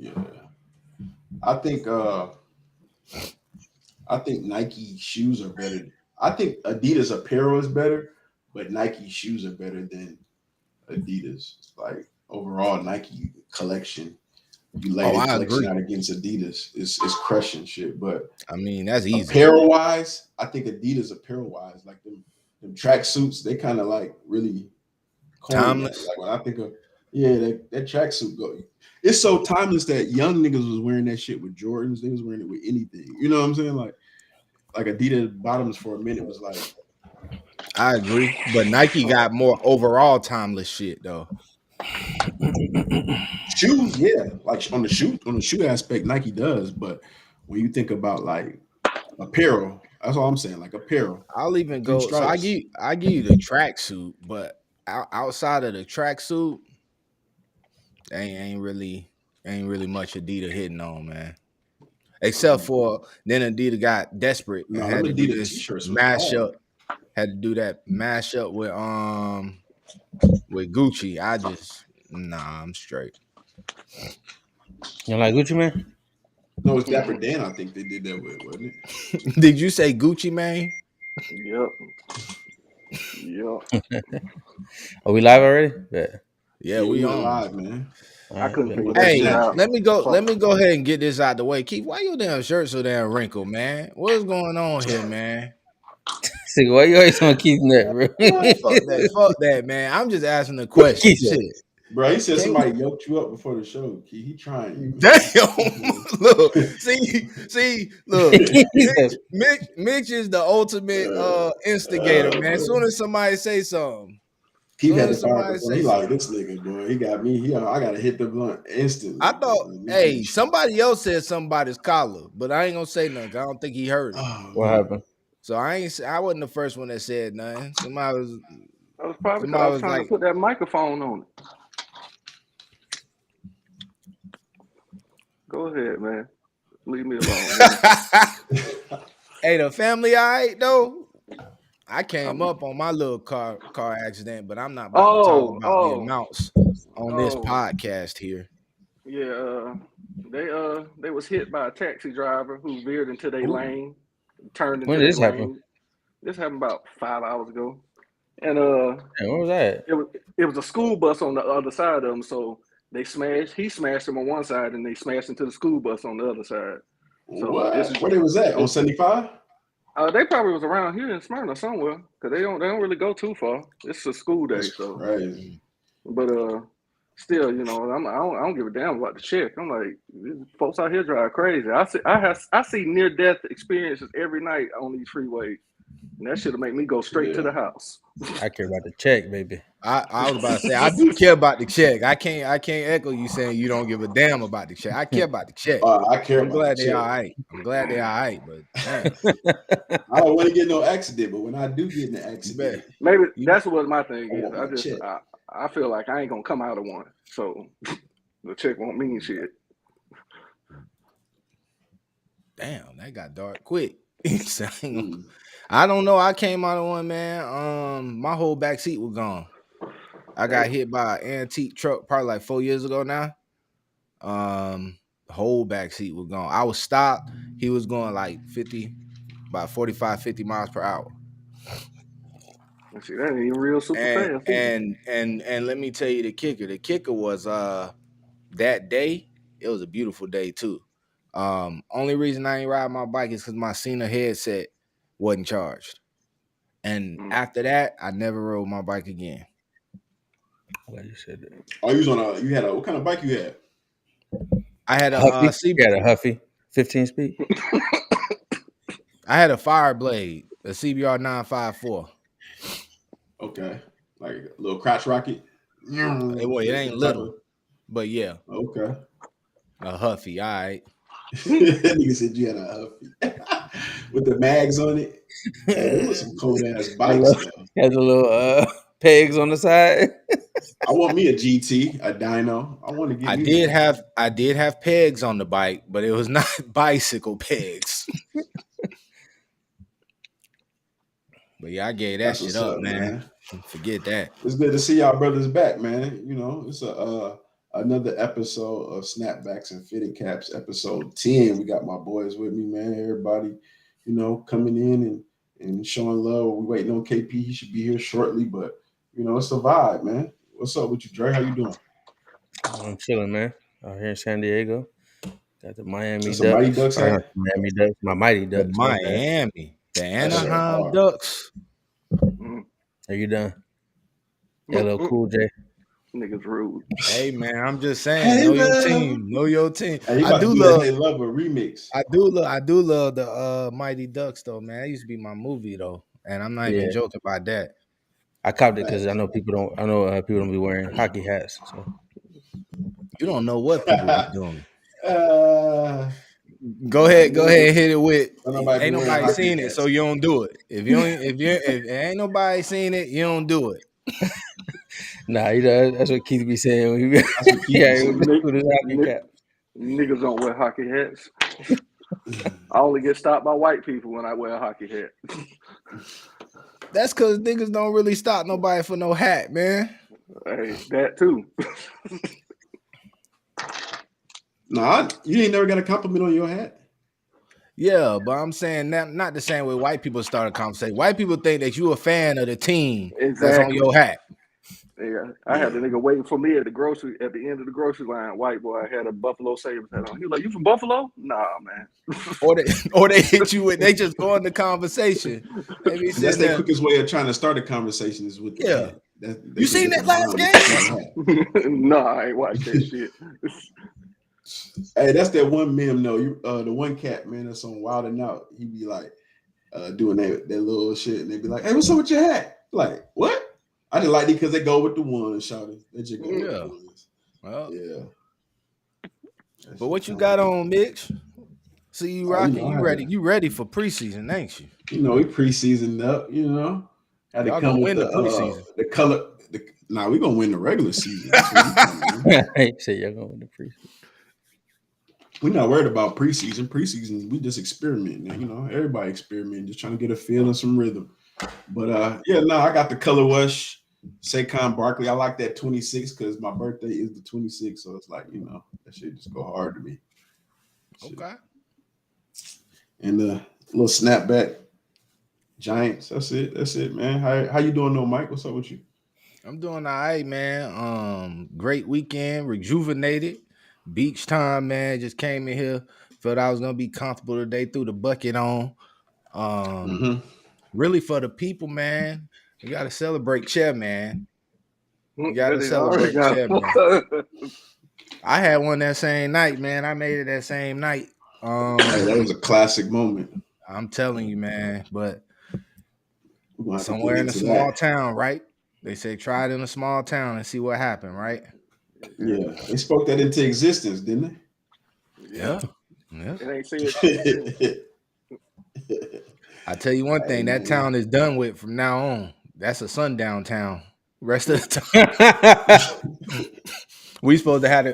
Yeah, I think uh I think Nike shoes are better. I think Adidas apparel is better, but Nike shoes are better than Adidas. Like overall, Nike collection, you lay Oh, the I collection agree. out against Adidas, it's crushing shit. But I mean, that's easy. apparel wise, I think Adidas apparel wise, like them track suits, they kind of like really corny. Timeless. Like when I think of that tracksuit go, it's so timeless that young niggas was wearing that shit with Jordans. They was wearing it with anything. You know what I'm saying? Like Adidas bottoms for a minute was like I agree. But Nike got more overall timeless shit though. shoes, yeah. Like on the shoe aspect, Nike does. But when you think about like apparel, that's all I'm saying. Like apparel, I'll even three go. So stripes. I give you the tracksuit, but outside of the tracksuit, ain't really much Adidas hitting on, man. Except for then Adidas got desperate and No, them had to do Adidas this t-shirts was mashup. hard. Had to do that mashup with Gucci. I'm straight. You like Gucci man? No, it's Dapper Dan. I think they did that with, wasn't it? Did you say Gucci man? Yep. Yep. Are we live already? Yeah. Yeah, Yeah, we we went on. live, man. All I right. couldn't Bet. figure Put that that shit Hey, snap out. in. let Fuck. me go ahead and get this out the way. Keith, why your damn shirt so damn wrinkled, man? What's going on here, man? See, why you always want to keep that, bro? Fuck that, man. I'm just asking a question. Keep that. Shit. Bro, he said Can somebody yoked you up before the show. Key. He trying you, man. Damn. Look, look. He said, Mitch is the ultimate instigator, man. As soon as somebody say something, Keith soon had to as fire up the somebody phone. say He like something. this nigga, boy. He got me. I gotta hit the blunt I instantly, thought, boy. Let me hey, get you. somebody else said somebody's collar, but I ain't gonna say nothing. 'Cause I don't think he heard it. Oh what man. happened? So I wasn't the first one that said nothing. That was probably because I Somebody was was trying to like, put that microphone on it. Go ahead, man. Leave me alone, man. "Hey, the family, all right though." I came I'm, up on my little car accident, but I'm not about to talk oh, about the oh, amounts on this oh. podcast here. Yeah, they was hit by a taxi driver who veered into their Ooh, lane, turned When into did their this happen? lane. This happened about 5 hours ago, and Hey, what was that? it was a school bus on the other side of them. So he smashed him on one side, and they smashed into the school bus on the other side. So this What? is Where they was at? On this. 75? They probably was around here in Smyrna somewhere because they don't really go too far. It's a school day, That's so crazy. but still, I don't give a damn about the check. I'm like, these folks out here drive crazy. I see near death experiences every night on these freeways, and that should make me go straight to Yeah. the house. I care about the check, baby. I was about to say I do care about the check. I can't echo you saying you don't give a damn about the check. I care about the check. I care I'm about the glad they all check. right. But damn, I don't want to get no accident, but when I do get in an you bet. accident, Maybe You that's what my thing I is. want my check. I feel like I ain't gonna come out of one, so the check won't mean shit. damn, that got dark quick. So Mm. I don't know. I came out of one, man. My whole back seat was gone. I got Damn. hit by an antique truck probably like 4 years ago now. The whole back seat was gone. I was stopped. He was going like 50, about 45, 50 miles per hour. See, that ain't even real super And fast either. and let me tell you the kicker. The kicker was that day, it was a beautiful day too. Only reason I ain't ride my bike is because my Cena headset wasn't charged. And Mm. after that, I never rode my bike again. Glad you said that. Oh, you had what kind of bike you had? I had a Huffy? You had a Huffy, 15 speed. I had a Fireblade, a CBR 954. Okay. Like a little crotch rocket. It ain't little, but yeah, Okay. a Huffy. All right. That nigga said you had a Huffy with the mags on it. Hey, there was some cold ass bikes though. Has a little pegs on the side. I want me a GT, a dyno. I want to get I me did one. have pegs on the bike, but it was not bicycle pegs. But yeah, I gave that That's shit what's up, up, man. man. Forget that. It's good to see y'all brothers back, man. You know, it's a another episode of Snapbacks and Fitted Caps, episode 10. We got my boys with me, man. Everybody, coming in and showing love. We're waiting on KP. He should be here shortly, but it's a vibe, man. What's up with you, Dre? How you doing? I'm chilling, man. Out here in San Diego. Got the Miami That's Ducks. a Mighty Ducks hat? Miami Ducks. My Mighty The Ducks. my bad. Miami, the That shit Anaheim hard. Ducks. Are you done? LL Cool J. Niggas rude. Hey man, I'm just saying, Hey, know your man. team, know your team. Hey, you I about do to do that love, Hey Lover remix. I do love the Mighty Ducks though, man. That used to be my movie though, and I'm not even Yeah. joking about that. I copped it because I know people don't. I know people don't be wearing hockey hats. So You don't know what people be doing. Uh, Go ahead, and hit it with. Don't nobody Ain't be wearing nobody hockey seen it, hats. so you don't do it. If ain't nobody seen it, you don't do it. nah, that's what Keith be saying. When he be, That's what Keith be saying. with his hockey Nick- cap. Niggas don't wear hockey hats. I only get stopped by white people when I wear a hockey hat. That's because niggas don't really stop nobody for no hat, man. Hey, that too. Nah, you ain't never got a compliment on your hat. Yeah, but I'm saying that not the same way white people start a conversation. White people think that you a fan of the team that's on Exactly. your hat. Yeah, I had a nigga waiting for me at the end of the grocery line. White boy had a Buffalo Sabres hat on. He was like, "You from Buffalo?" Nah, man. Or they hit you with, they just go in the conversation. They be That's sitting the there, quickest way of trying to start a conversation is with the Yeah. hat. They You seen think that it's last a game? hat. Nah, I ain't watch that shit. Hey, that's that one meme though. The one cat man that's on Wild 'N Out. He be like doing that little shit, and they be like, "Hey, what's up with your hat?" Like, what? I just like it because they go with the ones, shouting. They just go with Yeah. the ones. Well, Yeah. but what you got on, Mitch? See you rocking. I You had ready? You ready for preseason, ain't you? We preseasoned up. Had to Y'all come gonna with win the preseason. the color. Nah, we gonna win the regular season. That's what we coming, man. He said y'all going to preseason. We're not worried about preseason. Preseason, we just experimenting. Everybody experimenting, just trying to get a feel and some rhythm. But I got the color wash. Saquon Barkley. I like that 26 because my birthday is the 26th, so it's like that shit just go hard to me. Shit. Okay. And the little snapback Giants. That's it, man. How you doing, though, Mike? What's up with you? I'm doing all right, man. Great weekend, rejuvenated. Beach time, man. Just came in here. Felt I was gonna be comfortable today. Threw the bucket on. Really for the people, man. You gotta celebrate Che, man. You gotta celebrate Che, man. I had one that same night, man. I made it that same night. Hey, that was a classic moment. I'm telling you, man. But We're gonna have to somewhere get in a into small that. town, right? They say try it in a small town and see what happened, right? Yeah, they spoke that into existence, didn't Yeah. It ain't said. they? I tell you one thing, that town is done with from now on. That's a sundown town. Rest of the time. We supposed to have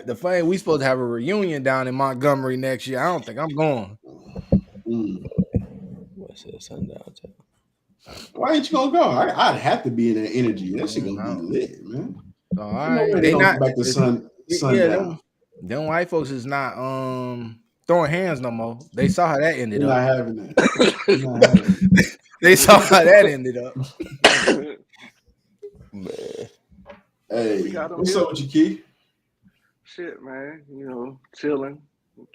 we supposed to have a reunion down in Montgomery next year. I don't think I'm going. What's that sundown town? Why ain't you gonna go? I'd have to be in that energy. That shit gonna be lit, man. All right. They not back to sundown. Them white folks is not throwing hands no more. They saw how that ended They're up. not having that. They're not having it. They saw how that ended up. Man. Hey, We got 'em what's here. up with you, Keith? Shit, man. Chilling.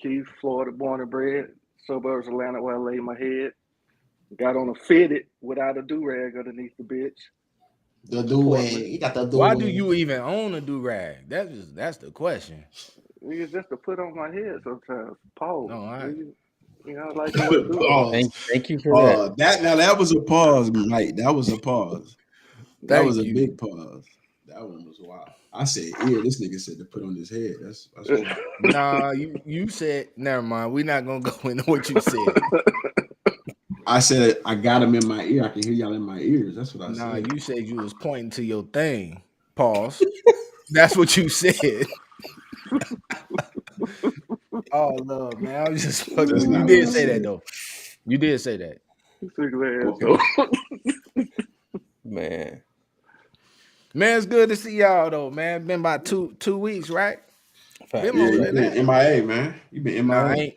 Keith, Florida, born and bred. Suburbs, Atlanta, where I lay my head. Got on a fitted without a do-rag underneath the bitch. The do-rag. You got the do-rag. Why do you even own a do-rag? That's the question. It's just to put on my head sometimes. Pause. Oh, all right. Like the way to do it. Pause. Thank you for that. That was a pause, Mike. That was a pause. That Thank was a you. big pause. That one was wild. I said, "Ear." This nigga said to put on his head. That's wild. Nah, you said never mind. We're not gonna go into what you said. I said I got him in my ear. I can hear y'all in my ears. That's what I Nah, said. you said you was pointing to your thing. Pause. That's what you said. Oh love, man. I was just fucking. That's You not did what I say that said. though. You did say that. Okay. Man. Man, it's good to see y'all though, man. Been about two weeks, right? Been Yeah, longer you than been that. MIA, man. You been Nah, MIA.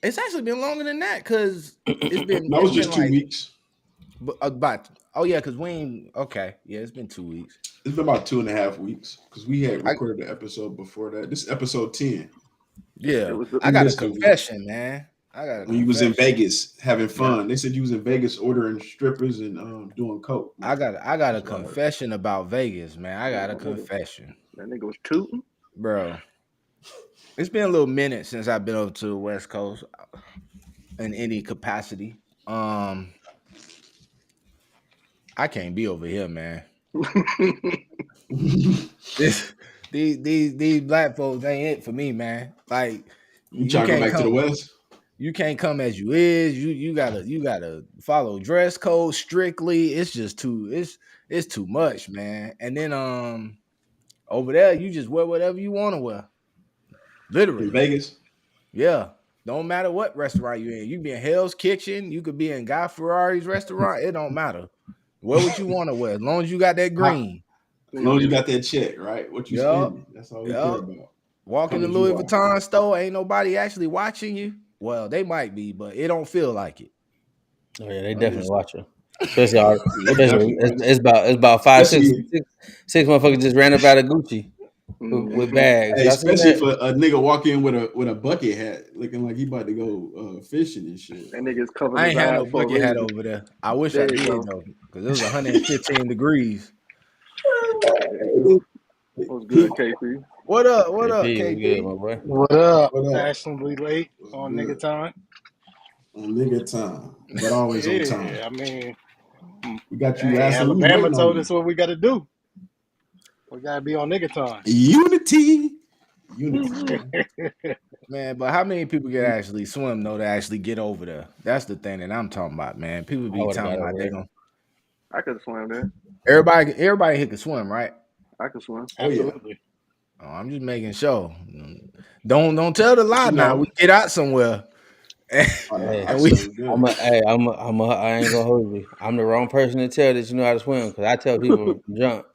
it's actually been longer than that because it's been No, it was just 2 weeks. about because we ain't yeah, it's been 2 weeks. It's been about 2.5 weeks because we had I- recorded the episode before that. This is episode 10. Yeah, was I got a missed a week. confession, man. I got a When you was in confession. Vegas having fun. They said you was in Vegas ordering strippers and doing coke. I got a That's right. confession about Vegas, man. I got a confession, That nigga was tooting. bro. It's been a little minute since I've been over to the West Coast in any capacity. I can't be over here, man. These black folks ain't it for me, man. Like You trying to go back to the West? You can't come as you is. You gotta follow dress code strictly. It's just it's too much, man. And then over there you just wear whatever you want to wear. Literally. In Vegas? Yeah. Don't matter what restaurant you're in. You can be in Hell's Kitchen. You could be in Guy Ferrari's restaurant. It don't matter. Wear what you want to wear. As long as you got that green. As long as you got that check, right? What you spending. That's all we care about. Walk in the Louis Vuitton store. Ain't nobody actually watching you. Well, they might be, but it don't feel like it. Oh yeah, they definitely watch you. Especially it's about 5, 6 motherfuckers just ran up out of Gucci with bags. Hey, especially if a nigga walk in with a bucket hat, looking like he about to go fishing and shit. That nigga's covered. I ain't had no bucket hat over there. I wish I did though, because it was 115 degrees. What's good, KP? What up? What up, KP? Good, my boy. What up? Fashionably late on nigga time. On nigga time, but always on time. I mean, we got you. Alabama told us what we got to do. We got to be on nigga time. Unity. Man, but how many people can actually swim though to actually get over there? That's the thing that I'm talking about, man. People be talking about they gonna. I could swim there. Everybody here can swim, right? I can swim. Absolutely. Oh, I'm just making sure. Don't tell the lie now. We get out somewhere. I ain't gonna hold you. I'm the wrong person to tell that you know how to swim because I tell people jump.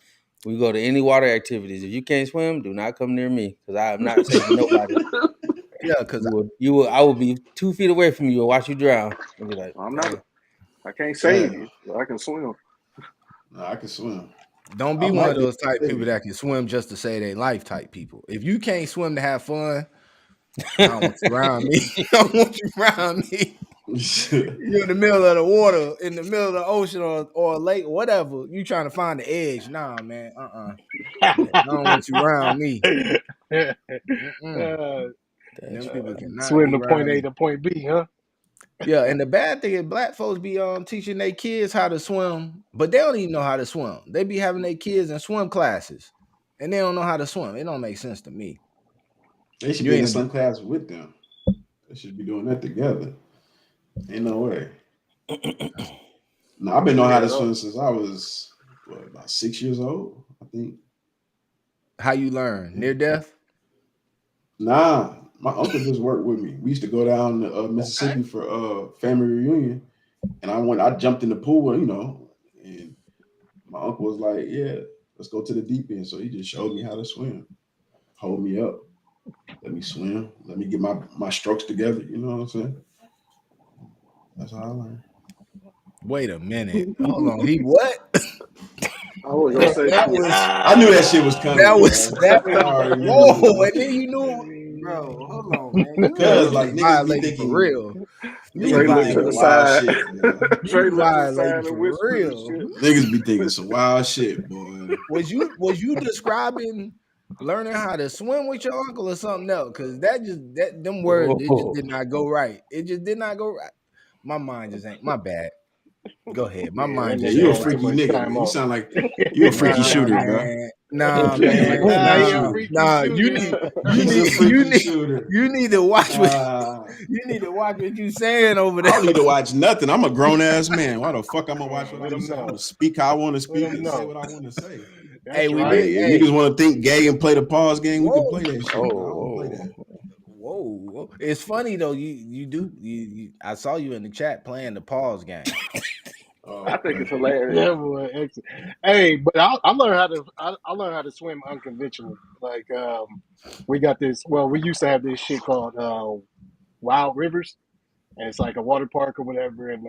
We go to any water activities. If you can't swim, do not come near me because I am not saving nobody. Yeah, because I will be 2 feet away from you and watch you drown. And be like, I'm not. I can't save you. But I can swim. No, I can swim. Don't be one of those type people that can swim just to save their life type people. If you can't swim to have fun, I don't want you around me. I don't want you around me. You're in the middle of the water, in the middle of the ocean or a lake, whatever. You trying to find the edge. Nah, man. I don't want you around me. Them people cannot swim to point A to point B, huh? Yeah, and the bad thing is black folks be teaching their kids how to swim, but they don't even know how to swim. They be having their kids in swim classes, and they don't know how to swim. It don't make sense to me. They should be in some class with them. They should be doing that together. Ain't no way. No, I've been knowing how to swim since I was about 6 years old, I think. How you learn? Near death? Nah, my uncle just worked with me. We used to go down to Mississippi for family reunion, and I jumped in the pool, and my uncle was like, "Yeah, let's go to the deep end." So he just showed me how to swim, hold me up, let me swim, let me get my strokes together. You know what I'm saying? That's how I learned. Wait a minute, hold on. He what? I was gonna say I knew that shit was coming. That was. Whoa, and then you knew, bro. Hold on, man. Because like niggas be thinking for real. You violating wild shit. You violating for real. Niggas be thinking some wild shit, boy. Was you describing learning how to swim with your uncle or something else? Because them words it just did not go right. It just did not go right. My mind just ain't. My bad. Go ahead. My mind. Yeah, you a freaky nigga. Man. You sound like you a freaky shooter, bro. Nah, man. Nah. You need to watch what you saying over there. I don't need to watch nothing. I'm a grown ass man. Why the fuck I'm gonna watch what I'm saying? I'm gonna speak how I want to speak and say what I want to say. Hey, niggas want to think gay and play the pause game. We can play that shit. Whoa. It's funny though. You do. I saw you in the chat playing the pause game. I think it's Yeah, hilarious. boy. Excellent. Hey, but I learned how to I learned how to swim unconventional. Like we got this. Well, we used to have this shit called Wild Rivers, and it's like a water park or whatever. And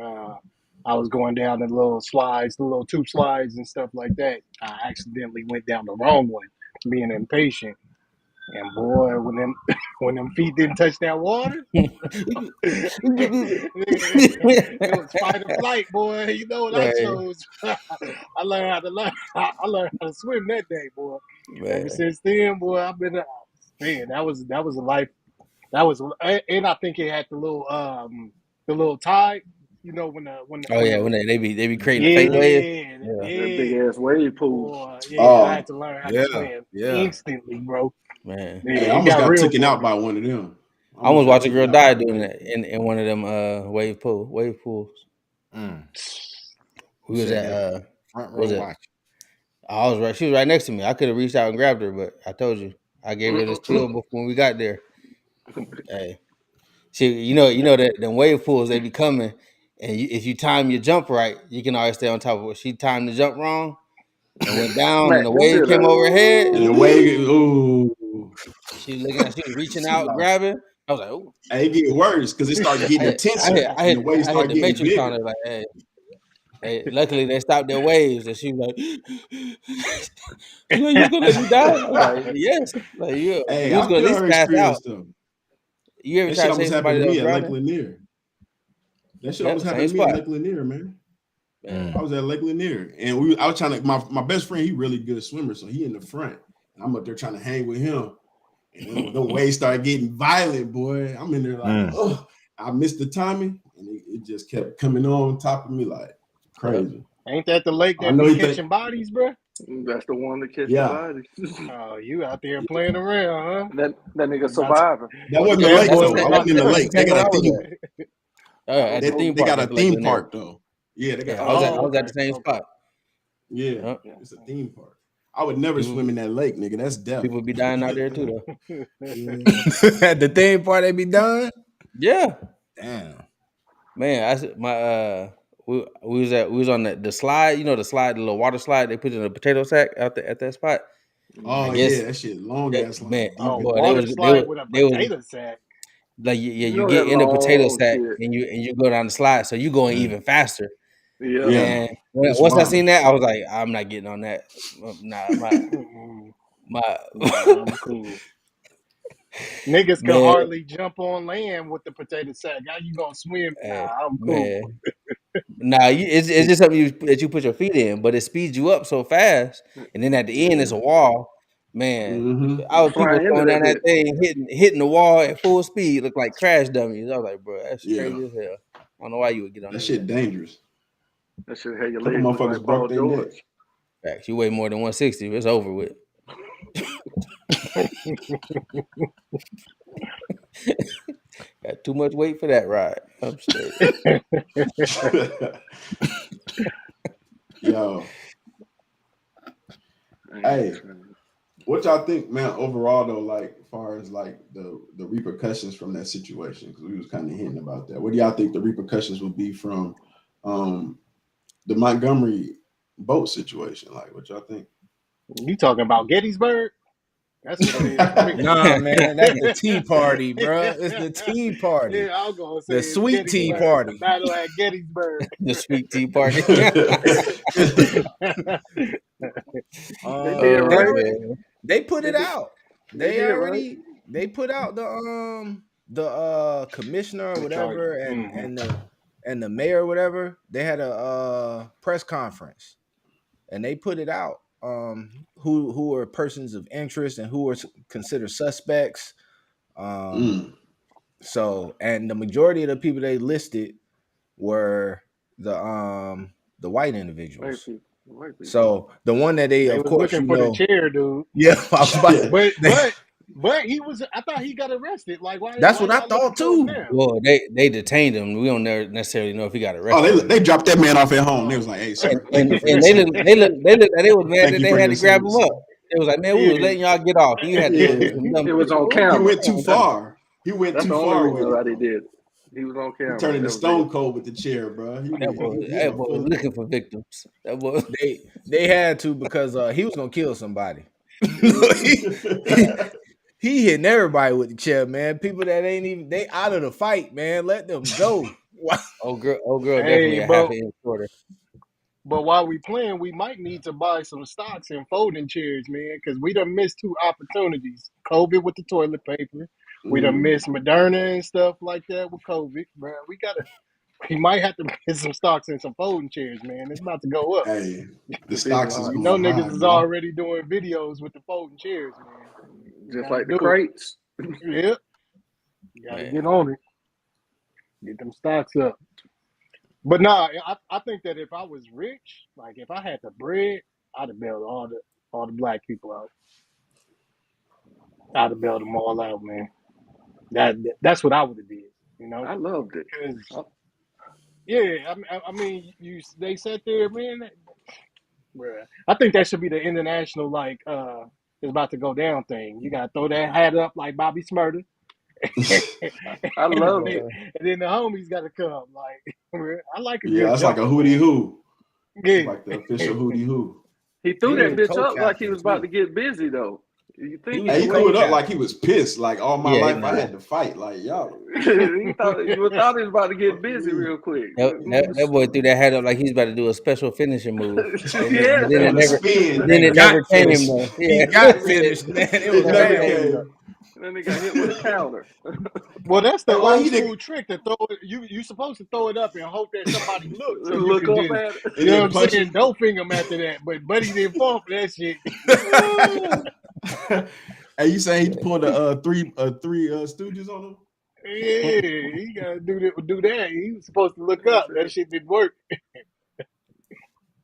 I was going down the little slides, the little tube slides and stuff like that. I accidentally went down the wrong one, being impatient. And boy, when them when them feet didn't touch that water, it was fight or flight, boy. You know what I Man, chose? I learned how to I learned how to swim that day, boy. Ever man. since then, boy, I've been man. That was a life. That was, and I think it had the little tide. You know Oh when yeah, the when they be creating the yeah fake wave. Yeah, That big yeah ass wave pool. boy yeah. I had Oh, to learn how to Yeah, swim yeah. instantly, bro. man. Yeah, hey, I it almost got got real taken for out me. by one of them. I I almost almost got watched a girl taken out by die a doing wave. that in one of them wave pools. Mm. We You was said at that front what was row it? watch. I was right. She was right next to me. I could have reached out and grabbed her, but I told you I gave her the spill before when we got there. Hey, see, you know that them wave pools they be coming, and if you time your jump right, you can always stay on top of it. She timed the jump wrong and went down, and Smack the the wave shit came out. over her head. And the wave, Ooh, ooh, she was looking at, she was reaching she out, lost. grabbing. I was like, oh, Hey, it get worse because it started getting intenser and the waves I hit start the getting matrix on bigger. her like, hey. Luckily, they stopped their waves, and she was like, "She's like, you gonna let me die?" I'm like, "Yes." Like you Hey, was I gonna at feel least her pass out. experience though. You ever That try shit to almost save happened somebody to that was me at Lake drowning? Lanier. That shit almost Yep, happened same to me at spot. Lake Lanier, man. Man. I was at Lake Lanier, and I was trying to. My best friend, he really good swimmer, so he in the front. And I'm up there trying to hang with him, and then when the waves started getting violent, boy, I'm in there like, oh, I missed the timing, and it just kept coming on top of me like crazy. Ain't that the lake I that know be you think, catching bodies, bro? That's the one that catch the yeah, bodies. Oh, you out there yeah. playing around, huh? That nigga About to, survivor. That wasn't the that lake That's the boy though. was I same. about wasn't in the That's to. the lake. They same got one a I was theme. at. Oh, yeah, at the theme They park got a at the Lake theme Lanier. park though. Yeah, they got. Yeah, That's I what. was at Okay, the same okay. spot. Yeah, Yep. it's a theme park. I would never swim in that lake, nigga. That's death. People be dying out there too, though. At the theme party, they be done. Yeah, Damn. man. We was on the slide. You know the slide, the little water slide they put in a potato sack out there at that spot. I Oh guess yeah, that shit long that ass man, line, deep Oh, in the boy, water water. slide with a they was potato sack. like yeah, You you know get that in the potato long sack shit. and you go down the slide, so you going even faster. Yeah. Yeah, Man, it's once I wild. seen that, I was like, I'm not getting on that. Nah, my Nah, I'm cool. Niggas can man, hardly jump on land with the potato sack. How you gonna swim? Nah, I'm cool. man. Nah, it's just something that you put your feet in, but it speeds you up so fast, and then at the end Yeah. it's a wall. Man, Mm-hmm. I was people Flying into throwing that down that bit. thing, hitting the wall at full speed, look like crash dummies. I was like, bro, that's Yeah. crazy as hell. I don't know why you would get on That there. shit dangerous. That shit had your A couple legs look like motherfuckers Paul broke their neck. George. Facts. You weigh more than 160, it's over with. Got too much weight for that ride. I'm straight. Yo, hey, what y'all think, man? Overall, though, like as far as like the repercussions from that situation, because we was kind of hinting about that. What do y'all think the repercussions would be from the Montgomery boat situation? Like, what y'all think? You talking about Gettysburg? That's what it is for me. Nah, man, that's the tea party, bro. It's the tea party. Yeah, I was gonna say The it's sweet tea Gettysburg, the party. battle at Gettysburg. The sweet tea party. They did They right. already Man. they put it They did. out. They They did right. they put out the commissioner or The charge. whatever and the mayor or whatever. They had a press conference and they put it out. Who are persons of interest and who are considered suspects. So and the majority of the people they listed were the white individuals. White people. So the one that they They of was course looking you for the know, chair, dude. yeah, I was about to- But he was. I thought he got arrested. Like why? that's Why what I y'all looking thought for him too. now? Well, they detained him. We don't necessarily know if he got Oh, arrested. they dropped that man off at home. They was Oh, like, "Hey, And, sir, thank and, you for and your they service. look they was mad Thank that you they for had your to grab him service." up. It was like, man, we was letting y'all get off. You had to go do Yeah, some dumb It shit. was on he camera. went too far. He went That's too the only far reason with why it. they Though. did it. He was on He camera. turned into That was Stone it. Cold with the chair, bro. He That boy went was full. looking for victims. That boy. They had to because he was gonna kill somebody. He hitting everybody with the chair, man. People that ain't even they out of the fight, man. Let them go. Old girl definitely Hey, a half an inch shorter. but while we playing, we might need to buy some stocks and folding chairs, man, because we done missed 2 opportunities. COVID with the toilet paper. We done missed Moderna and stuff like that with COVID, bro. We might have to get some stocks and some folding chairs, man. It's about to go up. Hey, the It's been a stocks is lot. You know, going high, niggas is bro. already doing videos with the folding chairs, man. You Just gotta like the do crates. it. Yep. You gotta Man. get on it. Get them stocks up. But nah, I think that if I was rich, like if I had the bread, I'd have bailed all the black people out. I'd have bailed them all out, man. That's what I would have did, you know? I loved it. 'Cause, yeah, I mean, they sat there, man. Bruh. I think that should be the international like it's about to go down thing. You gotta throw that hat up like Bobby Smurda. I loved and it. then the homies gotta come. Like I like a Yeah, good that's like a jumper, hootie man. hoo. Yeah. It's like the official hootie hoo. He threw He that was bitch up like he co-captain, was about too. to get busy though. You think was Hey, the he threw it up co-captain. like he was pissed. Like all my Yeah, life I had to fight. Like y'all. you thought he was about to get busy real quick. That boy threw that hat up like he's about to do a special finishing move. And Yeah. then Doing it a never, spin. then it got never came finished. though. He Yeah. got finished, man. It was It never bad. came. Then they got hit with a counter. Well, that's the And why old he school didn't trick to throw it. You supposed to throw it up and hope that somebody looks so you Look can up just, at it. and you know then what I'm punch saying? it? Don't finger him after that. But Buddy didn't fall for that shit. Hey, you saying he pulled a three stooges on him? Yeah, he gotta do that. He was supposed to look up. That shit didn't work.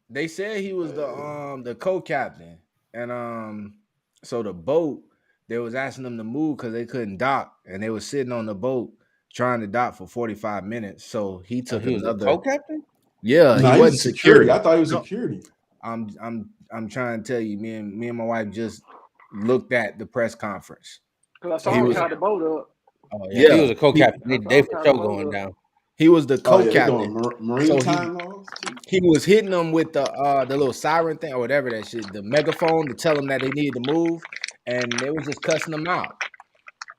They said he was the co-captain, and so the boat they was asking them to move because they couldn't dock, and they was sitting on the boat trying to dock for 45 minutes. So he So took he was a another. co-captain? Yeah, Nah, he wasn't security. I thought he was No, security. I'm trying to tell you, me and my wife just looked at the press conference. Because I So saw he him was tie the boat up. Oh yeah, Yeah. he was a co-captain. I They saw for him sure tie the going boat up. down. he was the Oh yeah, they're co-captain. doing marine So time laws. he was hitting them with the little siren thing or whatever that shit, the megaphone to tell them that they needed to move, and they was just cussing them out.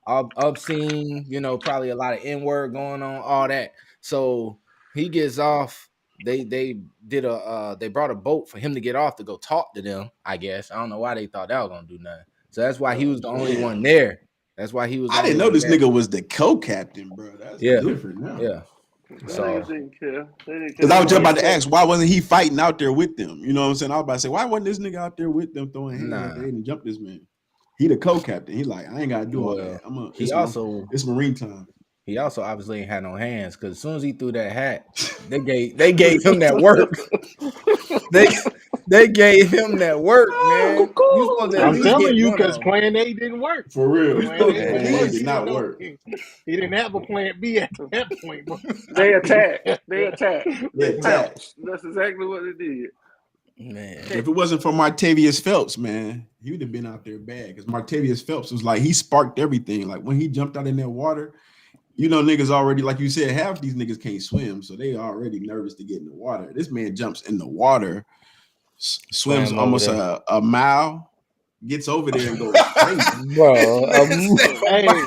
Obscene, probably a lot of N-word going on, all that. So he gets off. They did they brought a boat for him to get off to go talk to them. I guess I don't know why they thought that was gonna do nothing. So that's why he was the only Damn. one there. That's why he was. The I didn't only know one this there. nigga was the co-captain, bro. That's Yeah. different now. Yeah. Them So niggas didn't care. They didn't care. Because I was just about to ask, why wasn't he fighting out there with them? You know what I'm saying? I was about to say, why wasn't this nigga out there with them throwing hands like they didn't jump this man? He the co-captain. He like, I ain't gotta do all that. It's marine time. He also obviously ain't had no hands because as soon as he threw that hat, they gave him that work. They gave him that work, man. You supposed to at I'm least telling get you, one because of them. Plan A didn't work. For real. Plan A Plan didn't A work. did not work. He didn't have a Plan B at that point, bro. They attacked. They Yeah, pounced. That's exactly what they did. Man. If it wasn't for Martavius Phelps, man, he would have been out there bad. Because Martavius Phelps was like, he sparked everything. Like when he jumped out in that water, niggas already, like you said, half these niggas can't swim, so they already nervous to get in the water. This man jumps in the water, swims Swam almost over a mile, gets over there and goes crazy. Bro, Hey,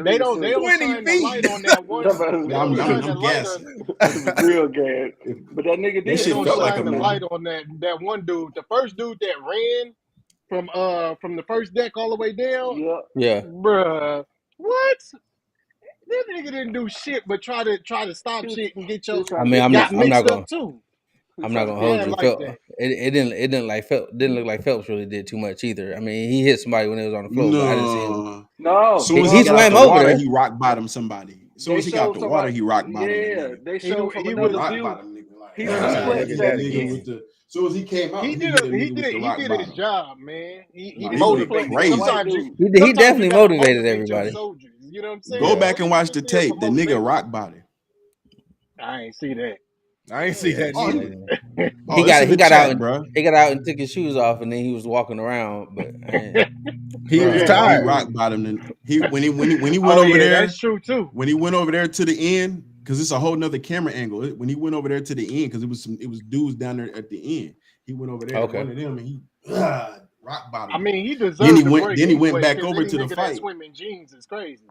they don't 20 shine the light on that one. They don't shine the I'm light gassing. on. Real gas. But that nigga That did. They shit don't felt like shine a the man. light on that one dude. The first dude that ran from the first deck all the way down. Yeah. yeah. Bruh, what? That nigga didn't do shit but try to stop shit and get your I mean, I'm got not mixed gonna up too. hold you. Like that. It didn't look like Phelps really did too much either. I mean, he hit somebody when it was on the floor, but I didn't see him. No. As soon as He he got out swam the over water, there. he rock bottomed somebody. As soon as he got the water, he rock bottomed. Yeah, they showed from He another was- rock view. bottom nigga. Like, He was nigga split nigga with the. As soon as he came out, He hit did a nigga with the rock his bottom. job, man. He Nah, he motivated. went crazy. Sometimes He sometimes you definitely gotta motivated motivate your everybody. soldiers. You know what I'm saying? Go back and watch the Just there tape. for The nigga motivation. rock bottom. I ain't see that. I ain't see that Oh, neither. He it's in the got out chat, and bro. and took his shoes off, and then he was walking around. But He was Bruh, Yeah. he tired. rock bottomed and when he went Oh over yeah, there, that's true too. when he went over there to the end, because it's a whole nother camera angle. When he went over there to the end, because it was dudes down there at the end. He went over there to Okay. one of them and he rock bottom. I mean, he Then deserved he the went. break Then he went anyway, back because over any to the nigga that fight. swim in jeans is crazy.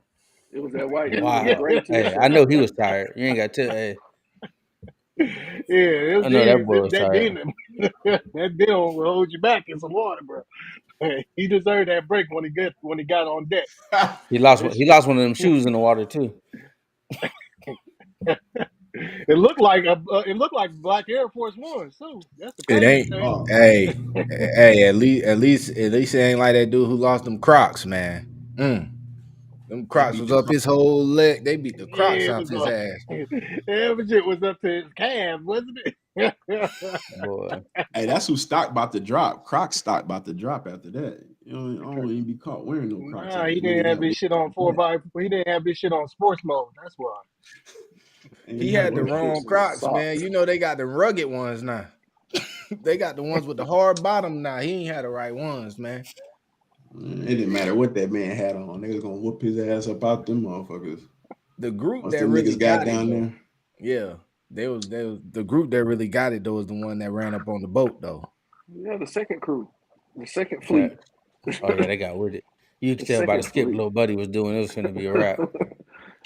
It was that white dude with Wow. gray Hey, t-shirt. I know he was tired. You ain't got to. Hey, Yeah, I know that boy was that tired. that deal will hold you back in some water, bro. He deserved that break when he got on deck. He lost one of them shoes in the water too. It looked like Black Air Force Ones too. That's the It crazy ain't. thing. Oh, Hey, hey. At least it ain't like that dude who lost them Crocs, man. Them they Crocs beat was the up his whole leg. They beat the Crocs Yeah, it out was his like ass. every was up to his calves, wasn't it? Boy, Hey, that's who stock about to drop. Crocs stock about to drop after that. You know, I don't even be caught wearing no Crocs Nah, after he a nigga didn't have got his shit on he didn't have his shit on sports mode. That's why. and He he had had the them wrong shits on. Crocs, Socks. man. You know they got the rugged ones now. They got the ones with the hard bottom now. He ain't had the right ones, man. It didn't matter what that man had on. They was gonna whoop his ass up out them motherfuckers. The group Once that them really niggas got got it down though. there. Yeah. They was the group that really got it though was the one that ran up on the boat though. Yeah, the second crew, the second fleet, facts. Oh yeah, they got with it. You the could tell by the second skip fleet. little buddy was doing. It was gonna be a wrap.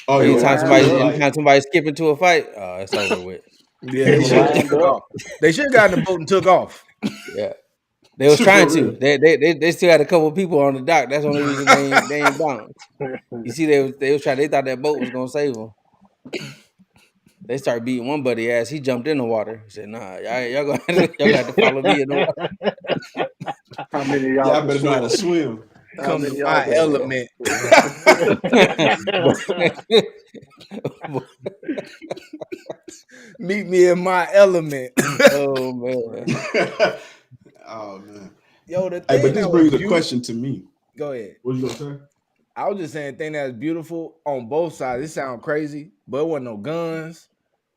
Oh They were yeah, lined up. Anytime somebody skip into a fight, it's over with. Yeah, They they were should have lined took up. off. They should have gotten the boat and took off. Yeah. They was trying For to. real. They still had a couple of people on the dock. That's the only reason they ain't bounced. You see, they was trying. They thought that boat was gonna save them. They started beating one buddy ass. He jumped in the water. He said, "Nah, y'all gonna have to follow me in the water." How many of y'all Y'all can better know how to swim? swim. How Come to many of y'all my can swim? element. Meet me in my element. Oh man, Oh man. Yo, the Hey, thing but this that was brings a beautiful. question to me. Go ahead. What you gonna say? I was just saying, the thing that's beautiful on both sides. It sounds crazy, but it wasn't no guns.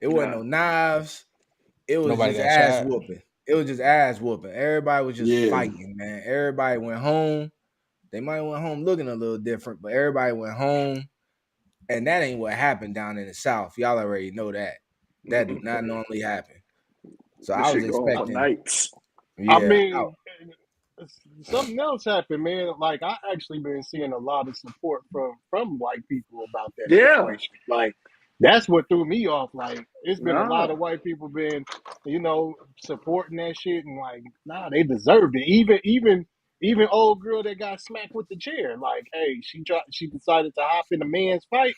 It wasn't Nah. no knives. It was nobody just got ass shot. whooping. It was just ass whooping. Everybody was just Yeah. fighting, man. Everybody went home. They might have went home looking a little different, but everybody went home. And that ain't what happened down in the South. Y'all already know that. That do not normally happen. So This I was shit go on for expecting, nights. I yeah. mean, something else happened, man. Like I actually been seeing a lot of support from white people about that Yeah. situation. Like that's what threw me off. Like it's been a lot Nah. of white people been, supporting that shit and like, nah, they deserved it. Even old girl that got smacked with the chair. Like, hey, she decided to hop in a man's fight.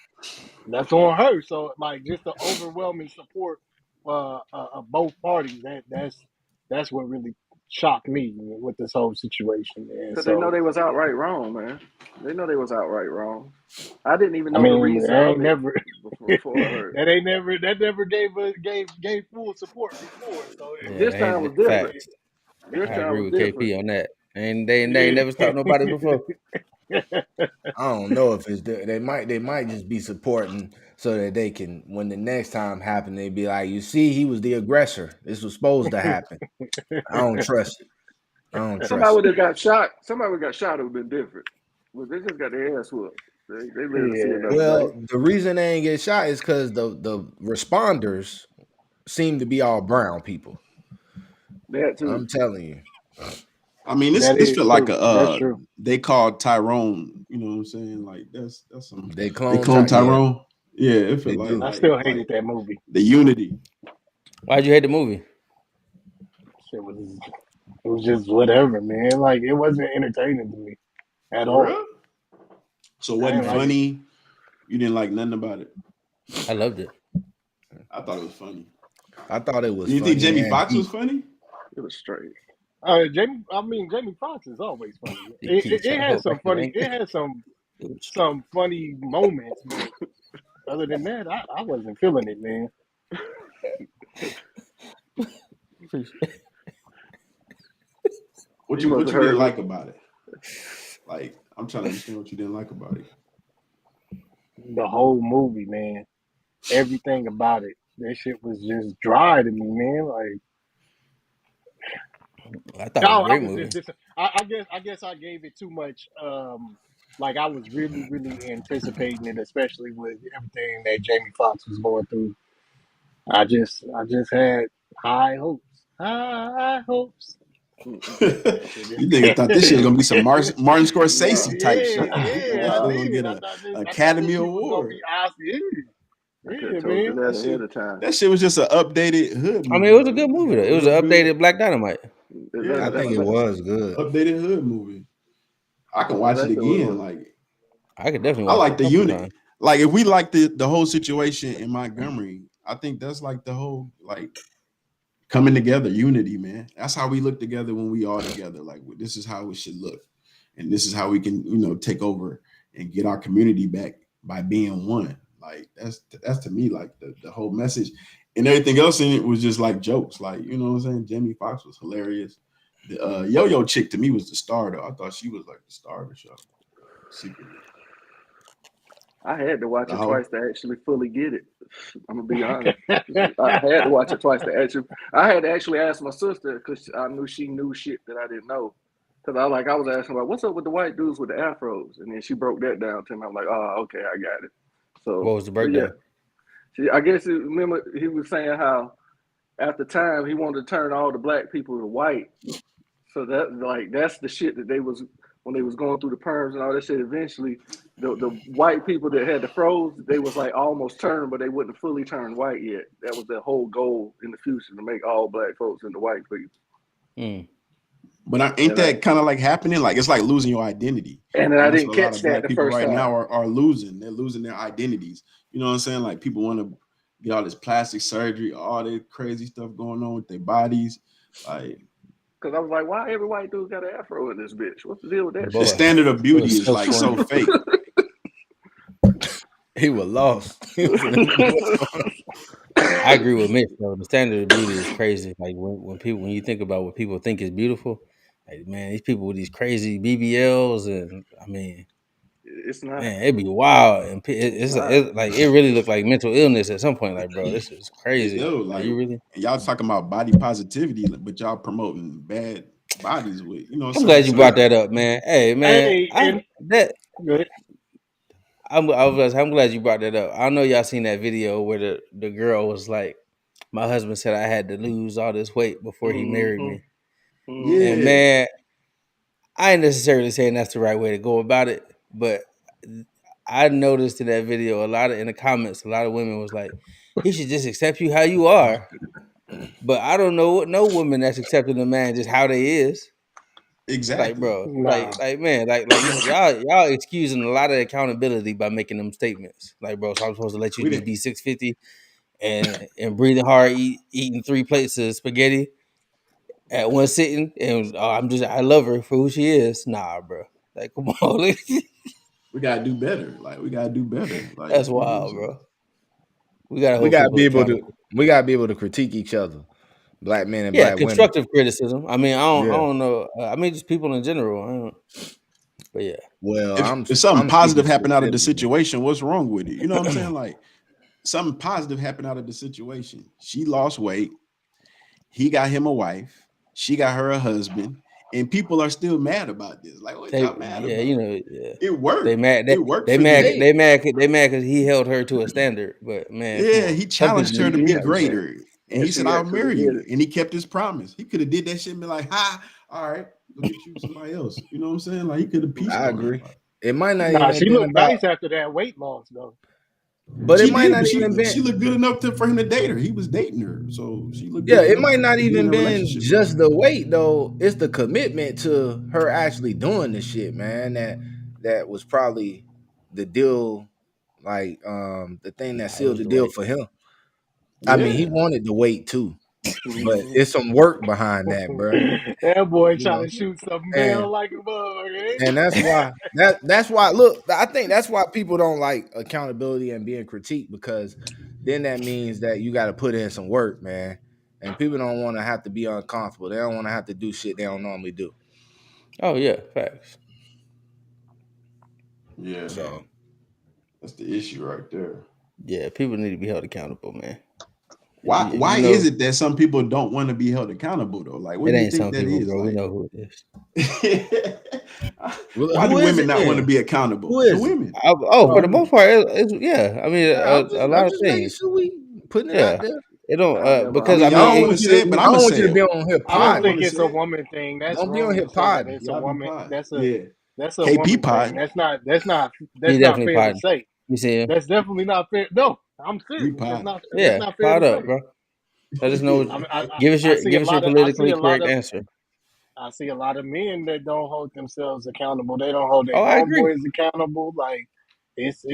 That's on her. So like, just the overwhelming support of both parties. That's what really shocked me with this whole situation, man. Because they know So they was outright wrong, man. They know they was outright wrong. I didn't even I know the mean, reason I of ain't it never before I heard. that never gave full support before. So Yeah, This time was they different. facts. This I time agree was with different. KP on that. And they ain't never stopped nobody before. I don't know if it's they might just be supporting so that they can, when the next time happen, they be like, you see, he was the aggressor. This was supposed to happen. I don't trust it. I don't Somebody trust would it. have got shot. Somebody would have got shot. It would have been different. But they just got their ass whooped. They lived to see Yeah. another day. Well, the reason they ain't get shot is because the responders seem to be all brown people. That too. I'm telling you. I mean, That this is felt like true. That's a true. they called Tyrone, you know what I'm saying? Like that's some They they clone cloned yeah, Tyrone. Yeah, it they felt like do. I like still like hated that movie. the unity. Why'd you hate the movie? It was just whatever, man. Like it wasn't entertaining to me at For all. real? So it I wasn't didn't like it. funny. You didn't like nothing about it. I loved it. I thought it was funny. I thought it was You think funny Jamie and Foxx was deep. funny? It was straight. Jamie Foxx is always funny. He keeps It trying to had hold back some his funny. anger. It had some It was straight. some funny moments, but other than that, I wasn't feeling it, man. What You you must have didn't heard me. like about it? Like I'm trying to understand what you didn't like about it. The whole movie, man, everything about it that shit was just dry to me, man. Like, I thought it was a no, I great was movie. just I guess I gave it too much. Like I was really anticipating it, especially with everything that Jamie Foxx was going through. I just had high hopes. High hopes. You nigga thought this shit was gonna be some Martin Nah, Scorsese type shit. You Yeah, thought I this nah. was gonna did. get a I thought Academy this shit was gonna be Award. Oscar. Yeah, I could yeah, have told you man. that That ahead shit, of time. that shit was just an updated hood I mean, movie. it was a Like good it movie though. It was an looked good. updated Black Dynamite. Yeah, I think that's it an was good. updated hood movie. I can watch it Exactly what it again. was. Like I could definitely I watch it like a the couple unit. times. Like if we like the whole situation in Montgomery, I think that's like the whole like coming together, unity, man. That's how we look together when we all together. Like this is how it should look, and this is how we can, take over and get our community back by being one. Like that's to me like the whole message, and everything else in it was just like jokes. Like you know what I'm saying. Jamie Foxx was hilarious. The Yo-Yo chick to me was the star though. I thought she was like the star of the show. Secretly, I had to watch the it whole. twice to actually fully get it. I'm gonna be honest. I had to watch it twice to actually. I had to actually ask my sister because I knew she knew shit that I didn't know. Because I was asking about what's up with the white dudes with the afros, and then she broke that down to me. I'm like, oh, okay, I got it. What So, was the but yeah, breakdown? I guess remember he was saying how at the time he wanted to turn all the black people to white. So that's the shit that they was when they was going through the perms and all that shit. Eventually, the white people that had the froze, they was like almost turned, but they wouldn't fully turn white yet. That was their whole goal in the future to make all black folks into white people. Mm. But ain't And that kind of like happening? Like it's like losing your identity, and and I that's what didn't a lot catch of that black the people first right time. now are losing. They're losing their identities. You know what I'm saying? Like people want to get all this plastic surgery, all this crazy stuff going on with their bodies. Like Because I was like, why every white dude got an afro in this bitch? What's the deal with that the Boy, shit? standard of it beauty was is so like funny. so fake. He was lost. I agree with Mitch though. The standard of beauty is crazy. Like when you think about what people think is beautiful, like man, these people with these crazy BBLs and I mean, It's not. man, it'd be wild and It's not. it's like it really looked like mental illness at some point. Like, bro, this is It crazy. do Are like, you really? and y'all talking about body positivity, but y'all promoting bad bodies with I'm glad you brought surgery. that up, man. Hey, man, Hey, and good. I'm glad you brought that up. I know y'all seen that video where the girl was like, my husband said I had to lose all this weight before he married Mm-hmm. me. And Mm-hmm. Yeah, man, I ain't necessarily saying that's the right way to go about it, but I noticed in that video in the comments, a lot of women was like, he should just accept you how you are. But I don't know no woman that's accepting a man just how they is. Like, exactly. bro, Nah. like man, y'all excusing a lot of accountability by making them statements. Like, bro, so I'm supposed to let you We just didn't. be 650 and breathing hard, eating 3 plates of spaghetti at one sitting, and I love her for who she is. Nah, bro, like come on, We gotta do better. Like we gotta do better. Like that's wild, bro. We gotta we hold gotta people be able to accountable. critique each other, black men and Yeah, black women. constructive criticism. I mean, I Yeah. don't know. I mean, just people in general. I don't, but yeah, Well, if something I'm speaking positive happened out of the specifically. situation, what's wrong with it? You know what I'm saying? Like something positive happened out of the situation. She lost weight. He got him a wife. She got her a husband. And people are still mad about this. Like, what y'all mad yeah, about? yeah. It They worked. mad. It worked They for mad. them. Hey, They mad because he held her to a standard. But man, come Yeah, on. he Some people challenged her He to just be did. greater. And And he said, she I'll actually marry did you. it. And he kept his promise. He could have did that shit and been like, ha, all right, go get you somebody else. You know what I'm saying? Like he could have pieced I on her. agree. Like, It might not Nah, even have she been looked about, nice after that weight loss though. but it she might did, not but even she been. looked good enough for him to date her. He was dating her. So she looked Yeah, good it enough might not to be in even a been relationship with. just the weight though. It's the commitment to her actually doing the shit, man. That was probably the deal, like the thing that nah. It sealed was the the deal weight. for him. I mean, he Yeah. wanted the weight too, but Mm-hmm. it's some work behind that, bro. That boy You trying know, to shoot something and down like a bug, eh? and that's why look, I think that's why people don't like accountability and being critiqued, because then that means that you got to put in some work, man. And people don't want to have to be uncomfortable. They don't want to have to do shit they don't normally do. Oh yeah, facts. Yeah. So That's the issue right there. Yeah, people need to be held accountable, man. Why You know, is it that some people don't want to be held accountable though? Like, what it do you ain't think some that people, is? bro. We Like, know who it is. why Who do is women it not want to then? be accountable? Who The is it? women. For the Oh, most part, it's yeah. I mean, a I'm lot of just making things. sure we putting it Yeah, out there. it don't I never I because mean, I y'all mean, don't I want to don't say it, but I'm gonna want you say to be it. on here I don't Y'all want think podding. to it's say a it? woman thing. That's Don't be on wrong here to say that podding. it's a Y'all be woman. pod. That's a Yeah. that's a KP woman thing. pod. That's he not definitely fair to potting. say. You see him? That's definitely not fair. No, I'm We serious. pod. That's Yeah, not fair to pot up, say. bro. Let us know. I see a Give us your lot of I see politically a lot correct of answer. I see a lot of men that don't hold themselves accountable. They don't hold their Oh, I agree. homeboys accountable. Like it's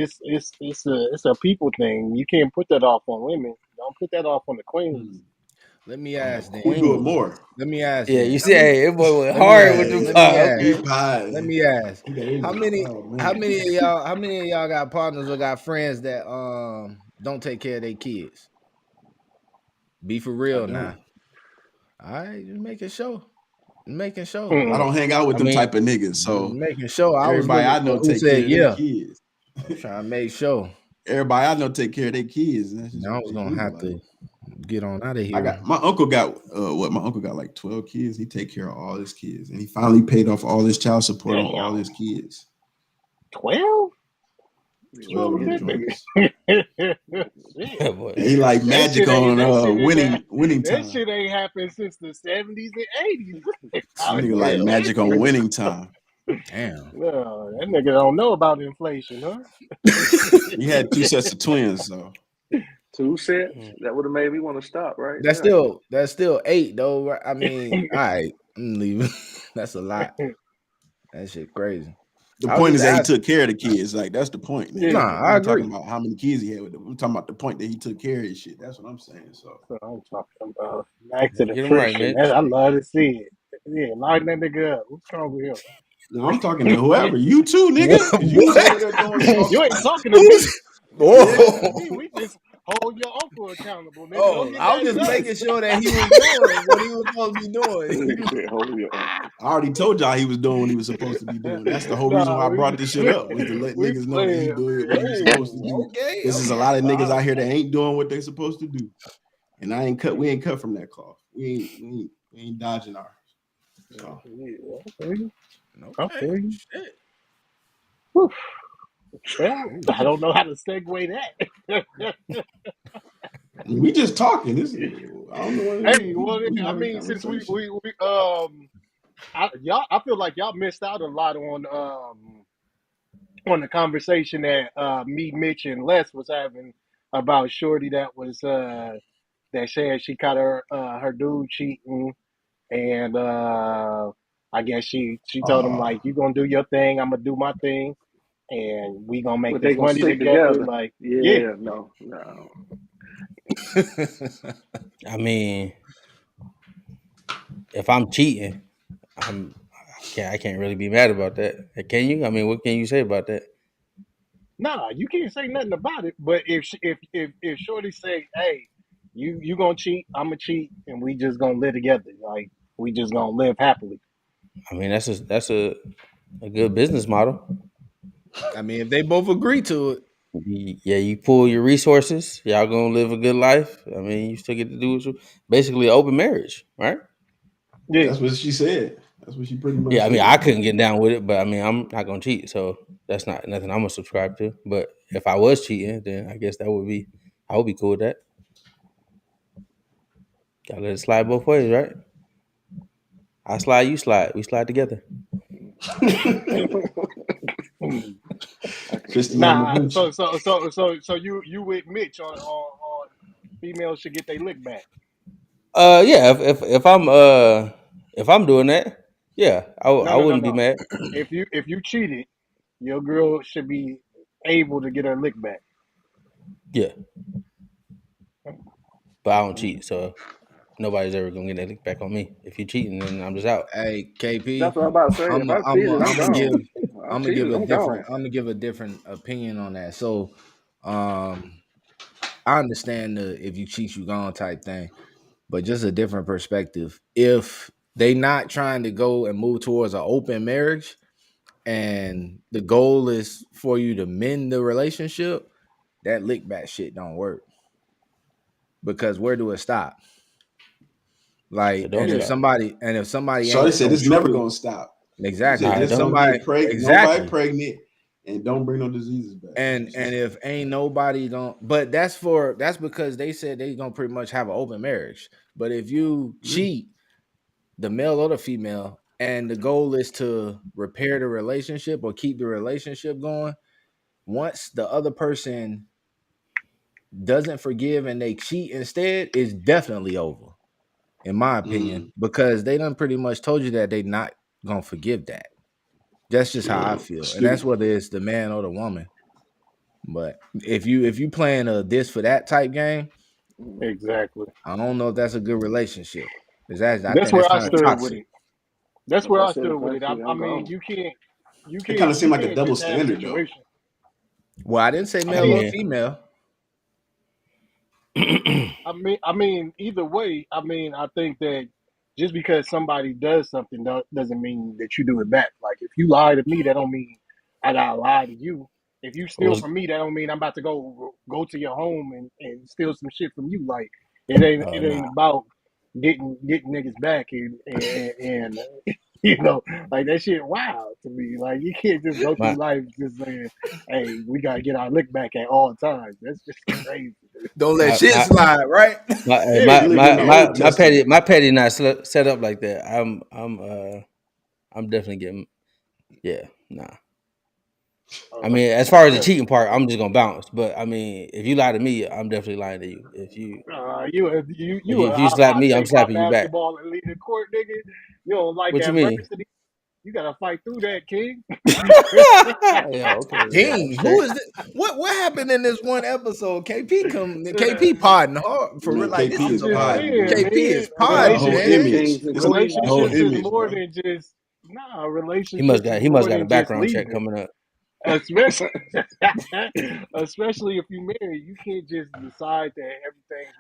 a people thing. You can't put that off on women. Don't put that off on the queens. Let me On the ask Who then. do it queen. more? Let me ask Yeah, you then. see, hey, it boy went Let me hard with ask. the Let me pot. ask. He Okay. pod. Let me ask. He the How agent. many? Oh man. How many of y'all? How many of y'all got partners or got friends that don't take care of their kids? Be for I real don't. now. All right, just making sure. Making sure. I Mm-mm. don't hang out with I them mean, type of niggas. Just So making sure. I was everybody looking I for know who take care said of their yeah. kids. I was trying to make sure. Everybody I know take care of their kids. And that's just Now I what was they gonna do. have Like, to get on out of I here. got my uncle got my uncle got like 12 kids. He take care of all his kids, and he finally paid off all his child support on all Damn, his kids. 12? 12 Oh, of them that Yeah. joints. nigga. Shit. boy. And he like That magic shit ain't on that shit is that winning that time. shit ain't happened since the 70s and 80s. How Nigga like is that magic on shit? winning time. Damn. No, that nigga don't know about inflation, huh? He had 2 sets of twins, so 2 sets. Mm. That would have made me want to stop right there. That's still 8 though. Right? I mean, all right, I'm leaving. That's a lot. That shit crazy. the I was point just is that he asking. took care of the kids. Like that's the point, Yeah, nigga. Nah, Like we I ain't talking agree. about how many kids he had with them. We're talking about the point that he took care of his shit. That's what I'm saying. So that's what I'm talking about. Back to the Get him right, friction. Mitch. I love to see it. Yeah, line that nigga up. What's wrong with no, I'm talking to whoever. You too, nigga. Because you was over What? there throwing sauce You on ain't him. talking to me. Who's? You ain't talking to Whoa. me. We just hold your uncle accountable, nigga. Go Oh, get I was that just done. making sure that he was doing what he was supposed to be He doing. said, "Hold your uncle." I already told y'all he was doing what he was supposed to be doing. That's the whole reason Nah, why I brought this shit up was to let we niggas know that he playing. doing what he was supposed to Oh, do. okay, Because there's a okay. lot of niggas All out right. here that ain't doing what they supposed to do. And we ain't cut from that cloth. We ain't dodging ours. So Yeah, I feel you. I Okay. feel you. Shit. Whew. Well, Crazy. I don't know how to segue that. we just talking. This I don't know what Hey, well, we I having a mean, since conversation. I feel like y'all missed out a lot on the conversation that me, Mitch, and Les was having about Shorty that was that said she caught her dude cheating, and I guess she told him like, you gonna do your thing, I'm gonna do my thing, and we gonna make But they this gonna money stick together. together. Like, yeah, Yeah, no. I mean, if I'm cheating, I can't really be mad about that. Can you? I mean, what can you say about that? nah, you can't say nothing about it. But if Shorty say, hey, you gonna cheat, I'm gonna cheat, and we just gonna live together, like we just gonna live happily. I mean, that's a good business model. I mean, if they both agree to it, Yeah, you pull your resources. Y'all gonna live a good life. I mean, you still get to do what you basically an open marriage, right? Yeah, That's what she said. That's what she pretty much Yeah, I mean, said. I couldn't get down with it, but I mean, I'm not gonna cheat, so that's not nothing I'm gonna subscribe to. But if I was cheating, then I guess I would be cool with that. Gotta let it slide both ways, right? I slide, you slide, we slide together. I can't Christy do it. nah. Yamaguchi. So you with Mitch on females should get their lick back. Yeah, if I'm doing that, yeah, No, I no, no, wouldn't be no. mad. If you cheated, your girl should be able to get her lick back. Yeah, but I don't cheat, so nobody's ever gonna get that lick back on me. If you cheating, then I'm just out. hey, KP, That's what I'm about to say. If I cheated, I'm gone. I I'm gonna give cheated, a I'm different gone. I'm gonna give a different opinion on that. So, I understand the if you cheat you gone type thing, but just a different perspective. If they not trying to go and move towards an open marriage, and the goal is for you to mend the relationship, that lick back shit don't work. because where do it stop? Like, It don't and if stop. somebody Shorty ain't said no it's never true, gonna stop. She exactly. said Nah, it If just don't. don't somebody get pregnant, nobody exactly, pregnant, and don't bring no diseases back. That's what she and said. if ain't nobody don't, but that's because they said they gonna pretty much have an open marriage. But if you cheat, the male or the female, and the goal is to repair the relationship or keep the relationship going, once the other person doesn't forgive and they cheat instead, it's definitely over, in my opinion, because they done pretty much told you that they not gonna forgive that. That's just how I feel, and that's whether it's the man or the woman. But if you playing a this for that type game, Exactly. I don't know if that's a good relationship. I That's think where that's I kind of stood with toxic. it. That's If where I I said stood if with I it. cheat, I I'm mean, gone. It kind of seemed you like a can't double just have standard though. situations. Well, I didn't say I male or mean, female. I mean, either way, I mean, I think that just because somebody does something doesn't mean that you do it back. Like if you lie to me, that don't mean I gotta lie to you. If you steal Was from me, that don't mean I'm about to go to your home and steal some shit from you. Like it nah. ain't about getting niggas back and you know, like that shit wild to me. Like you can't just go through My life just saying, "Hey, we gotta get our lick back at all times." That's just crazy. Don't let my shit my slide, right? We live in the Old my Testament. petty not set up like that. I'm definitely getting nah. I mean, as far as the Yeah. cheating part, I'm just gonna bounce. But I mean, if you lie to me, I'm definitely lying to you. You If you slap me, I'm take my slapping you back. basketball and leave the court, nigga. You don't like What you mean? adversity. You gotta fight through that, King. Yeah, okay, yeah, King, who okay. is this? What happened in this one episode? KP podding hard for real. Man, Like this KP I'm is is just podding, saying, man. KP man. is He got a podding, whole man. Relationships, image. Kings and It's a queens. whole relationships is image, more bro. than just He must relationships is got more a than just background check leaving. coming up. Especially, especially if you married, you can't just decide that everything's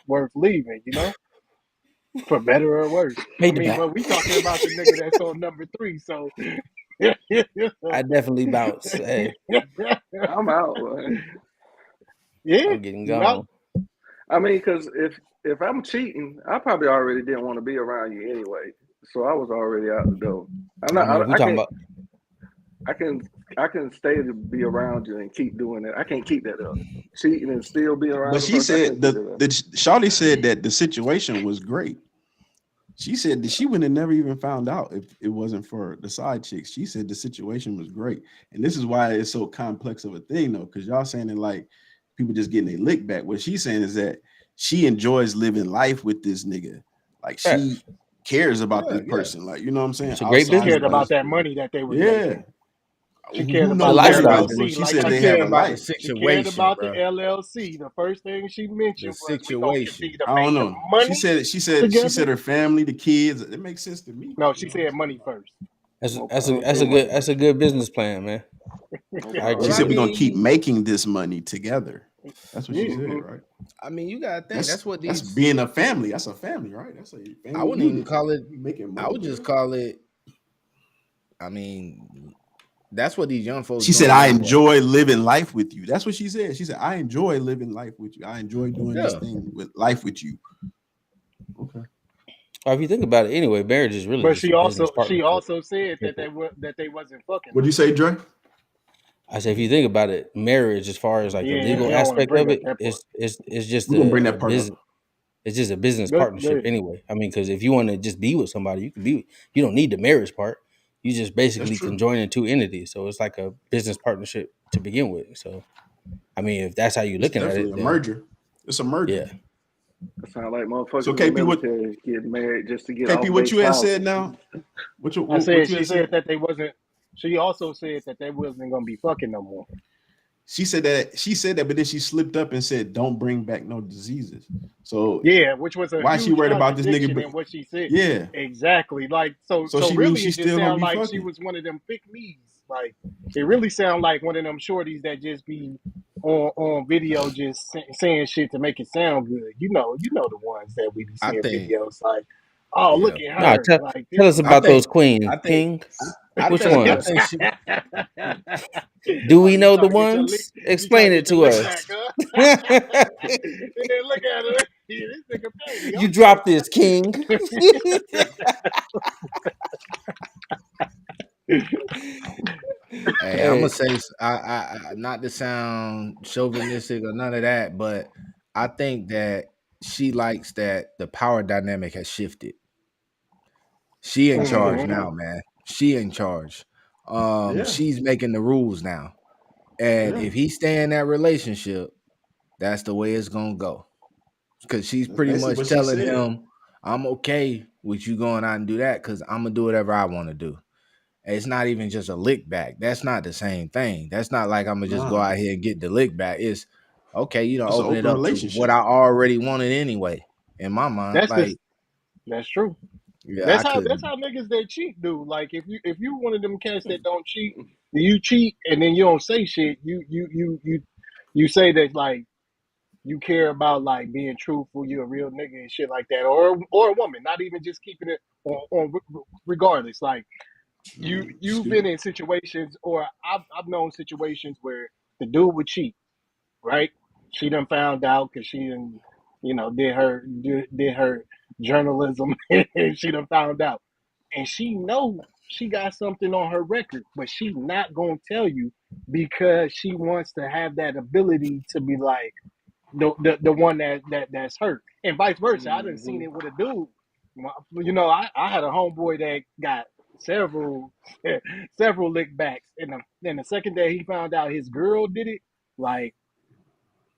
worth leaving. You know, for better or worse. I Made the mean, back. but we talking about the nigga that's on number 3, so yeah, I definitely bounce. Hey, I'm out, man. I'm getting you out. gone. I mean, because if I'm cheating, I probably already didn't want to be around you anyway. So I was already out the door. I'm I not. mean, if we I talking can't. about I can. I can stay to be around you and keep doing it. I can't keep that up. Cheating and still be around But the she person. I said can't keep that up. the Shawty said that the situation was great. She said that she would have never even found out if it wasn't for the side chicks. She said the situation was great. And this is why it's so complex of a thing, though, because y'all saying it like people just getting their lick back. What she's saying is that she enjoys living life with this nigga. Like she facts, cares about Yeah, this yeah. person. Like, you know what I'm saying? it's a great She Outside business cared of plan. about just, that money that they was yeah. making. She cared Who It's a about knows the Care about lifestyle. everything, the but LLC. she Like said she she they care have a said, about the life. she cared situation, about the bro. LLC. The first thing she The mentioned was, "We gonna situation. continue to I make don't the know. money She said together." her family, the kids. It makes sense to me. No, You she know what I'm said saying? money first. Okay. That's a good business plan, man. Okay. I She Well, agree I said with we're it. gonna keep mean, making this money together. That's what she Yeah, said, Mm-hmm. right? you gotta think. That's being a family. That's a family, right? That's a I family wouldn't even unit. call it. You making I money would just together. call it. I mean, that's what these young folks She said, doing "I anyway. enjoy living life with you." That's what she said. She said, "I enjoy living life with you. I enjoy doing this Yeah, thing with life with you." Okay. Or if you think about it, anyway, marriage is really but just a business she partnership. also said that Simple. they wasn't fucking What'd no you more. say, Dre? I say if you think about it, marriage, as far as like the Yeah, legal he don't want to aspect bring of up it, that part. is just We're gonna bring a that part up. business. It's just a business Good, partnership good. anyway. I mean, because if you want to just be with somebody, you can be. You don't need the marriage part. You just That's basically true. conjoining two entities. So it's like a business partnership to begin with. So I mean, if that's how you're It's looking at definitely it, a then merger. It's a merger. yeah. That sound like So motherfuckers in the KP, military getting married just to get KP, off what base you had housing. said now? I What said you she had said said? that they wasn't. She also said that they wasn't gonna be fucking no more. She said that, but then she slipped up and said, "Don't bring back no diseases." So Yeah, which was a why is she huge worried about this nigga? contradiction in what she said. Yeah. Exactly. Like So so she means really she it just still gonna sounded be like she fucking. was one of them pick me's. Like it really sounded like one of them shorties that just be on video just saying shit to make it sound good. You know the ones that we be I seeing think. videos like, oh look Yeah, at No, her. Like tell this us I about is those think. queens, I think. King. Which I ones? think she. Do we You know the trying to get your lick? ones? You trying Explain to it get your to lick back, us. huh? And then look at it. Yeah, this nigga petty. You dropped this, King. Hey, I'm Hey, gonna say not to sound chauvinistic or none of that, but I think that she likes that the power dynamic has shifted. She in That's a good charge Mhm. now, point. man. She in charge. Yeah, She's making the rules now. And yeah. if he stay in that relationship, that's the way it's gonna go. Because she's That's pretty basically much what she telling said. him, I'm okay with you going out and do that because I'm gonna do whatever I want to do. It's not even just a lick back. That's not the same thing. That's not like I'm gonna just go Nah, out here and get the lick back. It's okay, you know, it's an open it open up to what relationship. I already wanted anyway. In my mind, That's like, just that's true. yeah, I That's how couldn't. niggas that cheat do. Like if you one of them cats that don't cheat, you cheat and then you don't say shit. You say that like you care about like being truthful, you a real nigga and shit like that, or a woman, not even just keeping it on regardless. Like you've Excuse been me. in situations, or I've known situations where the dude would cheat, right? She done found out because she done, did her journalism, and she done found out, and she know she got something on her record, but she not gonna tell you because she wants to have that ability to be like the one that's hurt, and vice versa. I done seen Mhm. it with a dude. I had a homeboy that got several several lick backs, and the second day he found out his girl did it, like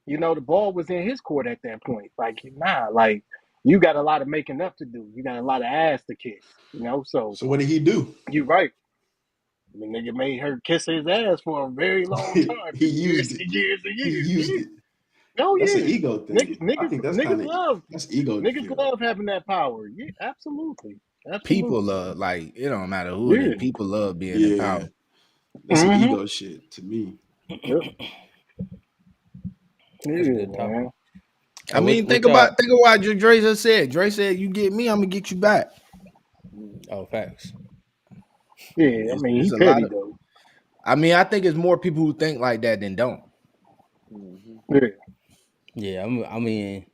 the ball was in his court at that point. Like, nah, like you got a lot of making up to do. You got a lot of ass to kiss. So So what did he do? you're right. The nigga made her kiss his ass for a very long time, He for years used it. and years and He years. used Yeah. it. Oh That's an yeah. ego thing. I think that's Niggas kind of love that's ego niggas kill. love having that power. Yeah, absolutely. People Absolutely. love like it don't matter who it is. Yeah. People love being in Yeah, power. that's some Mm-hmm. ego shit to me. Yep. that's a Yeah, good topic. man. I Hey, mean, what y'all? think of what Dre just said. Dre said, "You get me, I'm gonna get you back." Oh, facts. Yeah, I mean he It's a lot petty of. though. I mean, I think it's more people who think like that than don't. Mhm. Yeah. Yeah, I mean,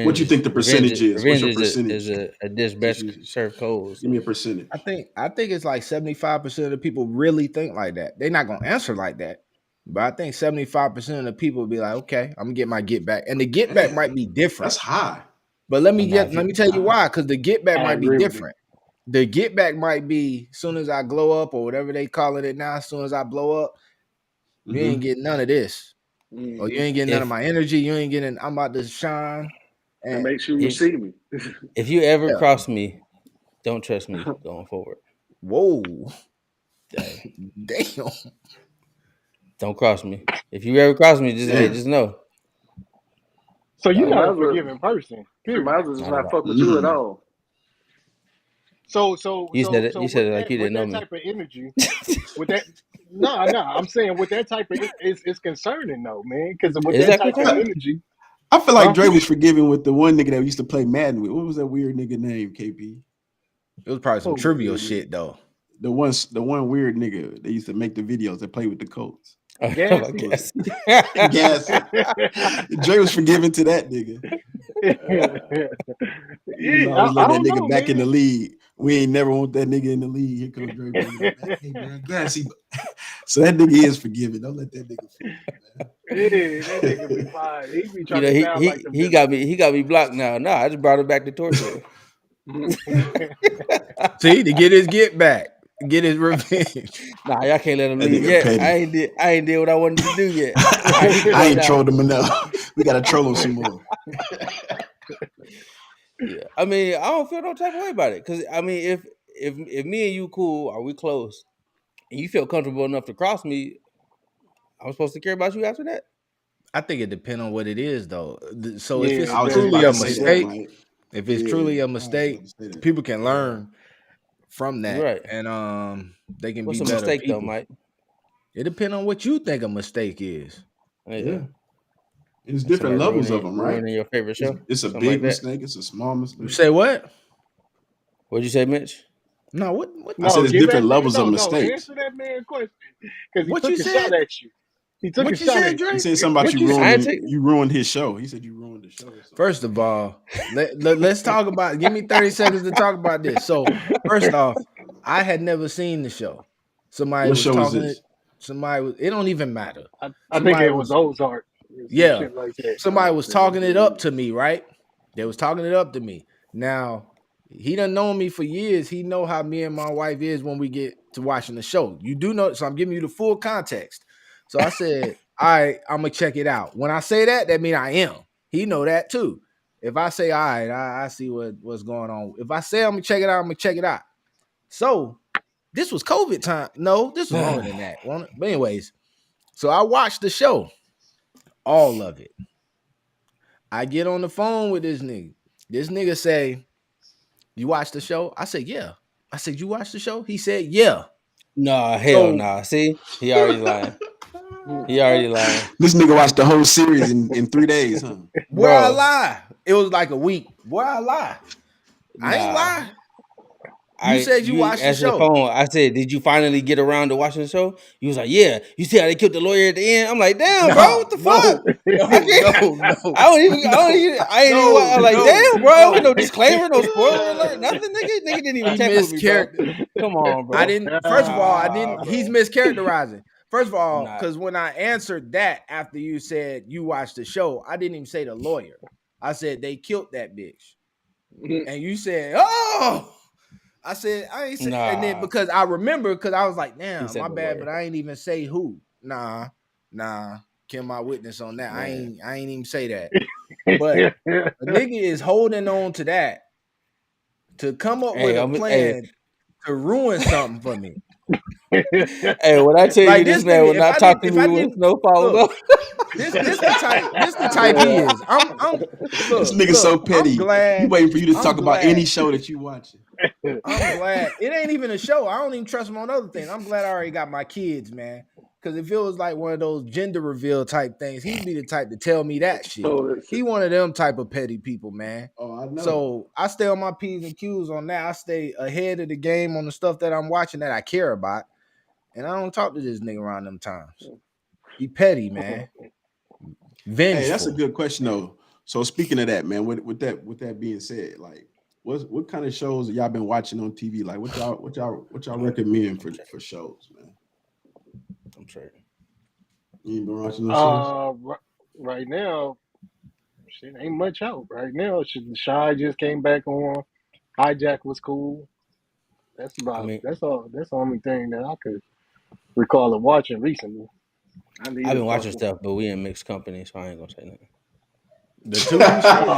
What you think the percentage is? What's revenge your is percentage? a dish Since best you served cold. give So me a percentage. I think it's like 75% of the people really think like that. They're not gonna answer like that. But I think 75% of the people will be like, okay, I'm gonna get my get back. And the get back Damn, might be different. that's high. But oh, nah, let me tell you High. why, because the get back I might be agree with you. different. The get back might be as soon as I glow up or whatever they calling it now, as soon as I blow up, you ain't Mm-hmm. getting none of this. Or you ain't getting none of if my energy. You ain't getting I'm about to shine. And And make sure you if see me. if you ever yeah, cross me, don't trust me going forward. whoa, Hey, damn. don't cross me. If you ever cross me, Damn. just know. So you're You Dog, not might a as well. forgiving person, You might period. as well just not at not all. fuck with you at Mm. all. You said it like you With didn't know that me. type of energy, with that no, I'm saying with that type of it's concerning though, man. Because with Is that that type of concerning? energy, I feel like huh? Dre was forgiving with the one nigga that we used to play Madden with. What was that weird nigga name? KP. It was probably some Oh, trivial Weird nigga. shit though. The one weird nigga that used to make the videos that play with the Colts. I gassy. What was guess. it? Gassy. Dre was forgiving to that nigga. He was Yeah, always I letting don't that nigga know, back in the man. league. We ain't never want that nigga in the league. Here comes Dre bringing him back. Hey man, Gassy. So that nigga is forgiving. Don't let that nigga fool Yeah, that you, nigga be fine. He be You trying know, to sound like the villain. he got me blocked now. No, I just brought him back to torture. See, to get his get back, get his revenge. Nah, y'all can't let him That leave nigga yet. petty. I ain't did what I wanted to do yet. All right, he can I come ain't now. trolled him enough. We gotta troll him some more. Yeah, I mean, I don't feel no type of way about it because I mean, if me and you cool, are we close, and you feel comfortable enough to cross me, I'm supposed to care about you after that. I think it depends on what it is though. So if Yeah, it's I was just truly about a to it say that, mistake, does. Mike. if it's truly Yeah, a I was mistake, about to say that. people can learn from that Right. and they can be What's a better mistake though, people. Mike? It depends on what you think a mistake is. Yeah. Yeah. There's Somebody different levels of them, right? ruining your favorite show, It's a something like big that. mistake. It's a small You mistake. say what? What'd you say, Mitch? No, what I said No, it's give different that man. levels of No, mistakes. answer that man question because he what you took a shot said? at you. He took a What you shot said, at He Dre? you. said something about What you you say? I ain't ruining take- you ruined his show. He said you ruined the show or something. First of all, let's talk about. Give me 30 seconds to talk about this. So, first off, I had never seen the show. Somebody What was show is talking. this? Somebody was. It don't even matter. I think Somebody it was was. Ozark. Some Yeah, shit like that. somebody was talking it up to me. Right? They was talking it up to me. Now he done known me for years. He know how me and my wife is when we get to watching the show. You do know, so I'm giving you the full context. So I said, all right, I'm gonna check it out. When I say that, that means I am. He know that too. If I say, all right, I see what's going on. If I say I'm gonna check it out, I'm gonna check it out. So this was COVID time. No, this was longer than that. But anyways, so I watched the show, all of it. I get on the phone with this nigga. This nigga say, you watched the show? I said, yeah. I said, you watched the show? He said, yeah. Nah, hell So nah. See, he already lying. He already lying, This nigga watched the whole series in 3 days, huh? where I bro. lie? It was like a week. Where I lie? I ain't Nah, lie. You said you watched the answered the show. phone. I said, "Did you finally get around to watching the show?" You was like, "Yeah." You see how they killed the lawyer at the end? I'm like, "Damn, bro, what the fuck?" I can't. No. I don't even. I ain't even. I'm like, No, "Damn, bro." no. With no disclaimer, no spoiler alert, nothing. Nigga didn't even He check with me, bro. mischaracterized. Come on, bro. I didn't. First of all, I Nah, didn't. He's bro. mischaracterizing. First of all, Nah, because when I answered that after you said you watched the show, I didn't even say the lawyer. I said they killed that bitch, and you said, "Oh." I said I ain't say, and then nah. because I remember, because I was like, He "Damn, said my the bad," but lawyer. I ain't even say who. Nah, Kim, my witness on that. Man. I ain't even say that. But a nigga is holding on to that to come up with Hey, a hey, plan to ruin something for me. hey. When I tell you Like this this man nigga, will not talk to me with no follow look, up. this the type he is. This nigga so petty. He waiting for you to I'm talk about any glad. show that you watching. I'm glad it ain't even a show. I don't even trust him on other things. I'm glad I already got my kids, man. Because if it was like one of those gender reveal type things, he'd be the type to tell me that shit. Oh, that He shit. one of them type of petty people, man. Oh, I know. So I stay on my P's and Q's on that. I stay ahead of the game on the stuff that I'm watching that I care about. And I don't talk to this nigga around them times. He petty, man. Vengeful. Hey, that's a good question though. So speaking of that, man, with that being said, like what kind of shows y'all been watching on TV? Like what y'all recommend for shows, man? I'm sure. You ain't been watching those shows? Right now, shit ain't much out. Right now, Shy just came back on. Hijack was cool. That's I about. mean, That's all. That's the only thing that I could recall of watching recently. I need I've a been watching fucking. stuff, but we in mixed company, so I ain't gonna say nothing. The Tubi shit.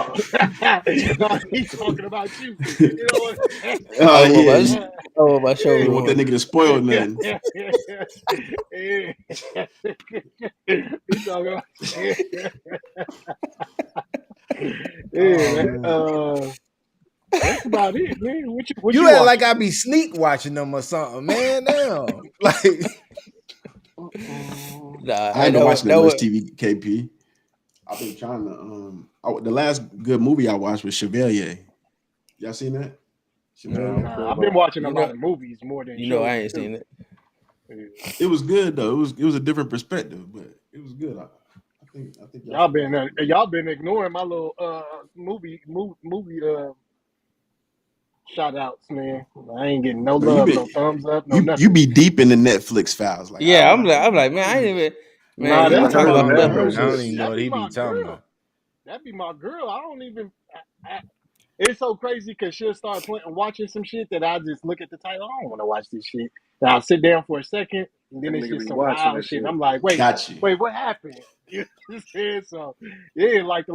No, he's talking about you. You know what? Oh Oh, yeah, my, oh, my show you don't want that room. nigga to spoil nothing. He's talking about you. Oh, That's about it, man. What you you act like watching? I be sneak watching them or something, man. Damn. Like Nah, I ain't been watching that that much was, TV, KP. I've been trying to. The last good movie I watched was Chevalier. Y'all seen that? No, I Chevalier. don't care I've been about. watching a you lot know, of movies more than I shows ain't too. seen it. Yeah. It was good though. It was a different perspective, but it was good. I think y'all should watch it. Y'all been ignoring my little movie shout outs, man. I ain't getting no Bro, you love, been no thumbs up, no you nothing. be deep in the Netflix files. Like Yeah, I I'm ain't, like, man, I I ain't ain't even, man. Nah, You I that's talk haven't about even stuff. had no I And, don't shit. even know that what be he my be talking girl. about. That be my girl. I don't even. It's so crazy because she'll start watching some shit that I just look at the title. I don't want to watch this shit. And I'll sit down for a second, and then That it's nigga just be some watching wild this shit. And shit. I'm like, got you. wait, what happened? You understand? So yeah, like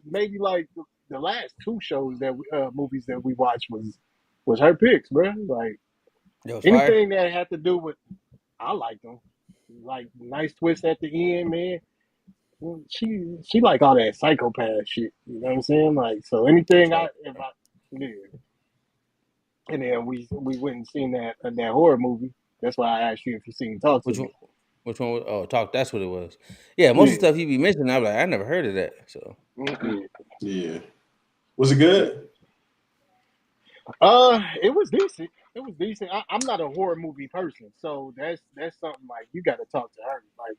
maybe like the last two shows movies that we watched was her picks, bro. Like it was fire. anything that had to do with, I liked them. Like nice twist at the end, man. She like all that psychopath shit. You know what I'm saying? Like so anything Right. yeah. And then we went and seen that horror movie. That's why I asked you if you seen Talk to Which Me. one? Which one? Oh, talk. That's what it was. Yeah, most of Yeah, the stuff he be mentioning, I'm like, I never heard of that. So Mm-mm. yeah. Yeah. Was it good? It was decent. It was decent. I'm not a horror movie person, so that's something like you got to talk to her. Like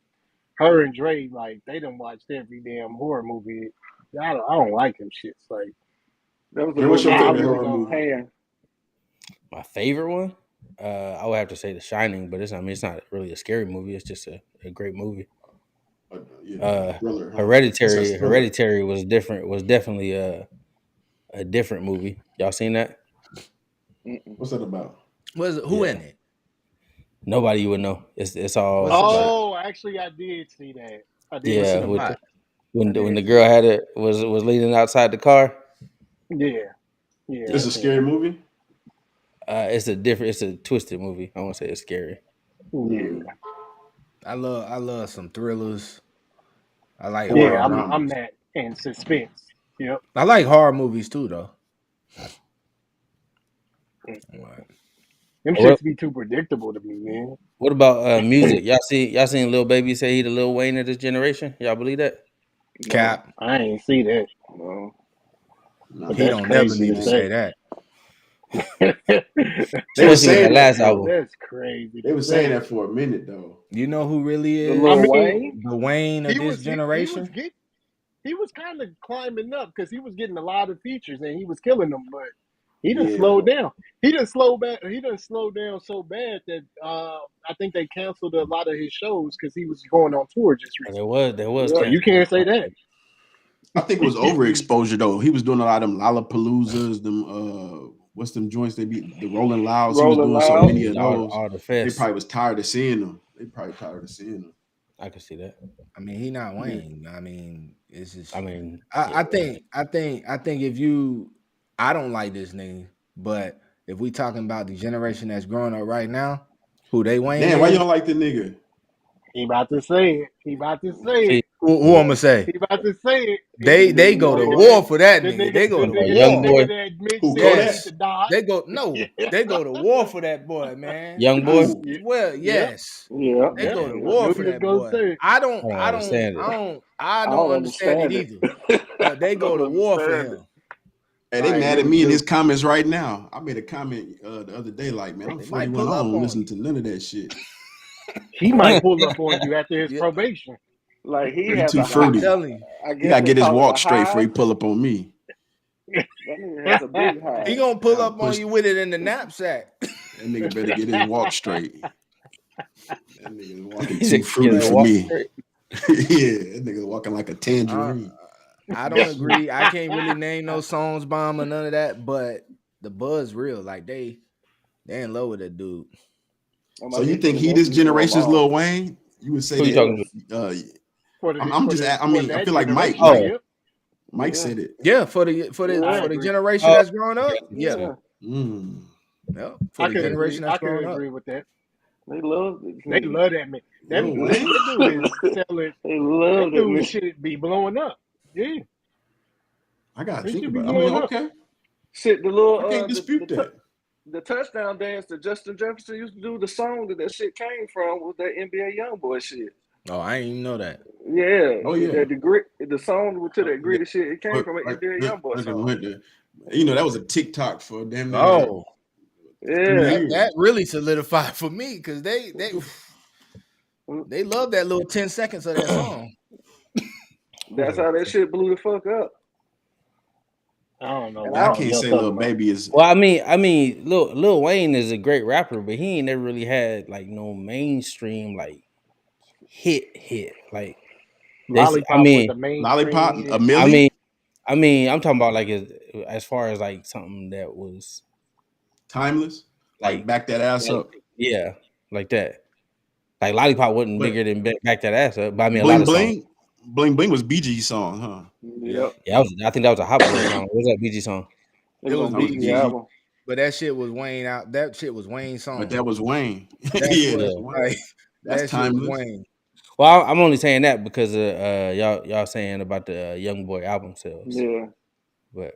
her and Dre, like they done watched every damn horror movie. I don't like them shits. Like That was the Hey, what's movie your with I favorite really horror don't. movie? Pan. My favorite one, I would have to say The Shining, but it's not really a scary movie. It's just a great movie. Yeah, thriller, huh? It's a Hereditary. thriller. Hereditary was different. Was definitely a different movie. Y'all seen that? What's that about? Who Yeah. in it? Nobody you would know. It's all What's it like about? Oh, actually, I did see that. I did What's see it yeah. that. about? When I when did the see girl that. had it was leaning outside the car. Yeah, yeah, I It's a seen scary that. movie. It's a twisted movie. I won't say it's scary. Yeah, I love some thrillers. I like Horror yeah. horror. I'm dramas. that and suspense. Yep. I like horror movies too, though. Right. Them What shits be too predictable to me, man. what about music? Y'all seen Lil Baby say he the Lil Wayne of this generation? Y'all believe that? No, Cap, I ain't see that, no. Nah, but he that's don't never crazy need to to man. say say. that. They were Especially with that saying that last for album. That's crazy they to were saying say. that for a minute though. You know who really The I is Lil mean, Wayne. the Wayne of this he was generation? get he was kind of climbing up because he was getting a lot of features and he was killing them, but he done Yeah, slowed down. He done slowed back. He done slowed down so bad that I think they canceled a lot of his shows because he was going on tour just And recently. there was So Yep. you canceled. can't say that. I think it was overexposure though. He was doing a lot of them Lollapaloozas, them what's them joints they be the Rolling Louds. He was Rolling doing so Loud. many of those. All the They fests. probably was tired of seeing them. They probably tired of seeing them. I can see that. I mean, he not Yeah. Wayne. I mean, it's just I mean, I yeah. think if you I don't like this nigga, but if we talking about the generation that's growing up right now, who they Wayne Damn, why you is, don't like the nigga? He about to say it. He about to say See, it. who I'm yeah. gonna say? He about to say it. They go The to nigga war that for that the nigga. nigga They go the to A nigga young the war. nigga boy, that admits Who that he Kodak? need to Yes. die. They go no, they go to war for that boy, man. young boy. Who? Well, Yep. yes. Yeah. They Yep. go to Yeah. I war knew for he was that gonna boy. say it. I I don't don't understand it understand it. either. But they I go don't to war for understand it. him. Hey, they I mad at really me in do. his comments right now. I made a comment the other day, like, man, I'm They might 41. I pull up don't on listen you. to none of that shit. He might pull up on you after his Yeah, probation. Like he He has too a I'm high. fruity. telling you. I He guess gotta they get his call it a walk straight before high. he pull up on me. That nigga has a big He high. gonna pull I up on push you with it in the knapsack. that nigga better get his walk straight. That nigga is walking He too said, "Get fruity the But for walk me. straight." Yeah, that nigga walking like a uh, tangerine. I don't agree. I can't really name no songs by him or none of that. But the buzz real. Like they in love with that dude. I'm So about to you say, put think a he this message to him generation's all. Lil Wayne? You would say Who you that? talking Yes. to? Uh, for the I'm for just. the I for mean, I that feel like Mike. generation. Oh, Mike. Yep, Mike Yeah. said it. Yeah, I Yeah. for the agree. generation oh, that's growing okay, up. I see what you're Yeah. Yeah. saying. Mm. Yeah. For the generation that's I could growing up. agree with that. They love this They nigga. love that man. Lil That Wayne. dude is selling. They love That that dude nigga. should be blowing up. Yeah, I gotta he think should be about it. I mean, blowing up. okay. Shit, the I little can't dispute that. the touchdown dance that Justin Jefferson used to do, the song that shit came from was that NBA YoungBoy shit. Oh, I didn't even know that. Yeah, Oh yeah. the song to that gritty shit, it came Right, from an right, NBA right, YoungBoy right, song. right there. You know, that was a TikTok for damn near Oh, 3 Yeah, years. that really solidified for me because they love that little 10 seconds of that song. that's how that shit blew the fuck up. I don't know And Yeah, I what I all can't y'all say talking Lil about. Baby is. Well, I mean, Lil Wayne is a great rapper, but he ain't never really had like no mainstream like hit. Like Lollipop was the Lollipop, mainstream a hit. Millie. I'm talking about like as far as like something that was Timeless. Like like back that ass up. yeah, like that. Like Lollipop wasn't But bigger than Back That Ass Up, but I mean a lot Bling of songs. Bling, Bling Bling was BG's song, huh? Yep. Yep, Yeah, I think that was a Hot Boy song. What was that BG song? it It was was on That was BG BG, BG. album. but that shit was Wayne out. That shit was Wayne's But song. that was Wayne. That's Yeah, what that's Yeah. Wayne. like That's that shit was timeless. Wayne. Well, I'm only saying that because of y'all saying about the Young Boy album sales, Yeah, but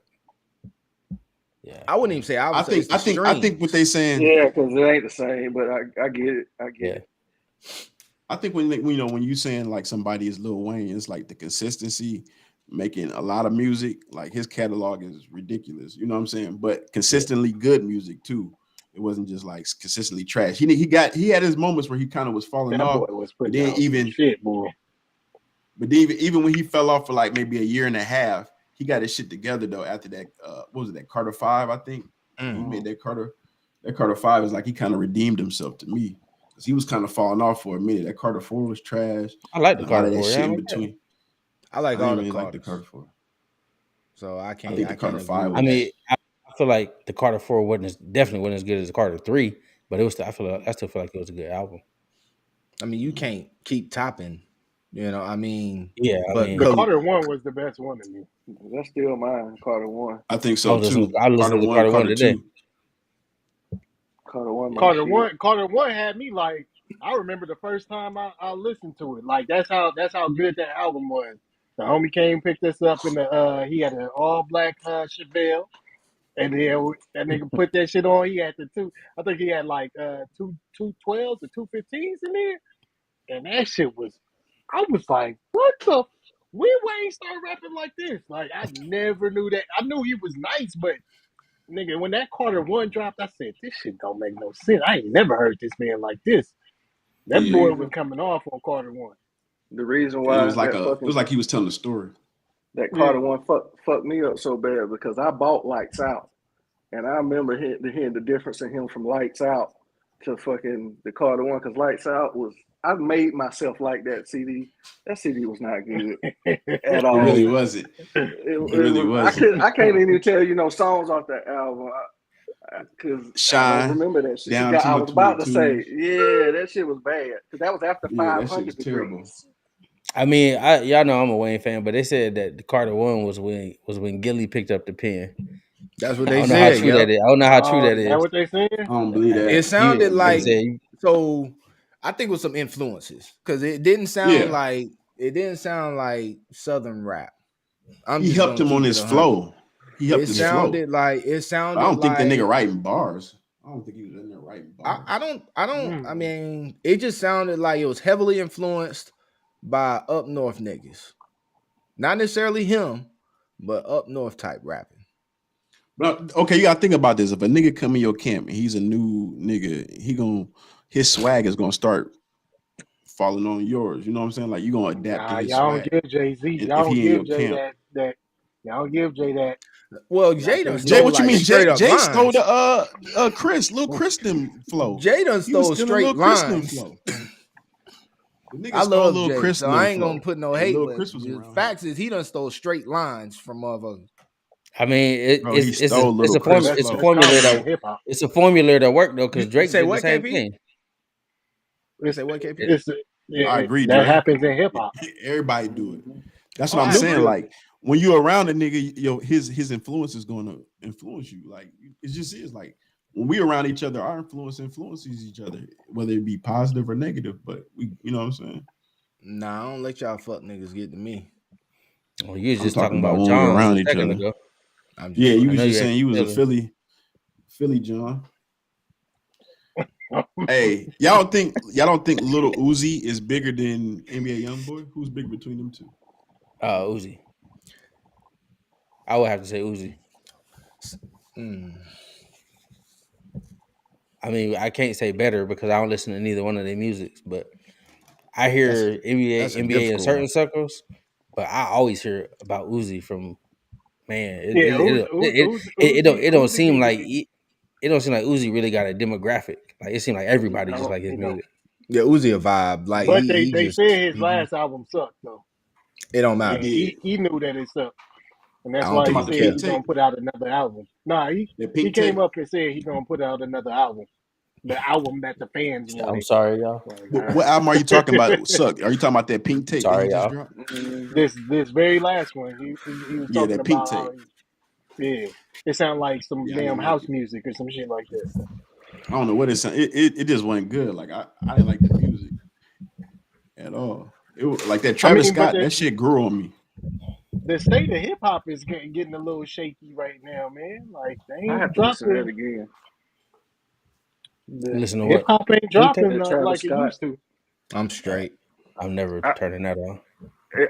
yeah, I wouldn't even say I I would say it's think the I think I think what streams. they saying. yeah, because it ain't the same, but I get it. I get yeah. it. I think when you saying like somebody is Lil Wayne, it's like the consistency, making a lot of music. Like his catalog is ridiculous. You know what I'm saying? But consistently good music too. It wasn't just like consistently trash. He had his moments where he kind of was falling That off. boy was But putting then out some shit, boy. even when he fell off for like maybe a year and a half, he got his shit together though. After that, what was it? That Carter 5, I think. He made that Carter 5 is like he kind of redeemed himself to me because he was kind of falling off for a minute. That Carter 4 was trash. I like the And a lot Carter of that 4. shit Yeah, in I like that. between. I like I all didn't the really like Carters. the Carter 4. So I can't. I think the I Carter can't 5 agree was. I mean, I feel like the Carter 4 definitely wasn't as good as the Carter 3, but it was. I still feel like it was a good album. I mean, you can't keep topping. You know, I mean, Yeah, I but mean, The Carter 1 was the best one to me. That's still mine. Carter 1. I think so too. I listened to Carter 1 today. 2. Carter 1. Carter 1 had me like, I remember the first time I listened to it. Like that's how good that album was. The homie came, picked us up in the he had an all black Chevelle, and then that nigga put that shit on. He had I think he had like two 12s or 215s in there, and that shit was. I was like, what the? When Wayne started rapping like this? Like I never knew that. I knew he was nice, but nigga, when that Carter 1 dropped, I said, this shit don't make no sense. I ain't never heard this man like this. That Yeah. boy was coming off on Carter 1. The reason why It was like he was telling a story. That Carter 1 fucked me up so bad because I bought Lights Out, and I remember hearing the difference in him from Lights Out to fucking the Carter 1, because Lights Out was, I made myself like that CD. That CD was not good at all. It really wasn't. It really wasn't. I can't even tell you no songs off that album because I don't remember that shit. I was about to say, that shit was bad because that was after 500 Degrees. I mean, y'all know I'm a Wayne fan, but they said that the Carter 1 was when Gilly picked up the pen. That's what they said. I don't know how true that is. Is that what they saying? I don't believe that. It sounded like so. I think with some influences because it didn't sound like Southern rap. He helped him on his flow. He helped his flow. It sounded like. I don't think that nigga writing bars. I don't think he was in there writing bars. I don't. I mean, it just sounded like it was heavily influenced by up north niggas. Not necessarily him, but up north type rapping. But okay, you gotta think about this. If a nigga come in your camp and he's a new nigga, his swag is gonna start falling on yours. You know what I'm saying? Like you gonna adapt to his y'all swag. Don't give Jay-Z. Y'all don't give Jay that. Y'all don't give Jay that. Well, Jay done Jay, what like you mean? Jay lines. stole the Lil Chris them flow. Jay done stole straight lines. I love Lil Chris, so I ain't gonna put no hate. But the facts is he done stole straight lines from motherfuckers. I mean, it's a formula that worked though, because Drake did the same thing. Say what, KP? I agree. That happens in hip hop. Everybody do it. That's what I'm saying. Like when you're around a nigga, his influence is going to influence you. Like it just is. Like when we around each other, our influences each other, whether it be positive or negative. But you know what I'm saying? Nah, I don't let y'all fuck niggas get to me. Well, you was just talking about John around each other ago. Yeah, you was just saying you was a Philly John. Hey, y'all don't think Lil Uzi is bigger than NBA YoungBoy? Who's big between them two? Uzi. I would have to say Uzi. I mean, I can't say better because I don't listen to neither one of their musics, but I hear NBA in certain circles, but I always hear about Uzi from it don't seem like Uzi really got a demographic. Like it seems like everybody just like his music. Yeah, Uzi a vibe. Like, but they said his last album sucked though. It don't matter. He knew that it sucked, and that's why he said he's gonna put out another album. Nah, he came up and said he's gonna put out another album. The album that the fans wanted. I'm sorry, y'all. What album are you talking about? Suck. Are you talking about that Pink Tape? Sorry, y'all. This very last one. He was talking that about Pink Tape. It sounded like some damn house music or some shit like that. I don't know what it sounded. It just wasn't good. Like I didn't like the music at all. It was like that Travis Scott. That shit grew on me. The state of hip hop is getting a little shaky right now, man. Like they ain't I have to listen to that again. Listen to hip hop ain't dropping like Scott. it used to. I'm straight. I'm never turning that on.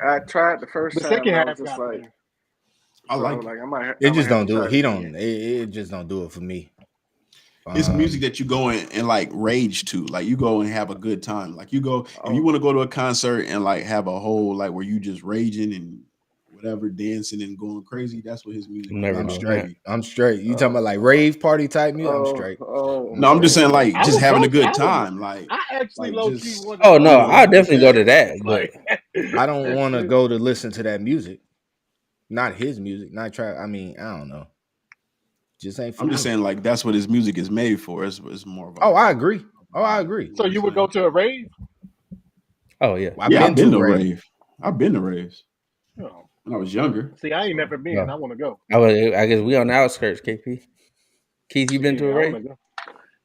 I tried the first time. Second half just like, I like it. It just don't do it. It just don't do it for me. It's music that you go in and like rage to, like you go and have a good time. Like you go if you want to go to a concert and like have a whole like where you just raging and whatever, dancing and going crazy. That's what his music. Never I'm know. straight. I'm straight. You talking about like rave party type music? I'm straight. No, I'm just saying like I just would having go- a good I would- time. Like I actually like low key just- want to. Oh no, You know, I'll definitely go to that. It's But like I don't want to go to listen to that music. Not his music. Not try. I mean, I don't know. Just ain't. For I'm just me. saying like that's what his music is made for. It's more of a, Oh, I agree. Oh, I agree. So you would go to a rave? oh yeah, I've I've been to rave. rave. I've been to raves Oh. when I was younger. See, I ain't never been. No. I want to go. I guess we on the outskirts. KP, Keith, you been to a I rave? wanna go.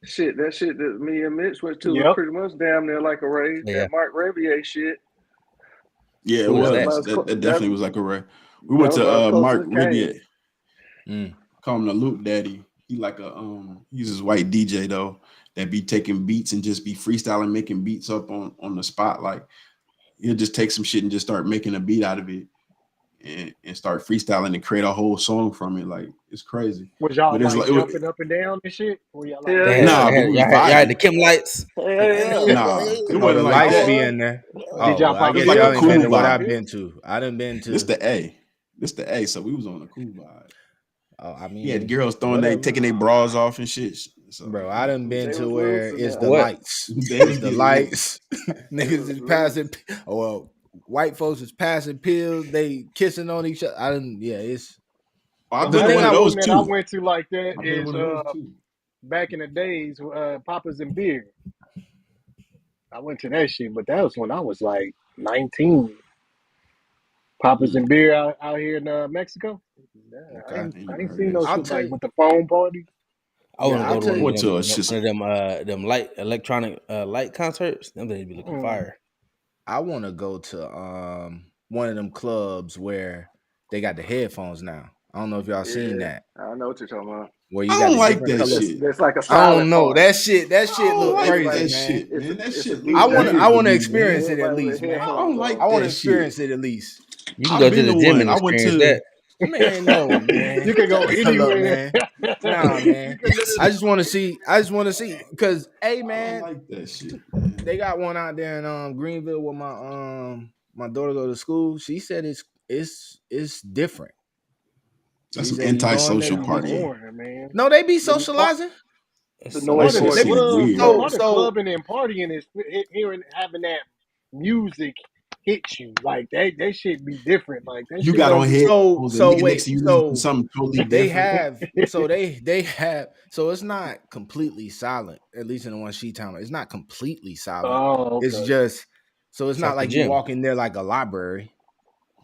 Shit, that shit that me and Mitch went to was Yep. pretty much damn near like a rave. Yeah. That Mark Rebier shit. Yeah, it Who was was. that? That definitely was like a rave. We went that was to up close Mark to the game. Riviere. Call him the Loot Daddy. He like a he's this white DJ though that be taking beats and just be freestyling, making beats up on the spot. Like he'll just take some shit and just start making a beat out of it and start freestyling and create a whole song from it. Like it's crazy. Was y'all But it's like like- it was- jumping up and down and shit? Were y'all like, Yeah. They had, Nah, they had- but we y'all, had, y'all had vibing. the Kim lights. Yeah. Nah, it Oh, the wasn't like lights that. be in there. Oh, Did y'all I pop guess like y'all a ain't cool been to what vibe. I've been to. I done been to. This the A. This the A. So we was on a cool vibe. Oh, I mean, He had girls throwing whatever. taking their bras off and shit. So, Bro, I done been They to was where losing it's that. the What? lights. They It's was the getting lights. Niggas was is passing. Well, white folks is passing pills. They kissing on each other. I didn't. Yeah, it's. I've The been thing one I of those that I too. went to like that I've been is one of those too. back in the days, Papa's and Beer. I went to that shit, but that was when I was like 19. Papa's and Beer out here in Mexico. Okay. I Ain't ain't never seen heard no of that I'll shit tell like you- with the phone party. I want Yeah, to I'll go to tell one you- of them, Went to a one of them light electronic light concerts. Them things be looking fire. I want to go to one of them clubs where they got the headphones now. I don't know if y'all seen that. I know what you're talking about. Where you I got don't the like different that colors. shit. That's like a I silent don't know party. that shit. That shit I don't look like crazy, that man. shit, It's man. a- That it's shit. a look DJ. I want weird to. I want to me, experience man. it at Everybody with least, man. headphones I don't like I want to that experience shit. it at least. You can I've go to been the to gym one. and I went experience to- that. Man, no, man. You can go Shut the hell up, anywhere. man. Nah, man. You can literally- I just want to see. I just want to see because, hey, I don't man, like that shit. Man. they got one out there in Greenville where my daughter go to school. She said it's different. That's She some said you go in there, antisocial you party. get- Boring, man. No, they be socializing. The It's noise That Part shit of the seem club, weird. So- part of clubbing and partying is hearing having that music hit you like that shit be different. Like that You shit got don't on be- headphones and so nigga wait, next to you so listening to something totally different. they have so it's not completely silent, at least in the one she told me. It's not completely silent. Oh, okay. It's just so it's like not the like you gym. walk in there like a library,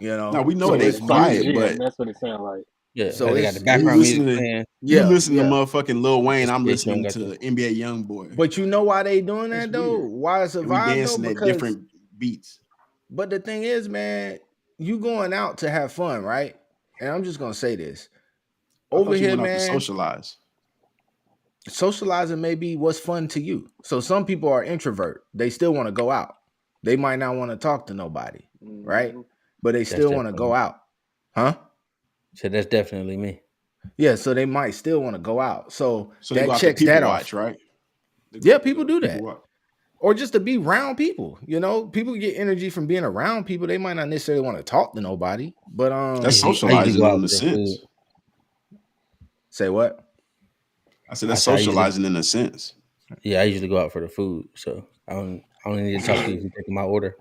you know. Now we know so they it's quiet, Gym, but that's what it sounds like. Yeah, So so they got it's- the background music listening to- playing. you Yeah, listen yeah. to motherfucking Lil Wayne. I'm It's- listening it's- to NBA YoungBoy. But you know why they doing that It's though? weird. Why it's a And we vibe though? dancing at Because different beats. but the thing is, man, you going out to have fun, right? And I'm just gonna say this. I Over thought you here, went out to man, socialize. socializing may be what's fun to you. So some people are introvert. They still want to go out. They might not want to talk to nobody, right? But they still want to definitely- go out. Huh? So that's definitely me. Yeah, so they might still want to go out. So, So they go that out to checks people that watch, off. right? They Yeah, go people to do that. watch. Or just to be around people. You know, people get energy from being around people. They might not necessarily want to talk to nobody. But That's I usually socializing go out in a for the sense. food. say what? I said that's I usually- socializing in a sense. Yeah, I usually go out for the food, so I don't need to talk to you if you take my order.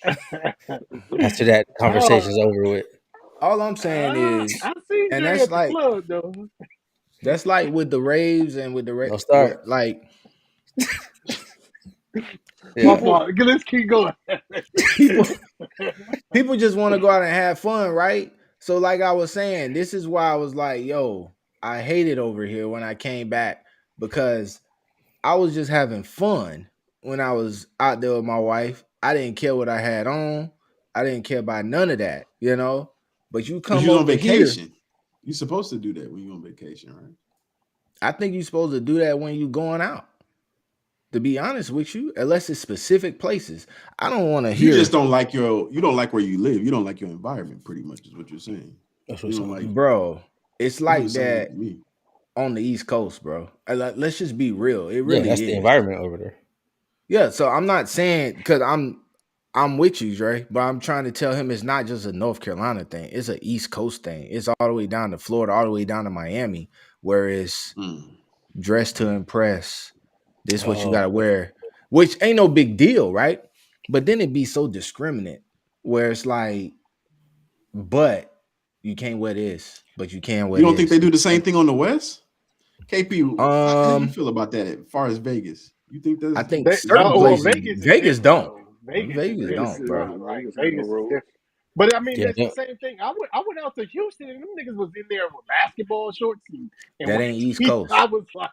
After that conversation's over with. All I'm saying is I see and you that's at the like- club though. that's like with the raves and with the Don't start. like Yeah. My fault. Let's keep going. people just want to go out and have fun, right? So like I was saying, this is why I was like, yo, I hate it over here when I came back because I was just having fun when I was out there with my wife. I didn't care what I had on. I didn't care about none of that, you know? But you come Because you're on over here, vacation. You're supposed to do that when you're on vacation, right? I think you're supposed to do that when you're going out. To be honest with you, unless it's specific places. I don't want to You hear just don't like you don't like where you live. You don't like your environment, pretty much, is what you're saying. That's You what's don't up. like bro. It's you like were saying that. to me. on the East Coast, bro. Let's just be real. It Yeah, really that's the is. environment over there. Yeah, so I'm not saying because I'm with you, Dre, but I'm trying to tell him it's not just a North Carolina thing. It's an East Coast thing. It's all the way down to Florida, all the way down to Miami, where it's dress to impress. This what you Oh, gotta wear, which ain't no big deal, right? But then it be so discriminate, where it's like, but you can't wear this, but you can wear You don't think this. they do the same thing on the West? KP, how do you Um, feel about that as far as Vegas? You think I that's think certain Well, places, Vegas is Vegas different don't. though. Vegas is Vegas different. don't, bro. Right. Vegas ain't no Vegas is road. different. But I mean, yeah. that's the same thing. I went out to Houston and them niggas was in there with basketball shorts and That white ain't East tees. Coast. I was like,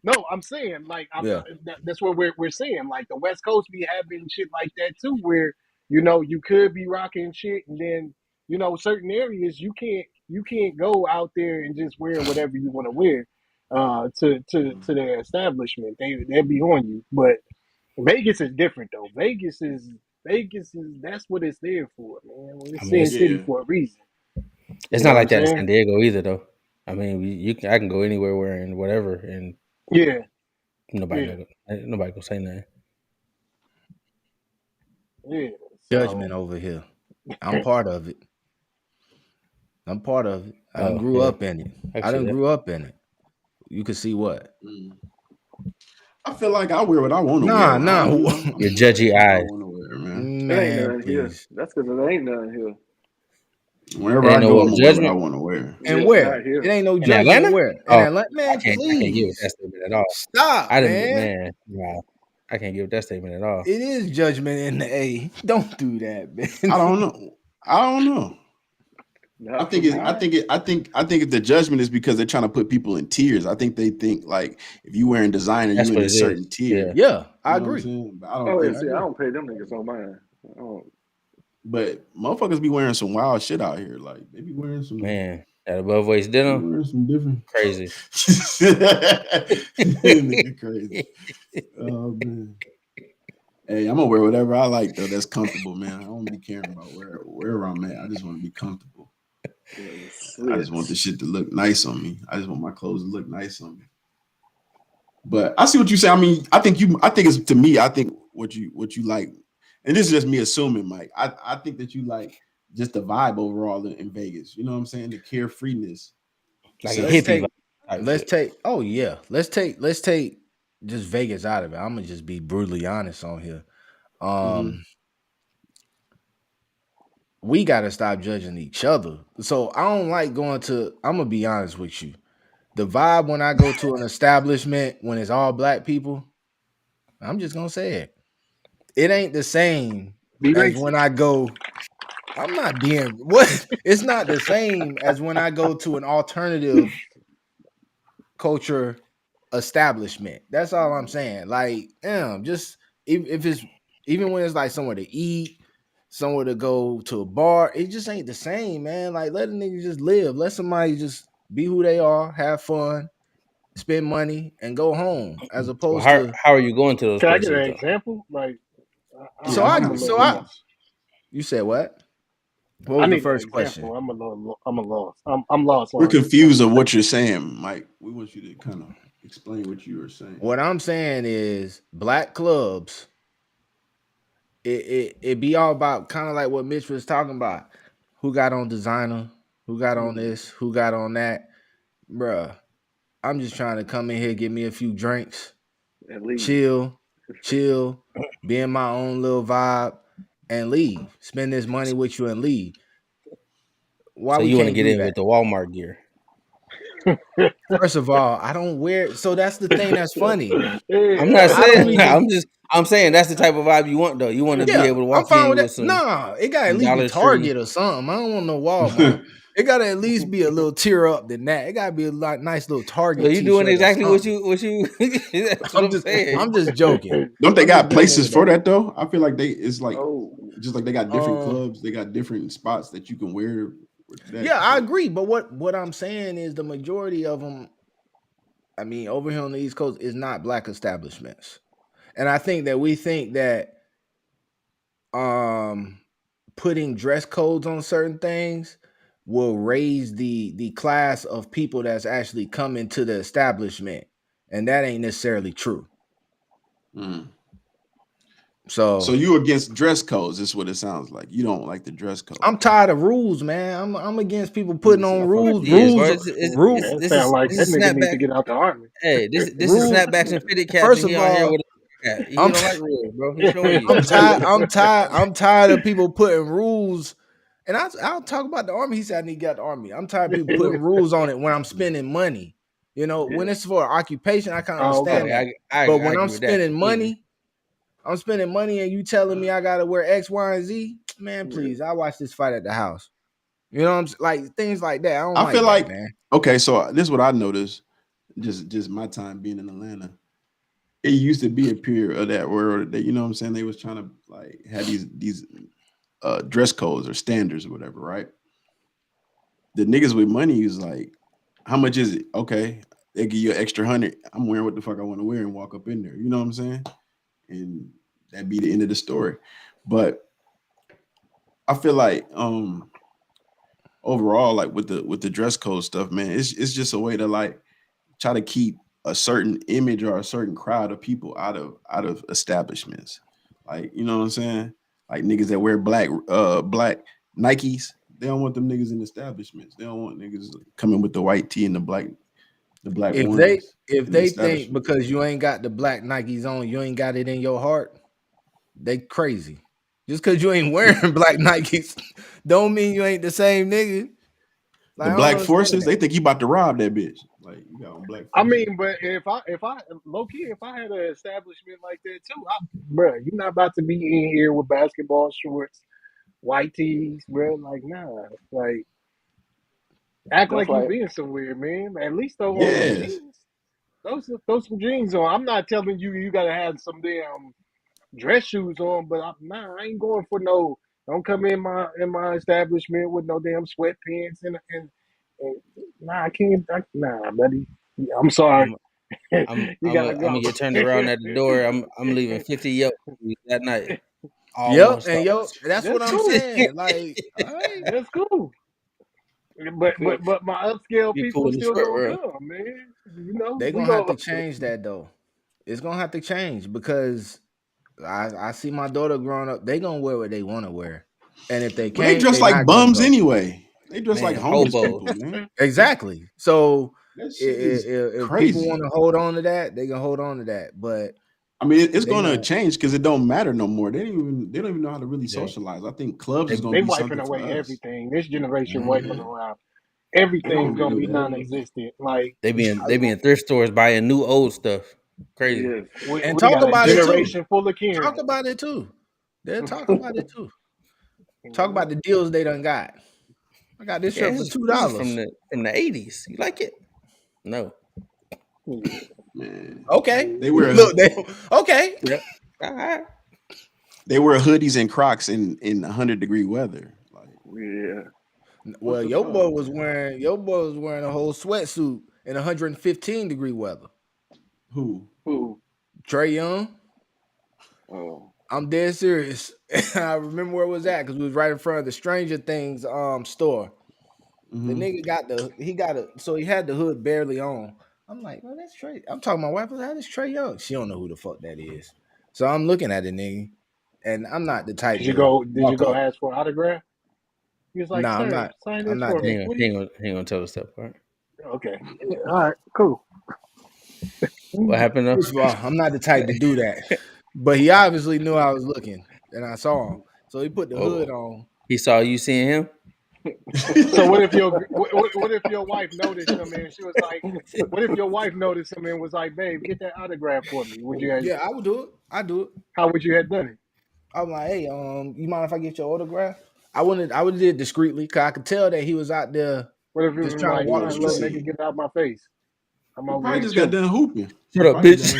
no, I'm saying like Yeah. that's what we're saying. Like the West Coast be having shit like that too, where you could be rocking shit, and then certain areas you can't go out there and just wear whatever you want to wear to their establishment. They'll be on you, but. Vegas is different though. Vegas is that's what it's there for, man. Well, I it's mean, Sin it's City yeah. for a reason. it's You not know what like I'm that in saying? San Diego either, though. I mean, I can go anywhere wearing whatever, and Yeah, nobody yeah, gonna say nothing. yeah. Judgment So over here. I'm part of it. I'm part of it. I done Oh, grew yeah, up in it. I I can see done that. grew up in it. You can see what? I feel like I wear what I want to Nah, wear. nah. Your judgy I eyes. want to wear, man. It ain't Man, none here. please. That's because it ain't none here. Wherever It I ain't no go, I'm what, gonna wear what I judgment want to wear. And Yeah, where? not here. It ain't no in judgment Atlanta. where? In Oh, Atlanta? Man, I can't give it that please. statement at all. Stop, I didn't, man. man. Nah, I can't give it that statement at all. It is judgment in the A. Don't do that, man. I don't know. I don't know. I Not for think me. I think the judgment is because they're trying to put people in tiers. I think they think like if you wearing designer, That's you in what a it certain is. tier. Yeah. Yeah, You I know what I'm agree. saying? But I don't Oh, yeah, think. I see, I agree. don't pay them niggas on mine. I don't. But motherfuckers be wearing some wild shit out here. Like they be wearing some. Man, that above waist They be denim, wearing some different. crazy. Nigga crazy. Oh man. Hey, I'm gonna wear whatever I like though. That's comfortable, man. I don't be caring about wherever I'm at. I just want to be comfortable. Yeah, I just want the slits. shit to look nice on me. I just want my clothes to look nice on me. But I see what you say. I mean, I think it's to me, I think what you like, and this is just me assuming, Mike. I think that you like just the vibe overall in Vegas. You know what I'm saying? The carefreeness. Like a Let's hippie take vibe type shit. oh yeah. Let's take just Vegas out of it. I'm gonna just be brutally honest on here. We gotta stop judging each other. So I don't like going to, I'm gonna be honest with you. The vibe when I go to an establishment when it's all black people, I'm just gonna say it. It ain't the same be as when racist. I go. I'm not being what it's not the same as when I go to an alternative culture establishment. That's all I'm saying. Like, damn, just if it's even when it's like somewhere to eat, somewhere to go to a bar, it just ain't the same, man. Like, let a nigga just live. Let somebody just be who they are, have fun, spend money, and go home. As Well, opposed to how are you going to those Can I get an places though? example? Like, Yeah, I'm I'm a kind of little confused. lost. you said what? What I was the need an first example. question? I'm a lost. I'm lost We're on it. confused of what you're saying, Mike. We want you to kind of explain what you were saying. What I'm saying is black clubs, it be all about kind of like what Mitch was talking about. Who got on designer? Who got on this? Who got on that? Bruh, I'm just trying to come in here, get me a few drinks, And leave. chill, be in my own little vibe, and leave. Spend this money with you and leave. Why So we you want to can't get do in that? with the Walmart gear? First of all, I don't wear. So that's the thing that's funny. I'm not I saying. don't even. I'm saying that's the type of vibe you want though. You want to be Yeah, able to I'm walk fine in with with that. Nah, it gotta at some least be Dollar Tree. Target or something. I don't want no Walmart. It gotta at least be a little tear up than that. It gotta be a nice little So Target you doing t-shirt or exactly what something. you. That's what I'm saying. I'm just joking. Don't they I'm just got joking places with for that. that though? I feel like it's like Oh, just like they got different Um, clubs, they got different spots that you can wear that. yeah, I agree. But what I'm saying is the majority of them, I mean, over here on the East Coast, is not black establishments. And I think that we think that um putting dress codes on certain things will raise the class of people that's actually coming to the establishment, and that ain't necessarily true. Mm. So So you against dress codes? Is what it sounds like. You don't like the dress code. I'm tired of rules, man. I'm against people putting See, I on fuck with rules. you. Yeah, bro. Rules. That This sound like is that nigga need to snapback. get out the army. Hey, this is Rules. snapbacks and fitted caps, First and he of on here all, with a cap. He I'm don't like rules, bro. He's showing you. I'm tired of people putting rules. And I'll talk about the army. He said I need to get out the army. I'm tired of people putting rules on it when I'm spending money. You know, when Yeah. it's for occupation, I can Oh, understand okay. that. But when agree I'm with that spending completely. money, and you telling me I gotta wear X, Y, and Z, man, Yeah. please, I watch this fight at the house. You know what I'm saying? Like things like that. I don't I feel that, like man. okay. So this is what I noticed. Just my time being in Atlanta. It used to be a period of that where they, you know what I'm saying, they was trying to like have these dress codes or standards or whatever, right? The niggas with money is like, how much is it? Okay, they give you an extra 100. I'm wearing what the fuck I want to wear and walk up in there. You know what I'm saying? And that'd be the end of the story. But I feel like overall, like with the dress code stuff, man, it's just a way to like try to keep a certain image or a certain crowd of people out of establishments. Like, you know what I'm saying? Like niggas that wear black Nikes, they don't want them niggas in establishments. They don't want niggas coming with the white tee and the black If ones. they think because you ain't got the black Nikes on, you ain't got it in your heart, they crazy. Just because you ain't wearing black Nikes, don't mean you ain't the same nigga. Like, the black forces, they think you about to rob that bitch. Like you got on black forces. I mean, but if I low key, if I had an establishment like that too, bro, you're not about to be in here with basketball shorts, white tees, bro. Like, nah, like act That's like like you been somewhere, man. At least throw on some Yes. jeans. Throw some jeans on. I'm not telling you gotta have some damn dress shoes on, but I ain't going for no. Don't come in my establishment with no damn sweatpants and nah, I can't. Nah, buddy. I'm sorry. I'm You gotta go. gonna get turned around at the door. I'm leaving 50 Yelp that night. All Yep, one and stop. that's what That's I'm cool. saying. Like, all right. That's cool. But my upscale Be people cool in the still short gonna world. come, man. You know, They're we gonna have go. to change that though. It's gonna have to change because I see my daughter growing up, they gonna wear what they want to wear. And if they But they can't, dress they like not gonna bums go. anyway. They dress like Man, homeless hobos. people, man. Exactly. So That shit is if people crazy. want to hold on to that, they can hold on to that. But I mean, it's they going to gonna change because it don't matter no more. They don't even know how to really Yeah. socialize. I think clubs is going They to be wiping something for away us. everything. This generation Mhm. wiping around. Everything's gonna be Yeah. non-existent. Like They be in thrift stores buying new old stuff. Crazy. yes. we And got talk a about it too. generation full of Karen. Talk about it too. They'll talk about it too. Talk about the deals they done got. I got this shirt for This is $2. from the 80s. You like it? No. Man. Okay. They wear Look, okay. Yep. All right. they wear hoodies and Crocs in 100-degree weather. Like, Yeah. Well, the your fuck? boy was wearing a whole sweatsuit in 115-degree weather. who? Trae Young. Oh. I'm dead serious. I remember where it was at because we was right in front of the Stranger Things store. The Mhm. nigga so he had the hood barely on. I'm like, well, that's Trae. I'm talking to my wife. That is Trae Young. She don't know who the fuck that is. So I'm looking at the nigga, and I'm not the type Did you to go walk up. ask for an autograph? He was like, Nah, I'm "Sir, not. sign I'm this not for me." He ain't gonna tell us that part. Okay. Yeah, all right. Cool. What happened though? First of all, I'm not the type to do that. But he obviously knew I was looking, and I saw him. So he put the hood on. He saw you seeing him? So what if your wife noticed him and she was like, what if your wife noticed him and was like, babe, get that autograph for me? Would you have, Yeah, I would do it. I do it. how would you have done it? I'm like, hey, you mind if I get your autograph? I would have did it discreetly because I could tell that he was out there What if it just was trying like, to walk the son, little street. nigga, get out my face? I'm He over probably here just got chilling. done hooping. Shut up, bitch.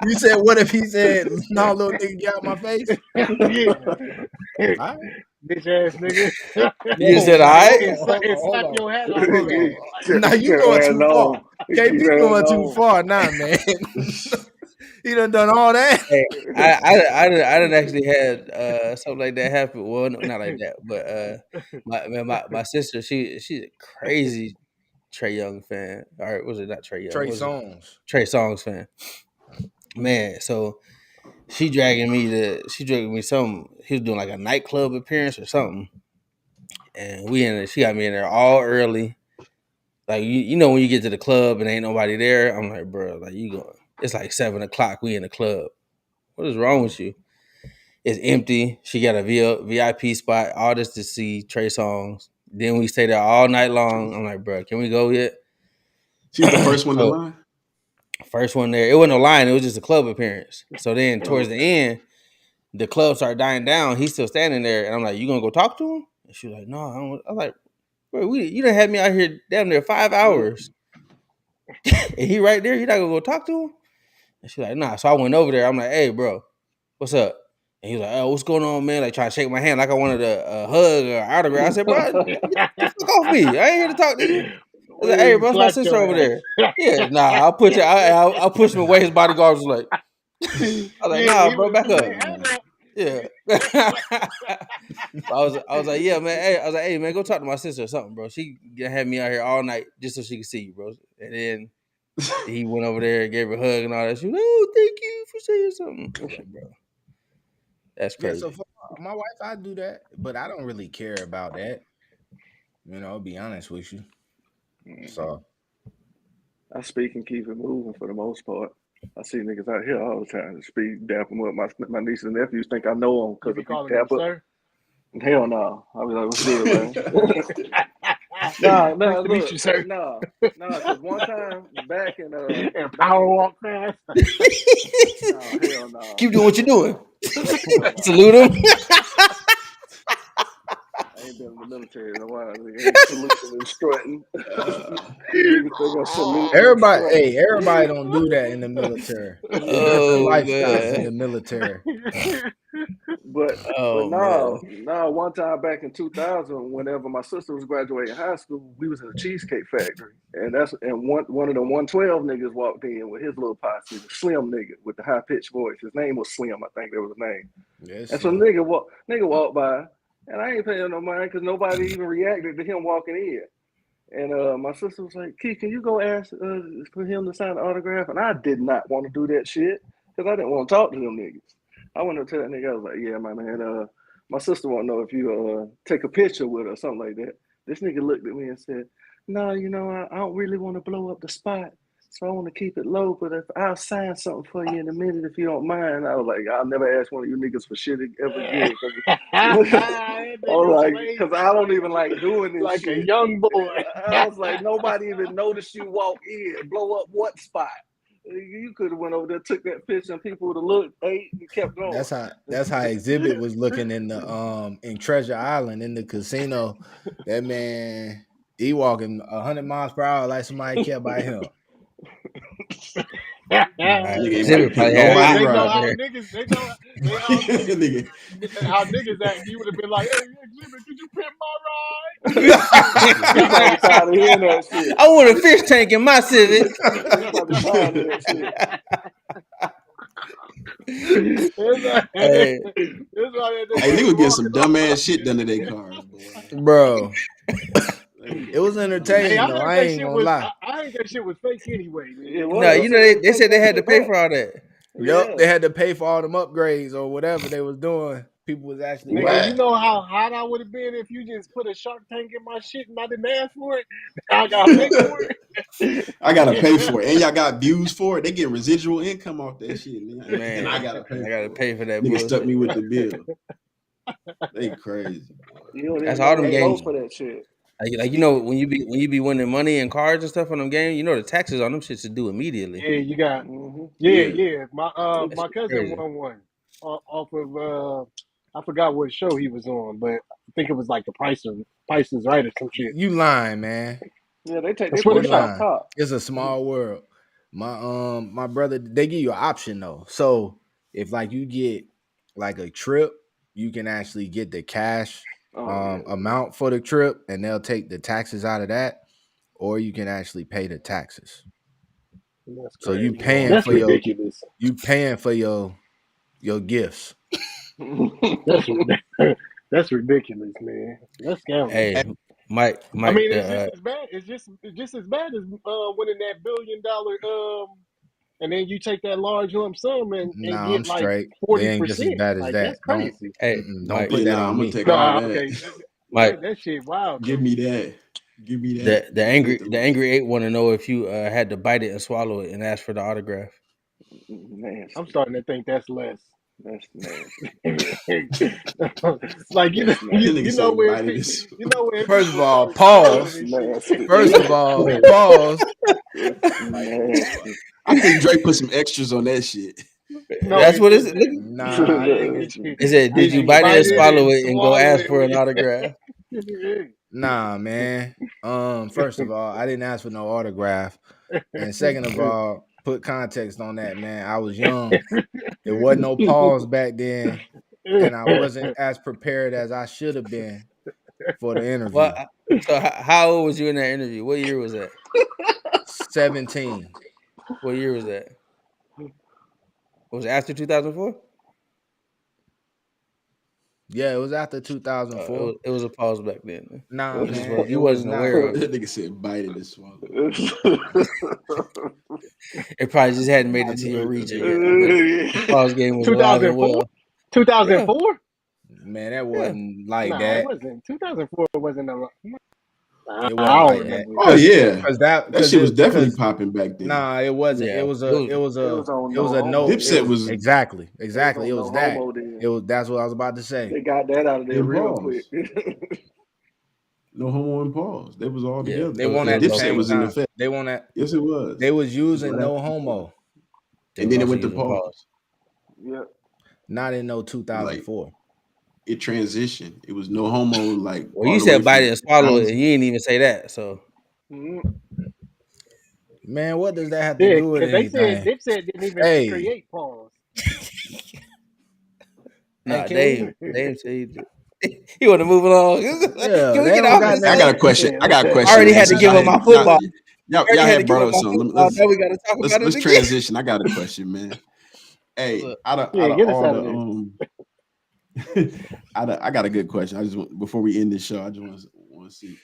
You said, what if he said, no, little nigga, get out my face? Yeah. All right. Bitch ass nigga. You just said, all right? And slap your hat off his head. Now you going too far. KB going too far now, man. He done all that. Hey, I didn't actually had something like that happen. Well, no, not like that, but my sister, she's a crazy Trey Young fan. All right, was it not Trey Young? Trey Was it Songz. Trey Songz fan? Man, so she dragging me some. He was doing like a nightclub appearance or something, and she got me in there all early. Like you know when you get to the club and ain't nobody there, I'm like, bro, like you going. It's like 7:00. We in the club. What is wrong with you? It's empty. She got a VIP spot. All this to see Trey Songz. Then we stay there all night long. I'm like, bro, can we go yet? She's the first one to So, line. first one there. It wasn't a line. It was just a club appearance. So then towards the end, the club started dying down. He's still standing there. And I'm like, you going to go talk to him? And she was like, no. I'm like, bro, you done had me out here damn near 5 hours. And he right there. You not going to go talk to him? And she's like, nah. So I went over there. I'm like, hey, bro, what's up? And he was like, oh, what's going on, man? Like, trying to shake my hand like I wanted a hug or autograph. I said, bro, get the fuck off me. I ain't here to talk to you. I was like, hey, bro, that's my sister over there. Yeah, nah, I'll put you. I'll push him away. His bodyguard was like, I was like, nah, bro, back up. Yeah. I was like, yeah, man. Hey, I was like, hey, man, go talk to my sister or something, bro. She had me out here all night just so she could see you, bro. And then he went over there and gave her a hug and all that. She was like, oh, thank you for saying something. I was like, bro, that's Yeah, crazy. so for my wife, I do that, but I don't really care about that. You know, I'll be honest with you. So I speak and keep it moving for the most part. I see niggas out here all the time to speak, dap them up. My nieces and nephews think I know them You because be if you calling them dap up, sir? hell no. I'll be like, what's good, man? Nah, Nice to meet look, you, sir. nah, because one time back in And power walk fast. no, hell no. Keep doing what you're doing. Hell no. Salute him. I ain't been in the military in a while. Nigga ain't saluting and strutting. Niggas think I'm saluting and strutting. everybody don't do that in the military. It's different Oh lifestyles in man. the military. But Oh no, man. one time back in 2000, whenever my sister was graduating high school, we was in a cheesecake factory, and one of the 112 niggas walked in with his little posse, the slim nigga with the high pitched voice. His name was Slim, I think that was his name. Yes, And so nigga walked by, and I ain't paying no mind because nobody even reacted to him walking in. And my sister was like, Key, can you go ask for him to sign an autograph? And I did not want to do that shit because I didn't want to talk to them niggas. I went up to that nigga. I was like, yeah, my man. My sister want to know if you take a picture with her or something like that. This nigga looked at me and said, no, you know, I don't really want to blow up the spot. So I want to keep it low, but if I'll sign something for you in a minute if you don't mind. I was like, I'll never ask one of you niggas for shit ever again. I was like, because I don't even like doing this like shit. a young boy. I was like, nobody even noticed you walk in, blow up what spot? You could have went over there, took that picture, and people would have looked, ate, and kept going. That's how Exhibit was looking in the in Treasure Island in the casino. That man, he walking 100 miles per hour like somebody kept by him. Exhibit probably They had know out how there. niggas. They know how niggas act. He would have been like, "Hey, Exhibit, could you pimp my ride?" He probably tired of hearing that shit. I want a fish tank in my Civic. He probably tired of that shit. Hey, Hey, niggas get some dumbass shit done to their cars, boy. Bro. It was entertaining, Hey, though. I ain't gonna lie. I heard that shit was fake anyway. no, you know they said they had to pay for all that. Yep, they had to pay for all them upgrades or whatever they was doing. People was actually Nigga, you know how hot I would have been if you just put a Shark Tank in my shit and I didn't ask for it? I gotta pay for it. I gotta pay for it, and y'all got views for it. They get residual income off that shit, man. And I gotta pay for that. Nigga stuck me with the bill. They crazy. That's all them games for that shit. Like you know when you be winning money and cards and stuff on them games, you know the taxes on them shits to do immediately. Yeah, you got. Yeah. My cousin won one off of I forgot what show he was on, but I think it was like the Price is Right or some shit. You lying, man. Yeah, they put it on top. It's a small world. My brother, they give you an option though. So if like you get like a trip, you can actually get the cash amount for the trip, and they'll take the taxes out of that, or you can actually pay the taxes. That's So you crazy, man. paying That's for your ridiculous. your gifts. That's that's ridiculous, man. That's scandalous. Hey, Mike, I mean, it's the just as bad. It's just as bad as winning that $1 billion and then you take that large lump sum and Nah, I'm get like straight. They ain't just as 40%. bad as Like that. that's crazy. hey, Don't Mike, put Yeah, that nah, on I'm gonna me. take all Nah, that. okay. Mike, That shit wild Give though. me that. Give me the that. the I'll take angry the the lump angry sum. eight want to know if you had to bite it and swallow it and ask for the autograph. I'm Nasty. starting to think that's less. That's nasty. Like That's That nasty. nigga you know say where bite this. you know where First of people all, start swallowing pause. this Nasty. shit. First of all, Like, pause. That's nasty. I think Drake put some extras on that shit. no, That's it what it's. just Look, Nah, Nasty. it said, "Did did you you bite it and bite it swallow and it and go swallow ask it for an with autograph?" nah, man. First of all, I didn't ask for no autograph. And second of all, put context on that, man. I was young. It wasn't no pause back then, and I wasn't as prepared as I should have been for the interview. Well, so how old was you in that interview? What year was that? 17. What year was that? Was it after 2004? Yeah, it was after 2004. It was a pause back then. Nah, man, it You was wasn't not. aware of it. That nigga said bite it and swallow. It probably just hadn't made it to your region yet. But the pause game was alive and 2004? well. 2004? Man, that Yeah. wasn't like Nah, it that. wasn't. 2004 wasn't a I It don't wasn't like that. remember. Oh yeah, Cause that shit was definitely popping back then. nah, it wasn't. Yeah. It was It a was on it was No a Homo. no. Dipset was exactly. It was It on was No that. Homo then. It was that's what I was about to say. They got that out of there in real pause. quick. No homo and pause. They was all Yeah, together. They it won was at the Dipset same was in time. effect. They won at Yes, it was. they was using Right no after homo. They and was then it also went to using pause. Yep. Not in no Like 2004. it transitioned. It was no homo like Well, all you the way said bite from it and swallow it, 90s. and you didn't even say that. So Mhm. Man, what does that have to Yeah, do with because they said anything? Dipset didn't even Hey, create pause. hey, nah, can we? Dave said he did. He want to move along. Yeah, Can we they get don't off got this I nothing. got a subject? question. I got a Yeah, I question. already Man. had to Since give him my football. y'all had brought up something. Now we got to talk about it Let's again. transition. I got a question, man. What's Hey, up? out of get us all out of the there. I got a good question. I just want, before we end this show, I just want to see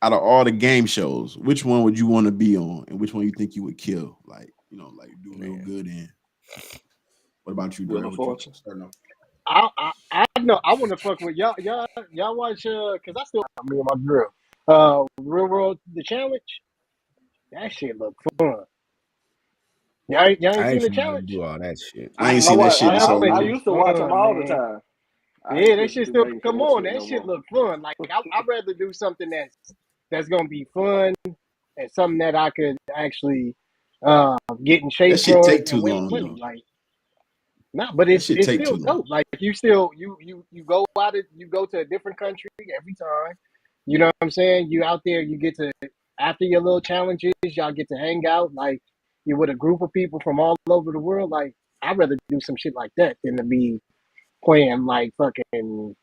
out of all the game shows, which one would you want to be on, and which one you think you would kill? Like like do real Man. good in. What about you, Wheel Darrell? of What you Fortune. starting off? I know I want to fuck with y'all watch because I still me and my girl Real World the Challenge. That shit look fun. Y'all ain't I seen ain't the finna challenge? do all that shit. I ain't I seen that watch. shit in so That I shit long. used to watch them fun, all the man. time. I Yeah, ain't that get shit too still late for come that on. shit That no shit more. look fun. Like I'd rather do something that's gonna be fun and something that I could actually get in shape That shit for take too and win long money. though. Like no, but That shit it's take still too long. dope. Like you still you go out it you go to a different country every time. You know what I'm saying? You out there, you get to after your little challenges, y'all get to hang out. Like you're with a group of people from all over the world. Like I'd rather do some shit like that than to be playing like fucking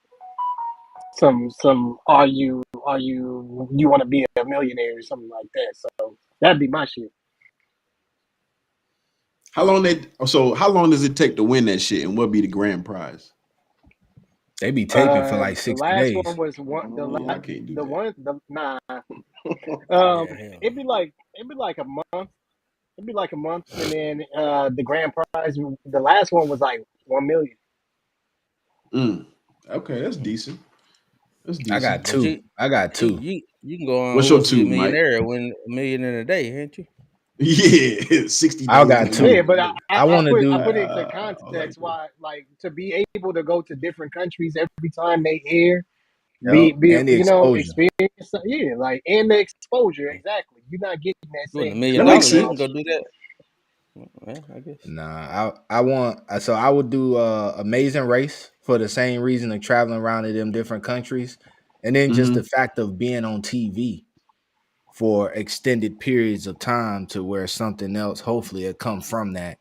some you want to be a millionaire or something like that. So that'd be my shit. How long does it take to win that shit, and what be the grand prize? They be taping for like The 60 last days. one was one Yeah, I can't do the that. one the nah Yeah, hell. it'd be like a month. It'd be like a month, and then the grand prize, the last one was like 1 million. Okay, that's decent. That's I got decent. But two. I got two. you can go on What's Who your Wants to Be a two, Mike? Millionaire and win $1 million in a day, ain't you? Yeah, 60 I days. got and two. Yeah, $1 but million. I want to I do. put it into I like context that. why like to be able to go to different countries every time they air, Yep, be and the exposure. experience like and the exposure exactly. You're not getting that You win $1 same million, That makes exposure you can off. sense. go do that. Well, I guess. Nah, I want. So I would do Amazing Race for the same reason of traveling around to them different countries, and then just the fact of being on TV for extended periods of time to where something else hopefully it come from that,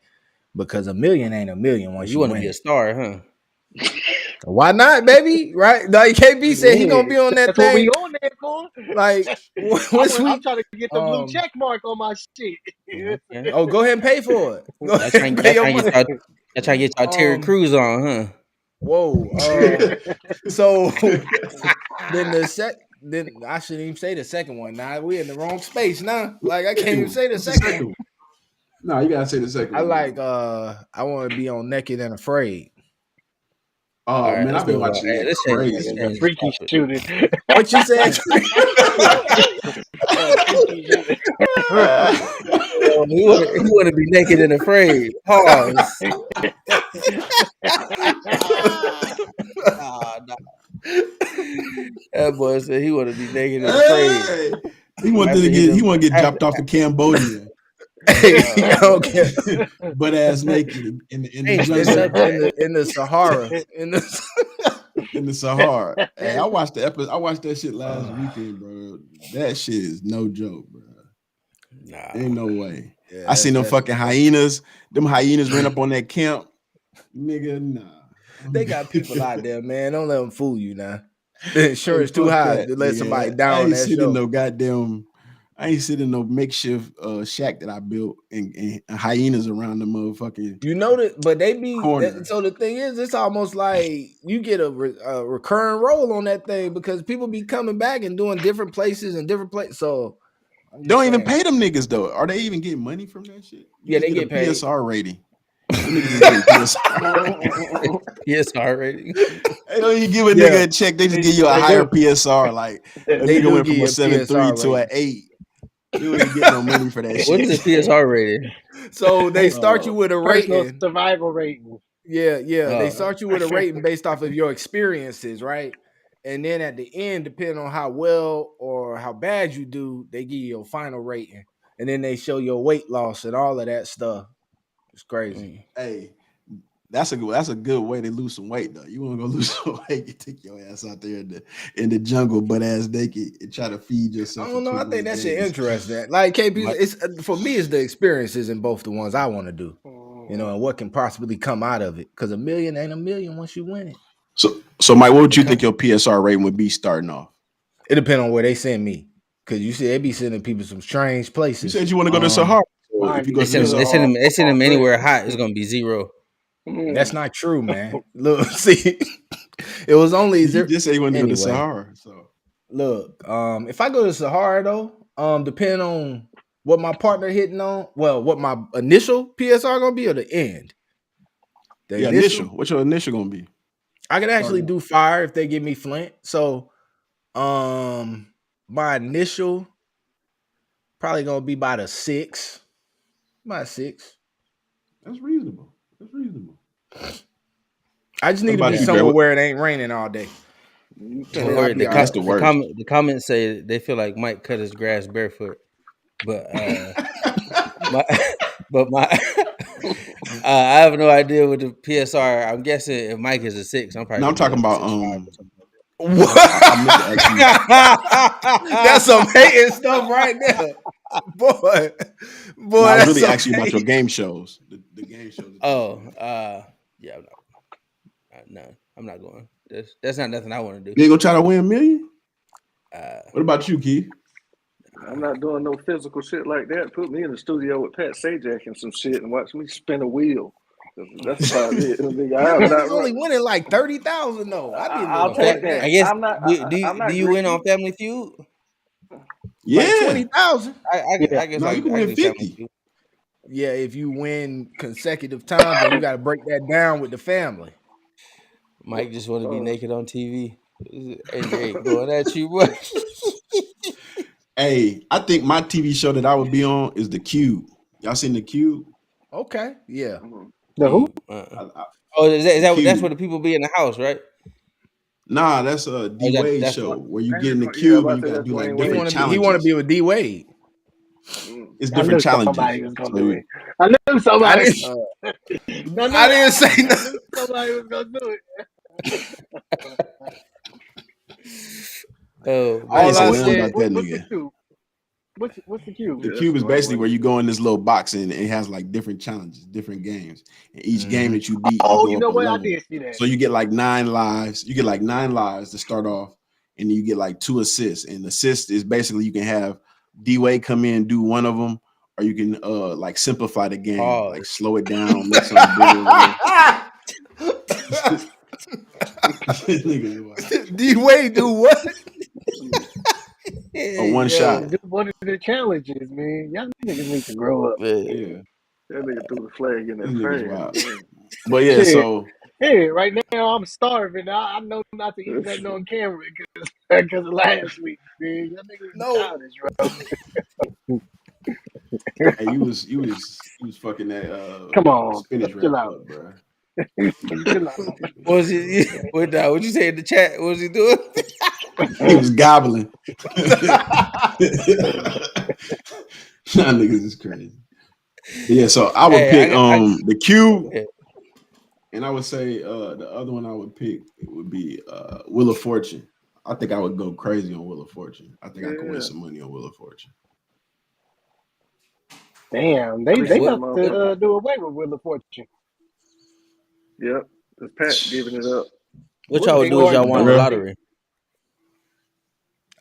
because $1 million ain't $1 million Well, once you you want to win be a it. star, huh? Why not, baby? Right? Like KB said, he gonna be on that That's what we thing. on there for. Like once I'm we trying to get the blue check mark on my shit. Okay. oh, go ahead and pay for it. Go Y'all ahead trying, and y'all pay your trying to money. get y'all, y'all trying to get y'all Terry Crews on, huh? Whoa. So then then I shouldn't even say the second one. Now we in the wrong space now. Like I can't even say the What's the second one. one? No, you gotta say the second I one. like I want to be on Naked and Afraid. Oh All right, man, let's I've been move on. watching Hey, that let's change crazy. The the freaky topic. shooting. What you said? Freaky shooting. He want to be naked and afraid. Pause. Nah. That boy said he want to be naked and afraid. Hey, he wanted After to he get done, dropped off to Cambodia, I don't care. butt ass naked in the change the jungle subject. In the Sahara. In the in the Sahara. Hey, I watched the episode. I watched that shit last weekend, bro. That shit is no joke, bro. Nah. Ain't no way. Yeah, I seen them that's- fucking hyenas. Them hyenas ran up on that camp. Nigga, nah. They got people out there, man. Don't let them fool you now. The insurance Hey, too fuck high that, to let nigga. somebody down I on ain't that sitting in show. no goddamn. I ain't sitting in no makeshift shack that I built and hyenas around the motherfucking You know that, but they be corner. so the thing is, it's almost like you get a recurring role on that thing because people be coming back and doing different places and different places. So I'm just Don't even saying. pay them niggas though. Are they even getting money from that shit? You Yeah, just they get a get paid. PSR rating. Them niggas is getting PSR. Yes, already. They don't even give a Yeah. nigga a check. They just give you a They higher do. PSR. Like a They nigga do went give from you a a 7.3 PSR to an rating. 8. You don't even get no money for that What shit. is the PSR rating? So they start you with a Personal rating. survival rating. Yeah. They Oh. start you with a rating based off of your experiences, right? And then at the end, depending on how well or how bad you do, they give you your final rating. And then they show your weight loss and all of that stuff. It's crazy. Hey, that's a good way to lose some weight though. You want to go lose some weight, you take your ass out there in the jungle, butt ass naked, and try to feed yourself. I don't know. I think that shit days. interesting. Like KP, Mike- it's for me, it's the experiences in both the ones I want to do. You know, and what can possibly come out of it. Because $1 million ain't $1 million once you win it. So Mike, what would you think your PSR rating would be starting off? It depends on where they send me. Because you see, they be sending people some strange places. You said you want to go to Sahara. So if you go They to send him anywhere hot. It's gonna be 0. That's not true, man. Look, see, it was only you zero. just say you want to go to Anyway. Sahara. So Look, if I go to Sahara though, depending on what my partner hitting on, well, what my initial PSR gonna be or the end. The initial. What's your initial gonna be? I can actually do fire if they give me flint. So my initial probably gonna be about a 6. About 6. That's reasonable. I just need to about be you, somewhere Greg? where it ain't raining all day. Don't worry, the That's the worst. The comments say they feel like Mike cut his grass barefoot, but I have no idea what the PSR. I'm guessing if Mike is a 6, I'm probably. No, I'm talking about What? I meant to ask you. That's some hating stuff right there, boy. No, I was that's really some asking you about your hate. game shows. The game shows. Yeah, I'm not going. That's not nothing I want to do. You ain't gonna try to win $1 million? What about you, Keith? I'm not doing no physical shit like that. Put me in the studio with Pat Sajak and some shit and watch me spin a wheel. That's about it. Niggas only winning like 30,000 though. I didn't I'll take that. I guess. I'm not. Do you win on Family Feud? Yeah. Like 20,000. I guess. No, I you can I win do Family 50. Feud. Yeah, if you win consecutive times, and you got to break that down with the family. Mike just want to be naked on TV. Hey, going at you, boy. Hey, I think my TV show that I would be on is The Cube. Y'all seen The Cube? Okay, yeah. The who? Is that Cube. that's where the people be in the house, right? Nah, that's a D Wade that's show what- where you get in the cube and you gotta do like different challenges. He want to be with D Wade. It's different challenges. Somebody was gonna So do it. I knew somebody. I didn't say nothing. Somebody was gonna do it. Oh, I ain't All I say nothing said- about that nigga. What's the cube? The Yeah, cube is that's the right basically way. where you go in this little box and it has like different challenges, different games. And each game that you beat, you Oh, go you up know a what? I level. did see that. So you get like 9 lives. You get like 9 lives to start off, and then you get like 2 assists. And assist is basically you can have D-Wade come in, do one of them, or you can like simplify the game, like Pause. slow it down, make something bigger. Whatever. Niggas wild. D-Wade do what? A one Yo, shot. Do one of the challenges, man. Y'all niggas need to grow up. man. Yeah, That nigga threw the flag in these that niggas fan. wild. Man. But yeah, Shit. so Hey, right now I'm starving. I know not to eat nothing on camera because of last week, man. Y'all niggas No. childish, bro. hey, you was fucking that Come on, spinach chill wrap out. up, bro. Chill out. What was he? What you say in the chat? What was he doing? He was gobbling. Y'all niggas is crazy. But yeah, so I would Hey, pick the cube, Yeah. and I would say the other one I would pick would be Wheel of Fortune. I think I would go crazy on Wheel of Fortune. I think I could win Yeah. some money on Wheel of Fortune. Damn, they Appreciate about that to motherfucker. do away with Wheel of Fortune. Yep. It's Pat giving it up. What y'all would do if y'all won the lottery?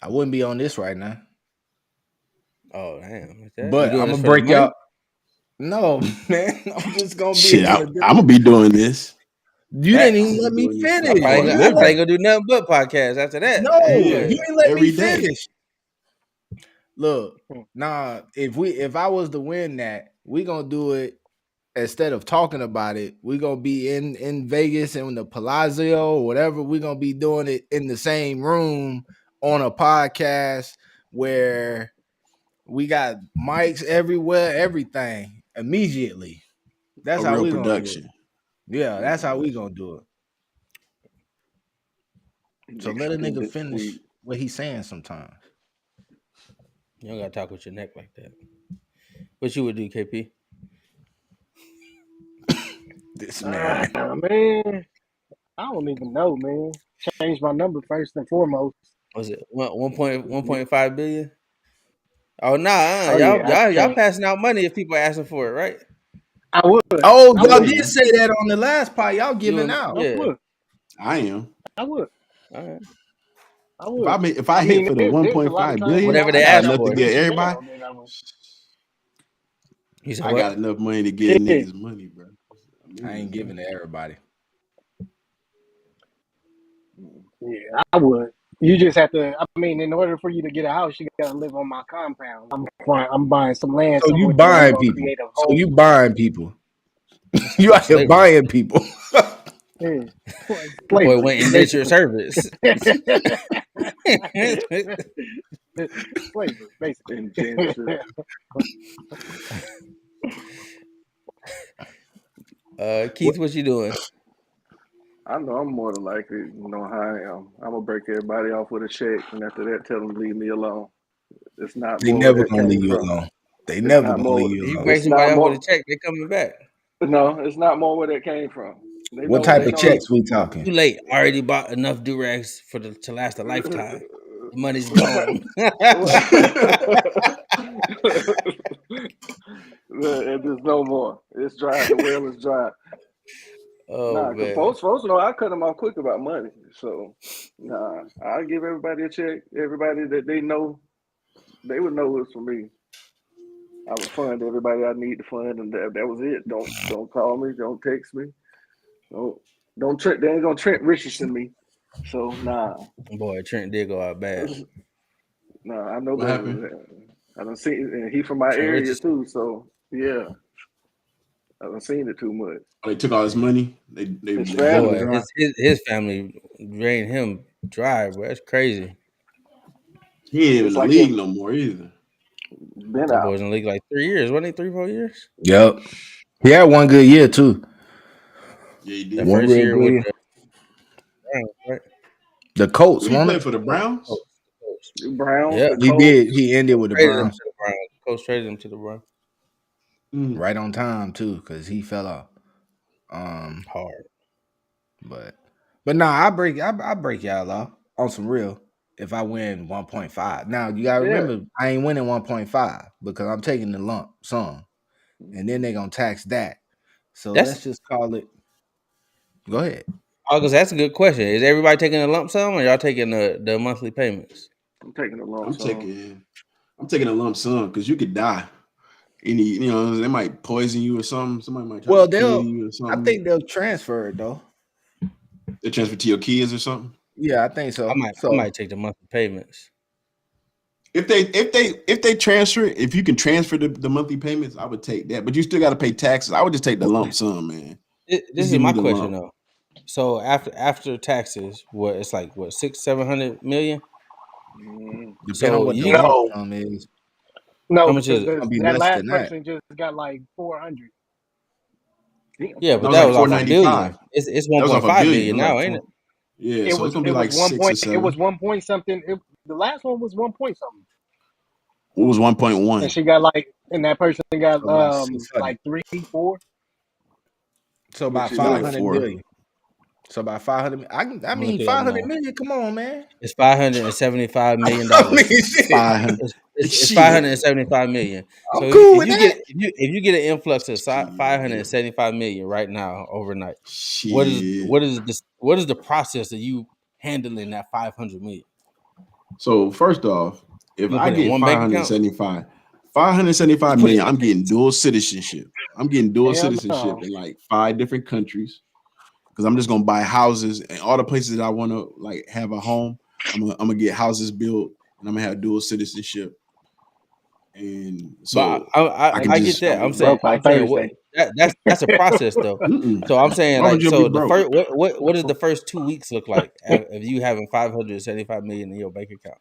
I wouldn't be on this right now. Oh damn! Like that? But You doing I'm this gonna for the break money? y'all. No, man. I'm just gonna be Shit, on a I'm different. gonna be doing this. You didn't even I'm let me doing this for finish. the I money. probably ain't gonna do nothing but podcasts after that. No, Yeah, you ain't let me every day. finish. Look, nah. If I was to win that, we gonna do it instead of talking about it. We gonna be in Vegas and the Palazzo or whatever. We gonna be doing it in the same room on a podcast where we got mics everywhere, everything immediately. That's A how real we gonna do it. production. Yeah, that's how we gonna do it. So let a nigga Extended finish suite. what he's saying sometimes. You don't gotta talk with your neck like that. What you would do, KP? This man. Man, I don't even know, man. Change my number first and foremost. Was it 1.5 billion? Oh nah, Oh yeah, y'all passing out money if people asking for it, right? I would. Oh, I y'all would. did say that on the last part. Y'all giving out. I Yeah. would. I am. I would. All right. I would. If I hit for the there's a lot of 1.5 times billion, where Whatever I they I got ask got enough for. to get positioned everybody. down, then I would. You said I what? got enough money to get Yeah. niggas money, bro. I ain't giving to everybody. Yeah, I would. You just have to. I mean, in order for you to get a house, you gotta live on my compound. I'm buying some land So you somewhere where I'm buying gonna people. create a So whole. you buying people. That You sounds out here slavery. buying people. Yeah, like The boy slavery, went indentured basically. service. Slavery, basically. Indenture. Keith, what you doing? I know I'm more than likely, you know how I am. I'm gonna break everybody off with a check, and after that, tell them to leave me alone. It's not They more where never that gonna leave came you from. alone. They It's never not gonna more. leave you You alone. break It's somebody not off with a more. check, they coming back. No, it's not more where that came from. They What know. type They of know. checks we Too talking? late. I already bought enough durags to last a lifetime. The money's gone. And there's no more. It's dry. The well is dry. Oh Nah, cause man. folks know I cut them off quick about money. So, nah, I give everybody a check. Everybody that they know, they would know it's for me. I would fund everybody I need to fund, and that was it. Don't call me. Don't text me. Don't Trent. They ain't gonna Trent Richardson me. So nah, Boy, Trent did go out bad. nah. I know What better happened? than that. I done seen, and he from my Trent area Richardson. too. So yeah, I done seen it too much. They took all his money. They His ran him family. Boy, dry. his family drained him dry, bro. That's crazy. He ain't even in It's the like league him. no more either. Been That out. boy's in the league like 3 years, wasn't he? 3-4 years? Yep. He had one good year too. Yeah, he That did. One first real year good with year. the Browns, right? The Colts, Who he won play it? for the Browns? Colts. Browns, Yeah. the He Colts. did. He ended with the Traded him Browns to the Browns. Coach traded him to the Browns. Mm. right on time too, because he fell off. Hard. But nah, I break y'all off on some real. if I win 1.5. Now you gotta Yeah. remember, I ain't winning 1.5 because I'm taking the lump sum, and then they're gonna tax that. So That's let's just call it. Go ahead. August. That's a good question. Is everybody taking a lump sum, or y'all taking the monthly payments? I'm taking a lump I'm sum. taking a lump sum because you could die. They might poison you or something. Somebody might try Well, to kill they'll. you or I something. think they'll transfer it though. They transfer to your kids or something. Yeah, I think so. I might take the monthly payments. If they transfer it, if you can transfer the monthly payments, I would take that. But you still got to pay taxes. I would just take the lump sum, man. This Just is give my me the question lump. though. So after taxes, it's like 600-700 million. Depending on So what the you lump No, sum is, no, how much is because it? it's gonna be that less last than that. person just got like 400. Damn, Yeah, That but was that like was off a 495. billion. It's That was off a 1.5 billion. It billion was like now, ain't it? 4. Yeah, It so it's was gonna be like 6 or it 7. was 1 point something. The last one was 1 point something, It was and 1.1. she got like, and that person got So about 600. like 3, 4. So about Which is Got like 500 4. million. So about 500. I I'm mean looking it up 500 now. million. Come on, man. It's $575 million. I mean, shit. 500. It's Shit. 575 million. So I'm cool if with you that. get an influx of Shit. 575 million right now overnight, Shit. what is the process of you handling that 500 million? So first off, if You gonna I put it in get one bank account? 575 Put it million, in I'm the getting dual citizenship. I'm getting dual Hell citizenship no. in like 5 different countries because I'm just gonna buy houses and all the places that I want to like have a home. I'm gonna get houses built and I'm gonna have dual citizenship. And But so I can get just that. Gonna be broke by What Thursday. that's a process though. So I'm saying, why would like, you be so the broke? first what does the first 2 weeks look like of you having 575 million in your bank account?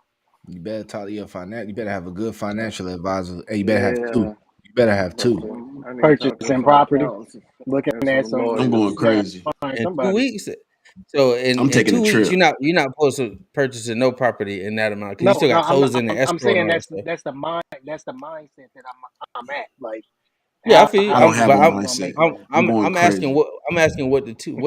You better talk to your financial. You better have a good financial advisor. Hey, you better have yeah. two. You better have two. I need to talk to Purchasing some property, accountants looking and at some some. I'm lawyers. going crazy. Find In 2 somebody. weeks. So I'm in taking 2 a weeks, trip. you're not supposed to purchase no property in that amount because you No, still no, got closing and I'm escrow and saying all that stuff. that's the mindset that I'm at. Like, Yeah, I feel you. I don't have a I'm gonna mindset. make it. I'm going I'm asking crazy. what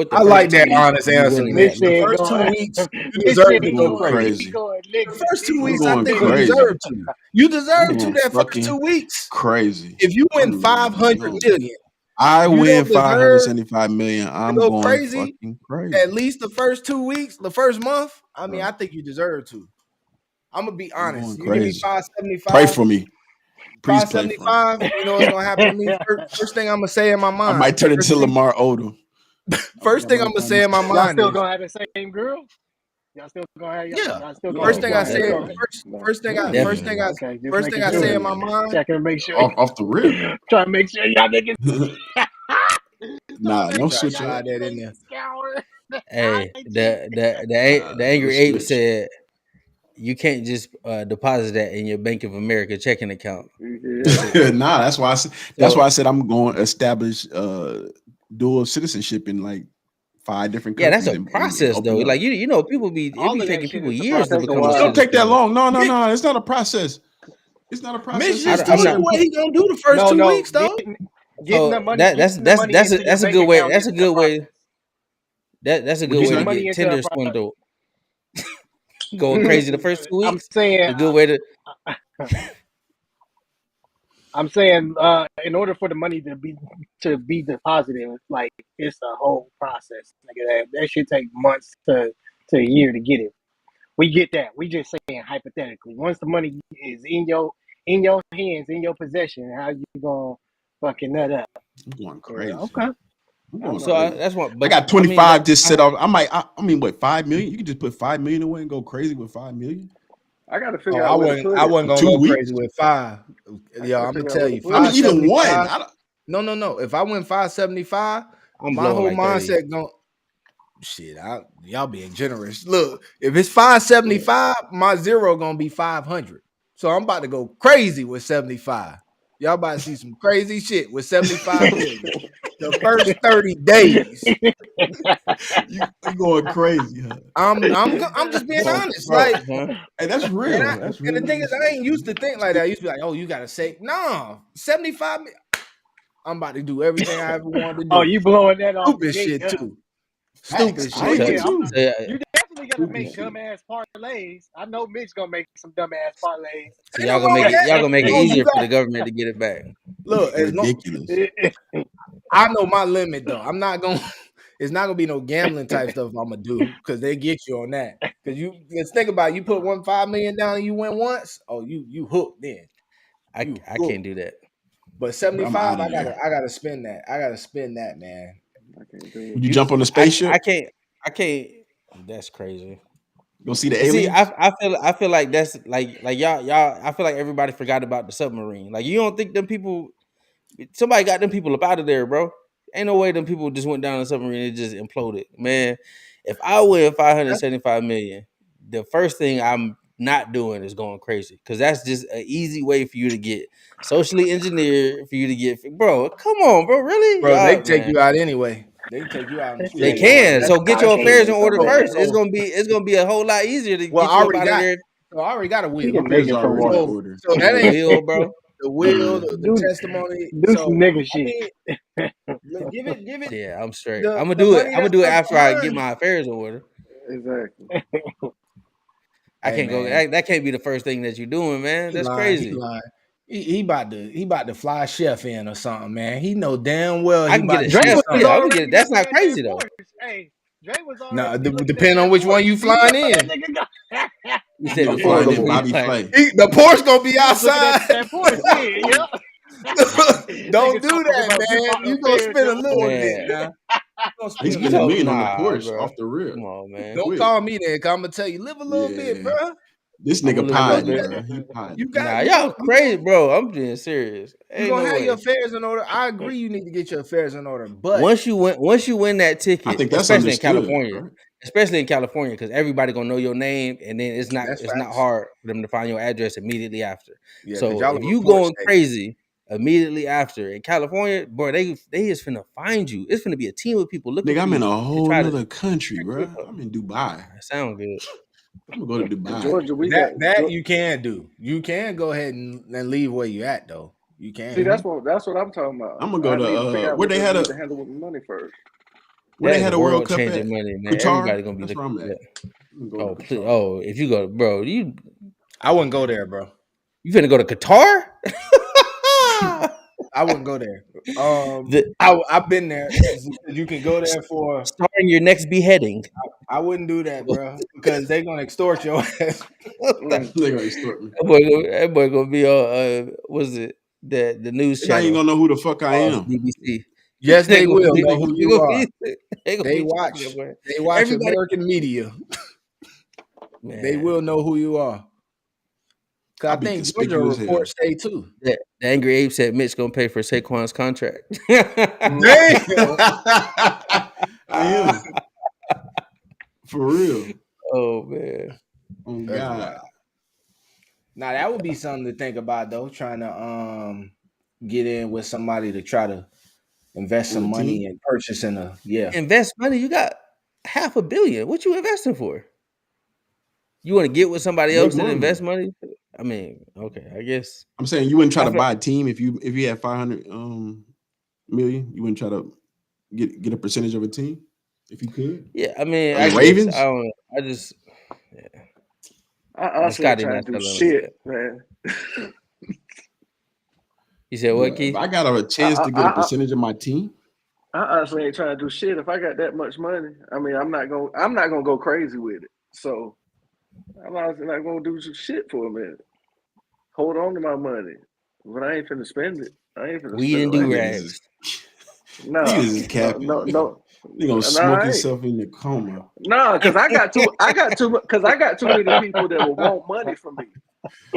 the I first like 2 that weeks honest you answer, willing to man. This do. The shit first 2 going. weeks, you This deserve shit to be I'm go going going. crazy. It be crazy. going The nigga. first 2 I'm weeks, I going think you crazy. deserve to. You I'm deserve to going that first fucking 2 weeks. crazy. If you win I'm 500 no. million, I you win don't deserve 575 million. to I'm go going crazy fucking crazy. at least the first 2 weeks, the first month. I mean, Bro, I think you deserve to. I'm gonna be I'm honest. going You give me crazy. Pray 575, for me. Please pray for me. 575. You know what's gonna happen to me? First thing I'm gonna say in my I mind. might turn into Lamar Odom. First thing I'm gonna say in my Y'all mind still is, gonna have the same girl? Y'all still gonna have yeah. y'all still First gonna thing I No, okay, say, okay. first thing I Definitely. Okay, just first thing making I say sure. in my mind. Checking to make sure. off the rip. Trying to make sure y'all niggas. Nah, don't Try to switch up. slide that in there. Hey, the Nah, angry don't ape switch. said you can't just deposit that in your Bank of America checking account. Yeah. Nah, that's why I said I'm going to establish dual citizenship in like 5 different Yeah, that's countries a and process though. open up. Like you know, people it All be of that taking shit people is a years to process. Take a become a It don't while. take that citizen. long. No. It's not a process. It's not a process. Mitch It's just two told you not. what separate. he gonna do the first 2 weeks, though. Getting the So money, getting the money that's into your a bank good way. account That's a is the good way. process. That's a What'd good you way to say? Money get into a Tinder process. swindled. Going crazy the first 2 I'm weeks. saying, A good way to. in order for the money to be deposited, like it's a whole process. Like that should take months to a year to get it. We get that. We just saying hypothetically. Once the money is in your hands, in your possession, how you gonna fucking nut up? I'm going Yeah, crazy. okay. I'm going So crazy. that's what. I But got I mean, 25 just set off. I mean, what, 5 million? You can just put 5 million away and go crazy with 5 million. I got to Oh, figure out where to put I it. wasn't gonna 2 go weeks. crazy with 5. I Yo, gotta I'm gonna figure out tell where to you, put I it. mean, either one. 575. No. If I win 575, I'm my blowing whole like 30. mindset going. Shit, y'all being generous. Look, if it's 575, my zero gonna be 500. So I'm about to go crazy with 75. Y'all about to see some crazy shit with 75 million. The first 30 days. You going crazy, huh? I'm just being Going honest. broke, Like, huh? Hey, that's real. and That's the real. thing is, I ain't used to think like that. I used to be like, oh, you gotta say, no, 75 million. I'm about to do everything I ever wanted to Oh, do. you blowing that off the Stupid gate? shit too. Facts. Stupid I shit am too. So, too. so, yeah, You definitely gonna Stupid make shit. dumbass parlays. I know Mitch gonna make some dumbass parlays. So Ain't y'all no gonna wrong make with it. Y'all that. gonna make As it long as you easier for got the government to get it back. look, as long Ridiculous. I know my limit though. I'm not gonna. It's not gonna be no gambling type stuff I'm gonna do because they get you on that. Because let's think about it, you put $5 million down and you win once. Oh, you hooked then. I You can't hooked. do that. But I'm 75, out of there. I gotta spend that. I gotta spend that, man. I can't do Would you You jump on the I spaceship? can't. That's crazy. Go see the And see, aliens? I feel like that's like y'all. I feel like everybody forgot about the submarine. Like you don't think them people? Somebody got them people up out of there, bro. Ain't no way them people just went down the submarine and it just imploded, man. If I win 575 million, the first thing I'm not doing is going crazy because that's just an easy way for you to get socially engineered for you to get. Bro, come on, bro, really, bro, they y'all, can take man. you out anyway. They can take you out in the They straight Yeah. yard. can. That's So get not your true. affairs in order So, first. It's so gonna be a whole lot easier to well, get you up out of there. I already got a He will. My can make prayers it are for already in what? order. So that The ain't will, bro. the will, Yeah. the do testimony. do some So nigga I shit. mean, give it Yeah, I'm straight. the I'm gonna the do it. money I'm gonna that's do it left after I get behind. my affairs in order. exactly. I Hey can't go. man, That can't be the first thing that you're doing, man. he That's lying. He crazy. lying. He about to fly chef in or something, man. He know damn well I he can get about a to Dre get chef. was something. Yeah, I can get already it. That's looking not at that crazy though. Porsche. Hey, Dre was Nah, already looking at depending on that which one Porsche. you He flying saw that in. nigga go. You You said know, before I flying go in free Bobby flight. Flay. The Porsche gonna be He was looking at outside. that Porsche shit. Yep. Don't Nigga do talking that, about get my man. You gonna affairs spend in a little order. bit Man, now. You gonna He's spend a you spending a little talk, million bit. on the nah, Porsche bro. off the rip. Come on, man. Don't Quick. call me then, cause I'm gonna tell you live a little bit, Yeah. bro. This I'm nigga gonna live a I know little potting, you bit. got bro. He potting. Nah, y'all crazy, bro. I'm being serious. you Ain't gonna no have your way. affairs in order. I agree you need to get your affairs in order, but Once you win that I ticket, think that's especially in understood, California, right? because everybody gonna know your name, and then it's not that's facts. hard for them to find your address immediately after. Yeah, because So y'all if are a you port going state. crazy immediately after in California, boy, they is finna find you. It's finna be a team of people looking Nigga, for I'm in you a to whole try to. nother country, bro. I'm in Dubai. That sound good. I'm gonna go to In Dubai. Georgia, we got. That you can do. You can go ahead and leave where you at though. You See, can. that's what I'm talking about. I'm gonna go I need to figure to out where what they they had need a to handle with the money first. where That they is had a world World Cup changing at? money, man. Qatar. Everybody gonna be That's looking where I'm for at. that. I'm gonna Oh, go to please. Qatar. Oh, if you go, bro, you I wouldn't go there, bro. finna go to Qatar? I wouldn't go there. the I've been there. You can go there for. starting your next beheading. I wouldn't do that, bro, because they're gonna extort your ass. Mm. They're gonna extort me. That boy gonna be on was it the news They're not even channel? gonna know who the fuck I am. BBC. Yes, They they gonna will be know who you are. they gonna They be talking watch. about it. They watch Everybody, American media. They man. will know who you are. Cause I'll I be think Georgia a conspicuous hell. report state too. The Angry Ape said Mitch gonna pay for Saquon's contract. Damn. I am. For real. Oh man. Oh That's God. wild. Now that would be something to think about though. Trying to get in with somebody to try to invest On some a money team? and purchasing a Invest money. You got $500 million. What you investing for? You want to get with somebody Make else and money. invest money? I mean, okay, I guess. I'm saying you wouldn't try I to feel- buy a team if you had 500 million. You wouldn't try to get a percentage of a team if you could. Yeah, I mean, The I guess. Ravens? I don't know. I just I honestly ain't Scotty trying not to do telling us shit, that. man. You said what, Bruh, Keith? if I got a chance to get a percentage of my team, I honestly ain't trying to do shit. If I got that much money, I mean, I'm not gonna go crazy with it. So I'm honestly not gonna do some shit for a minute. Hold on to my money, but I ain't finna spend it. I ain't finna Weed spend it and like do that. niggas rags. Nah, is capping. They gonna smoke I ain't. yourself in the coma. Nah, because I got too many people that will want money from me.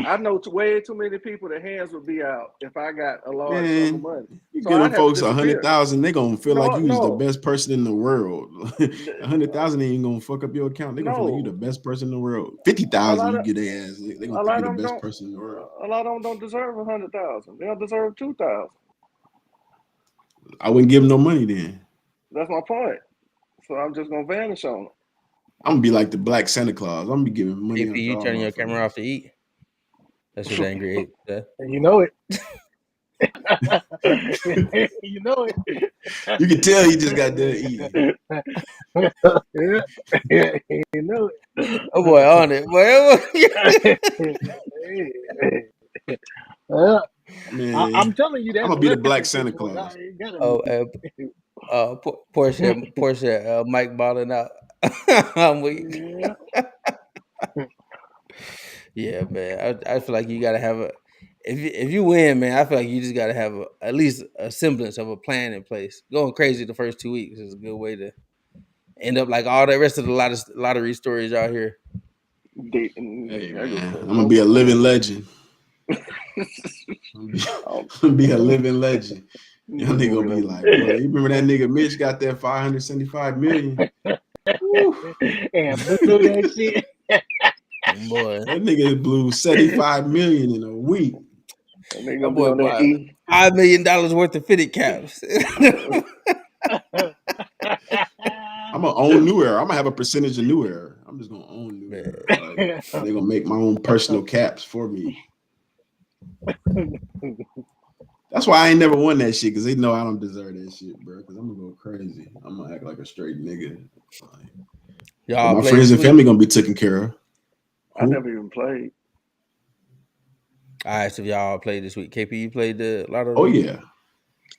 I know way too many people that hands would be out if I got a large sum of Man, money. you So give them I'd have to folks disappear. 100,000, they gonna feel like you is the No, best person in the world. 100,000 ain't gonna fuck up your account. They gonna feel like you the no. best person in the world. A 50,000, lot you of get their ass. They a gonna think lot you the of them best don't. person in the world. A lot of them don't deserve 100,000. They'll deserve 2,000. I wouldn't give them no money then. That's my point. So I'm just gonna vanish on them. I'm gonna be like the black Santa Claus. I'm gonna be giving money AP, out to you all turning your motherfuckers. camera off to eat? That's what Angry Ape said. And you know it. You know it. You can tell he just got done eating. You know Oh boy, on it, boy. it. Man, I'm telling you, I'm that's gonna be the Black recipe, Santa boy. Claus. You gotta Oh, be. Portia, Mike balling out. I'm weak. Yeah. Yeah, man. I feel like you gotta have a. If you win, man, I feel like you just gotta have at least a semblance of a plan in place. Going crazy the first 2 weeks is a good way to end up like all the rest of the lottery stories out here. Hey man, I'm gonna be a living legend. I'm gonna be a living legend. Y'all nigga gonna be like, boy, you remember that nigga Mitch got that 575 million? And blew that shit. Boy, That nigga blew 75 million in a week. that boy bought $5 million worth of fitted caps. I'm gonna own New Era. I'm gonna have a percentage of New Era. I'm just gonna own New Era. Like, they're gonna make my own personal caps for me. That's why I ain't never won that shit, because they know I don't deserve that shit, bro. Because I'm gonna go crazy. I'm gonna act like a straight nigga. Like, Y'all my friends and family gonna be taken care of. I never even played. All right, so y'all played this week. KP, you played the lotto? Oh yeah.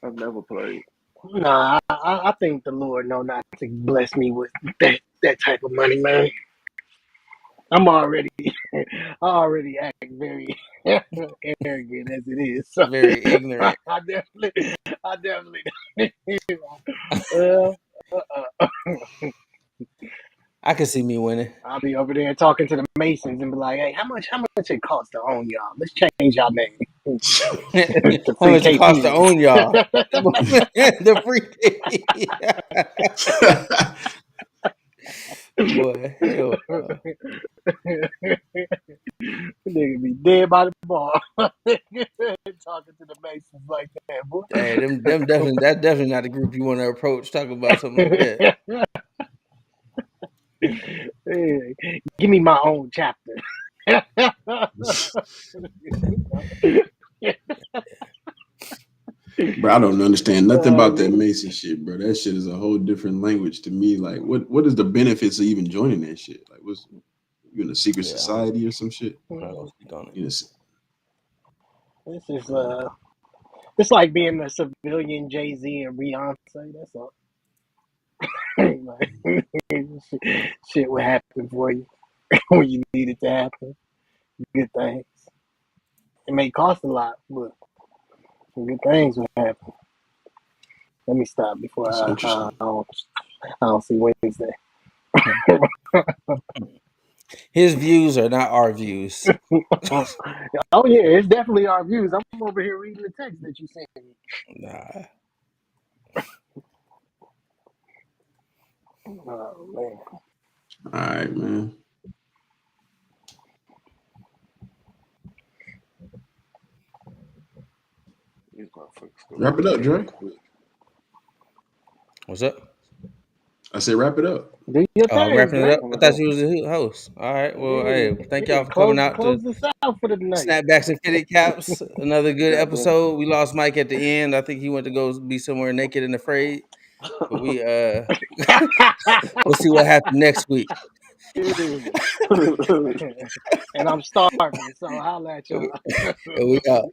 I've never played. Nah, I think the Lord know not to bless me with that type of money, man. I already act very arrogant as it is. So Very ignorant. I definitely. I can see me winning. I'll be over there talking to the Masons and be like, "Hey, how much it costs to own y'all? Let's change y'all name." How much it costs to own y'all? The free boy, hell no. Nigga be dead by the bar. Talking to the Masons like that, boy. Hey, them definitely, that's definitely not the group you want to approach. Talk about something like that. Hey, give me my own chapter. Bro, I don't understand nothing about that Mason shit, bro. That shit is a whole different language to me. Like, what is the benefits of even joining that shit? Like, what's you in a secret society or some shit? This is it's like being a civilian Jay-Z and Beyonce. That's all. Shit will happen for you when you need it to happen. Good things. It may cost a lot, but good things will happen. Let me stop before I don't see Wednesday. His views are not our views. Oh yeah, it's definitely our views. I'm over here reading the text that you sent me. Nah. Oh man. All right, man. Wrap it up, Dre. What's up? I said wrap it up. Do your thing, wrapping it up. I thought you was the host. All right. Well, hey, thank y'all for coming out close to this out for the night. Snapbacks and Fitted Caps. Another good episode. We lost Mike at the end. I think he went to go be somewhere naked and afraid. But we we'll see what happens next week. And I'm starving, so holla at y'all. And we out.